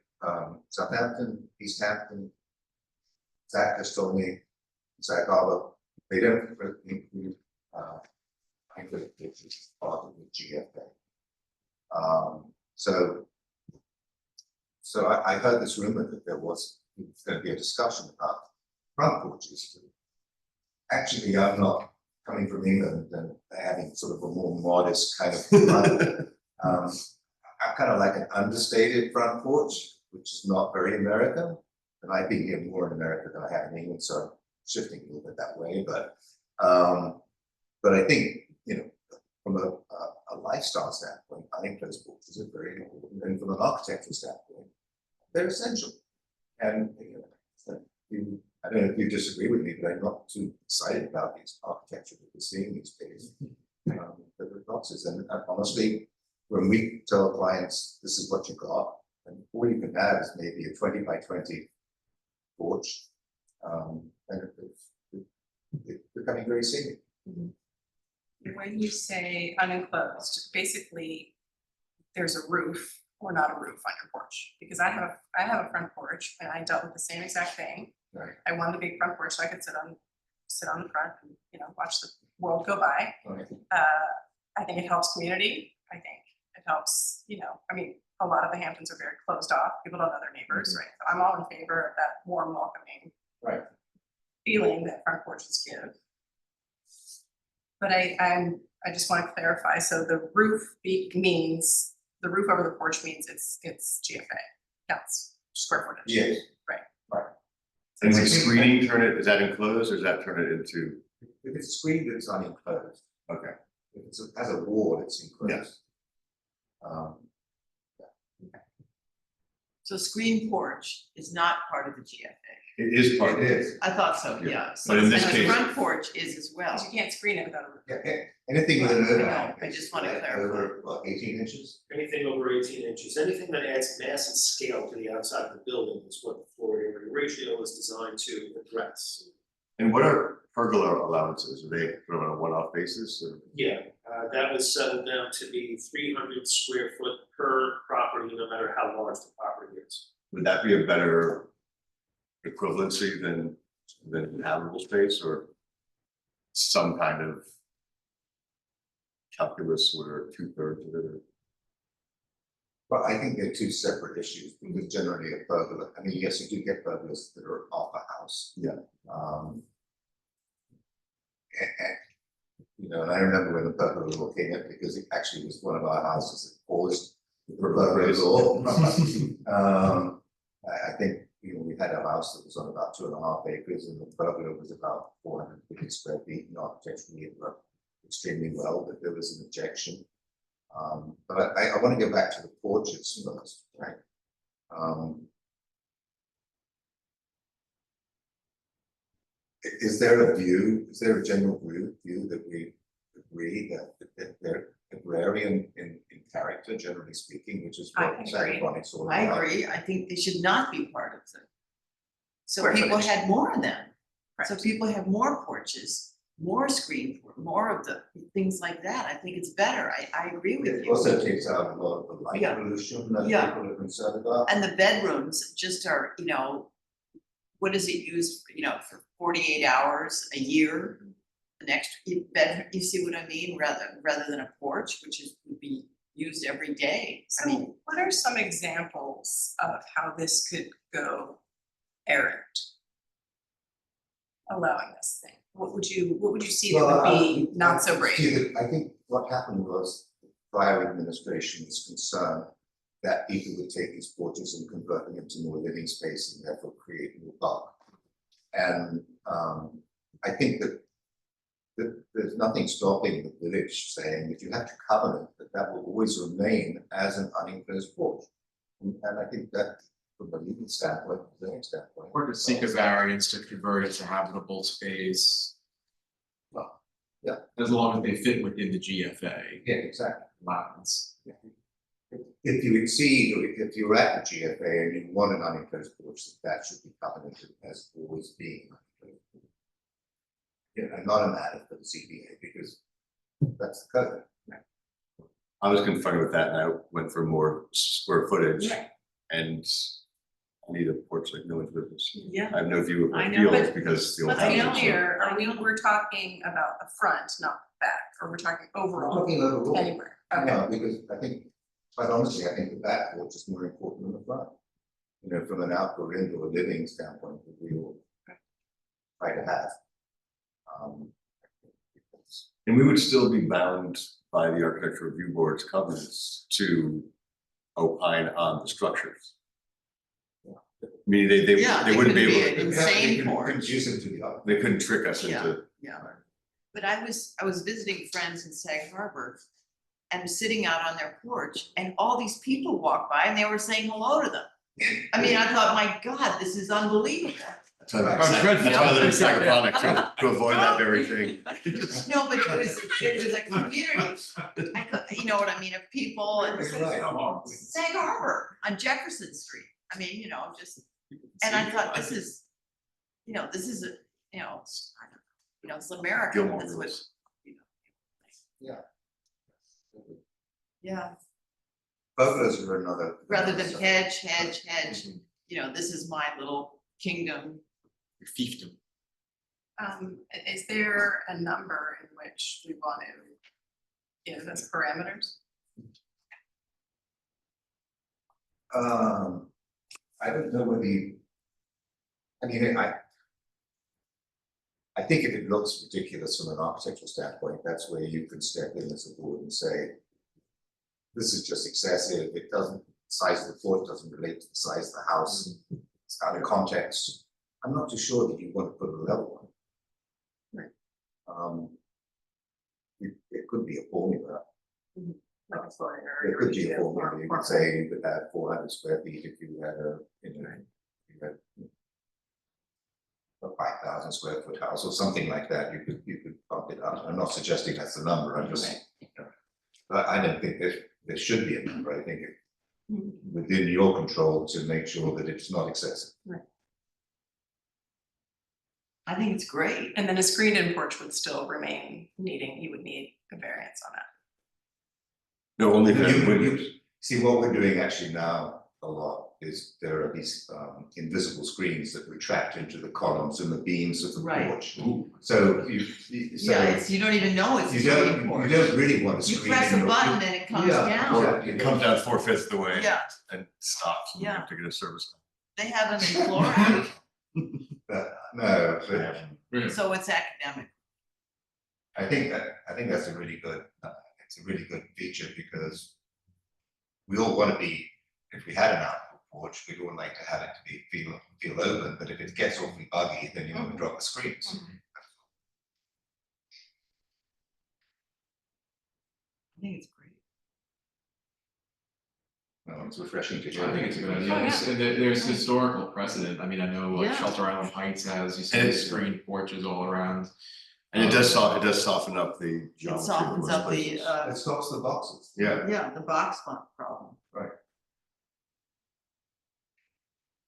Southampton, East Hampton, Zach just told me, Zach Ahrb, they don't include, I think it's part of the GFA. So I heard this rumor that there was going to be a discussion about front porches. Actually, I'm not coming from England and having sort of a more modest kind of front. I'm kind of like an understated front porch, which is not very American. And I've been here more in America than I have in England, so I'm shifting a little bit that way. But I think, you know, from a lifestyle standpoint, I think those porches are very important. And from an architectural standpoint, they're essential. And you know, I don't know if you disagree with me, but I'm not too excited about these architecture that we're seeing these days. The boxes, and honestly, when we tell clients this is what you got, and all you can have is maybe a 20 by 20 porch, and it's becoming very scenic. When you say unenclosed, basically there's a roof or not a roof on your porch, because I have a front porch and I dealt with the same exact thing. Right. I wanted a big front porch so I could sit on the front and, you know, watch the world go by. Right. I think it helps community. I think it helps, you know, I mean, a lot of the Hamptons are very closed off. People don't know their neighbors, right? So I'm all in favor of that warm, welcoming feeling that front porches give. But I just want to clarify. So the roof means the roof over the porch means it's GFA. Counts square footage. Yes. Right. Right. And when screening, turn it, is that enclosed or does that turn it into? If it's screened, it's unenclosed. Okay. If it's has a wall, it's enclosed. So screen porch is not part of the GFA. It is part of It it. is. I thought so, yeah. But in this And the case- front porch is as well. Because you can't screen it without a roof. Yeah, anything with an Right, I know. overhang. I just want to is, clarify. Over, what, 18 inches? Anything over 18 inches, anything that adds mass and scale to the outside of the building is what the floor area ratio is designed to address. And what are pergola allowances? Are they sort of on a one-off basis or? Yeah, that was settled down to be 300 square foot per property, no matter how large the property is. Would that be a better equivalency than habitable space or some kind of calculus where 2/3 of it? Or... But I think they're two separate issues, because generally a pergola, I mean, yes, you do get pergolas that are off a house. Yeah. And, you know, and I remember when the pergola law came in, because it actually was one of our houses that caused the pergola law. I think, you know, we had a house that was on about 2.5 acres and the pergola was about 450 square feet, and architecturally it worked extremely well, but there was an objection. But I want to go back to the porches first, right? Is there a general view that we agree that they're agrarian in character, generally speaking, which is I what agree. Sandbonic's all I about? agree. I think they should not be part of them. So Square people footage. had more of them. So Correct. people have more porches, more more of the things like that. I think it's better. I agree with It you. also takes out a lot of the light Yeah. pollution that Yeah. people are concerned about. And the bedrooms just are, you know, what is it used, for, you know, for 48 hours a year? An extra bed, you see what I mean, rather than a porch, which would be used every day. I mean, So what are some examples of how this could go errant? Allowing this thing, what would you see that would be not so great? I think what happened was the prior administration was concerned that people would take these porches and convert them into more living space and therefore create more bulk. And I think that there's nothing stopping the village saying that you have to covenant that will always remain as an unenclosed porch. And I think that from a legal standpoint, zoning standpoint. Or to seek a variance to convert it to habitable space. Well, yeah. As long as they fit within the GFA Yeah, exactly. allowance. If you exceed, or if you're at the GFA and you want an unenclosed porch, that should be covenanted as always being unenclosed porch. You know, not a matter for the CBA, because that's the code. I was confronted with that and I went for more square footage. Right. and I need a porch like no one's business. Yeah. I have no view I of know, fields but- because the old Let's be house is. clear, we're talking about the front, not the back, or we're talking I'm overall, talking overall. anywhere, okay. No, because I think, quite honestly, I think the back porch is more important than the front. You know, from an outdoor indoor living standpoint, that we all try to have. Because And we would still be bound by the architectural review board's covenants to opine on the structures. I mean, Yeah, they wouldn't be couldn't able an to, insane porch. conducive to the other. they couldn't trick us Yeah. into. Yeah. But I was visiting friends in Sag Harbor and sitting out on their porch and all these people walked by and they were saying hello to them. I mean, I thought, my God, this is unbelievable. That's why they're psychophonic to avoid that very thing. No, but it was a community, you know what I mean, of people and Right. Sag Harbor on Jefferson Street. I mean, you know, just, and I thought, this is, you know, this is, you know, it's, I don't know, you know, it's America, Gilmore that's what, Girls. you know. Yeah. Yeah, Pergolas are another. rather than hedge, you know, this is my little kingdom. Fiefdom. Is there a number in which we want to give as parameters? I don't know whether you. I mean, I think if it looks ridiculous from an architectural standpoint, that's where you can step in as a board and say, this is just excessive, it doesn't, size of the floor doesn't relate to the size of the house, it's out of context. I'm not too sure that you want to put a level on it. Right. It could be a formula. Like a floor It area could be a ratio formula, or- you could say you could add 400 square feet if you had a, you know, you had a 5,000 square foot house or something like that, you could bump it up. I'm not suggesting that's the number, I'm just, you know, but I don't think there should be a number, I think within your control to make sure that it's not excessive. I think it's great. And then a screened-in porch would still remain needing, you would need a variance on it. No, only You- the you- windows. See, what we're doing actually now a lot is there are these invisible screens that retract into the columns and the beams of the Right. porch. So Yeah, it's, you don't even know it's a you screen porch. don't really want to You screen. press in a your- button and it comes Yeah, down. yeah, It comes down 4/5 the way Yeah, and stops and you Yeah. have to get a service. they have them in Florida, No, but so it's academic. I think that's a really good, it's a really good feature because we all want to be, if we had an outdoor porch, we'd all like to have it to be feel open, but if it gets awfully buggy, then you want to drop the screens. I think it's great. No, it's refreshing to I hear. think it's a good idea. Oh, yeah. There's historical precedent. I mean, I know like Yeah. Shelter Island Heights has, you see And the it's- screened porches all around. And it does soften up the It geometry. of softens most up the, places. It stops the boxes. Yeah, yeah, the box problem.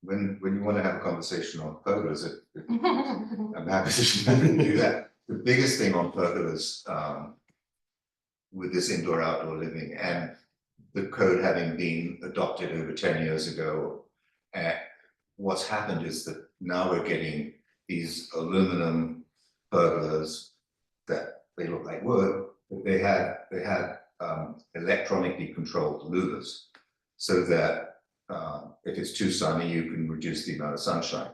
When you want to have a conversation on pergolas, I'm happy to do that. The biggest thing on pergolas, with this indoor outdoor living and the code having been adopted over 10 years ago, what's happened is that now we're getting these aluminum pergolas that they look like wood, but they had electronically controlled louvers, so that if it's too sunny, you can reduce the amount of sunshine.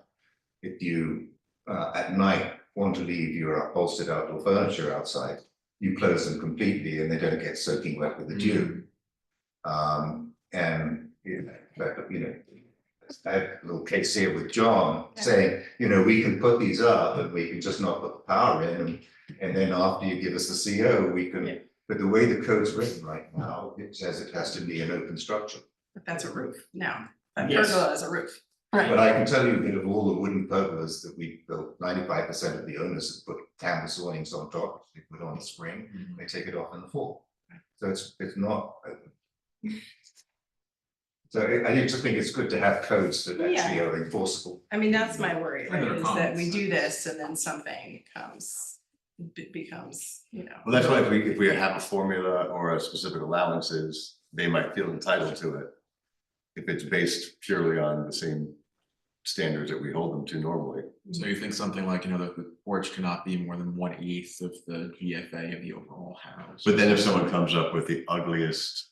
If you at night want to leave your upholstered outdoor furniture outside, you close them completely and they don't get soaking wet with the dew. And you know, I have a little case here with John saying, you know, we can put these up and we can just not put the power in, and then after you give us the CO, we can. But the way the code's written right now, it says it has to be an open structure. But that's a roof, no, a Yes. pergola is a roof. But I can tell you that of all the wooden pergolas that we built, 95% of the owners have put canvas awnings on top, they put on the spring, they take it off in the fall. So it's not open. So I just think it's good to have codes that actually are enforceable. I mean, that's my worry, And right, there are is that we comments. do this and then something becomes, you know. well, that's why if we have a formula or a specific allowances, they might feel entitled to it. if it's based purely on the same standards that we hold them to normally. So you think something like, the porch cannot be more than 1/8 of the GFA of the overall house? But then if someone comes up with the ugliest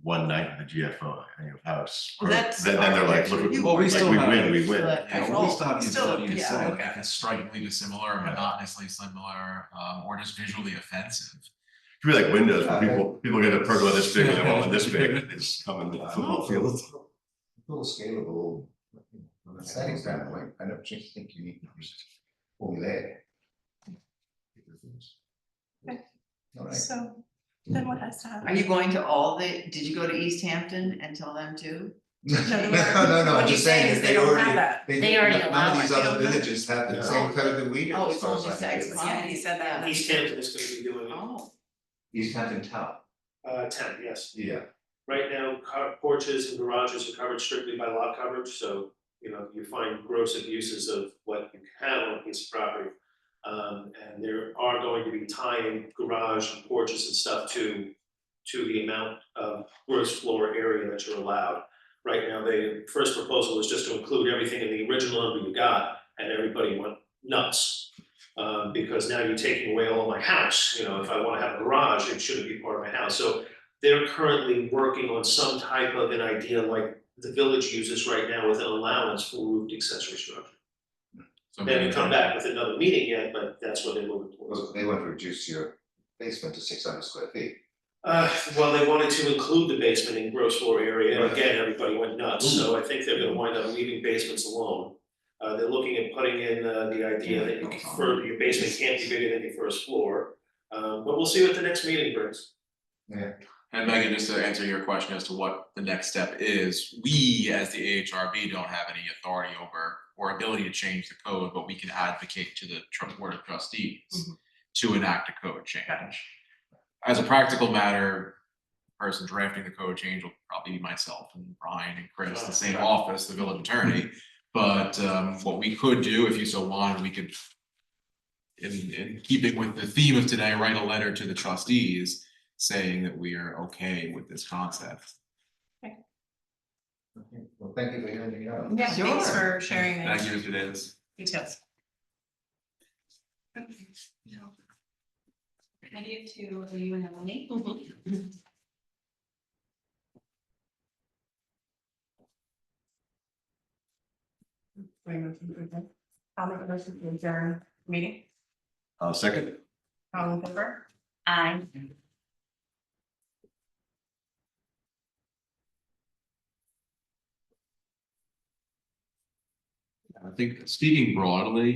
1/9 of the GFO house, Well, that's- then they're like, look, Well, we like still we have- win, we win. But- Yeah, well, we still have the Still, ability to yeah, say, okay. if it's strikingly dissimilar, or monotonously similar, or just visually offensive. It could be like windows, where people get a pergola this big and they want one this big, and it's coming to the football field. Little scalable, from a setting standpoint, I don't just think you need to formulaic. All right. So then what has to happen? Are you going to all the, did you go to East Hampton and tell them to? No, What I'm he's just saying saying is that they they don't have already, that. They already none allow of these it. other villages have the same code that we do. Oh, as it's far only as I sex, know. Yeah, he said that. East Hampton is gonna be doing it, Oh, East Hampton Town. 10, yes. Yeah. Right now, porches and garages are covered strictly by lot coverage, so, you find gross abuses of what you can have on a piece of property. And there are going to be tying garage and porches and stuff to the amount of gross floor area that you're allowed. Right now, the first proposal was just to include everything in the original number you got, and everybody went nuts. Because now you're taking away all of my house, if I wanna have a garage, it shouldn't be part of my house, so they're currently working on some type of an idea like the village uses right now with an allowance for roofed accessory structure. So They haven't maybe come back with another meeting yet, but that's what they're moving towards. Well, they want to reduce your basement to 600 square feet. Well, they wanted to include the basement in gross floor area, and Right. again, everybody went nuts, so I think they're gonna wind up leaving basements alone. They're looking at putting in, the idea that your basement can't be bigger than your first floor. But we'll see what the next meeting brings. Yeah. And Megan, just to answer your question as to what the next step is, we as the AHRB don't have any authority over or ability to change the code, but we can advocate to the Board of Trustees to enact a code change. As a practical matter, the person drafting the code change will probably be myself and Brian and Chris, the same office, the village attorney. But what we could do, if you so wanted, we could, in keeping with the theme of today, write a letter to the trustees saying that we are okay with this concept. Okay. Well, thank you for hearing me out. Yeah, thanks Sure. for sharing Thank the you, Mr. Davis. details. Ready to review and nominate? I'll make a motion to adjourn meeting. Second, All in favor? Aye. I think speaking broadly,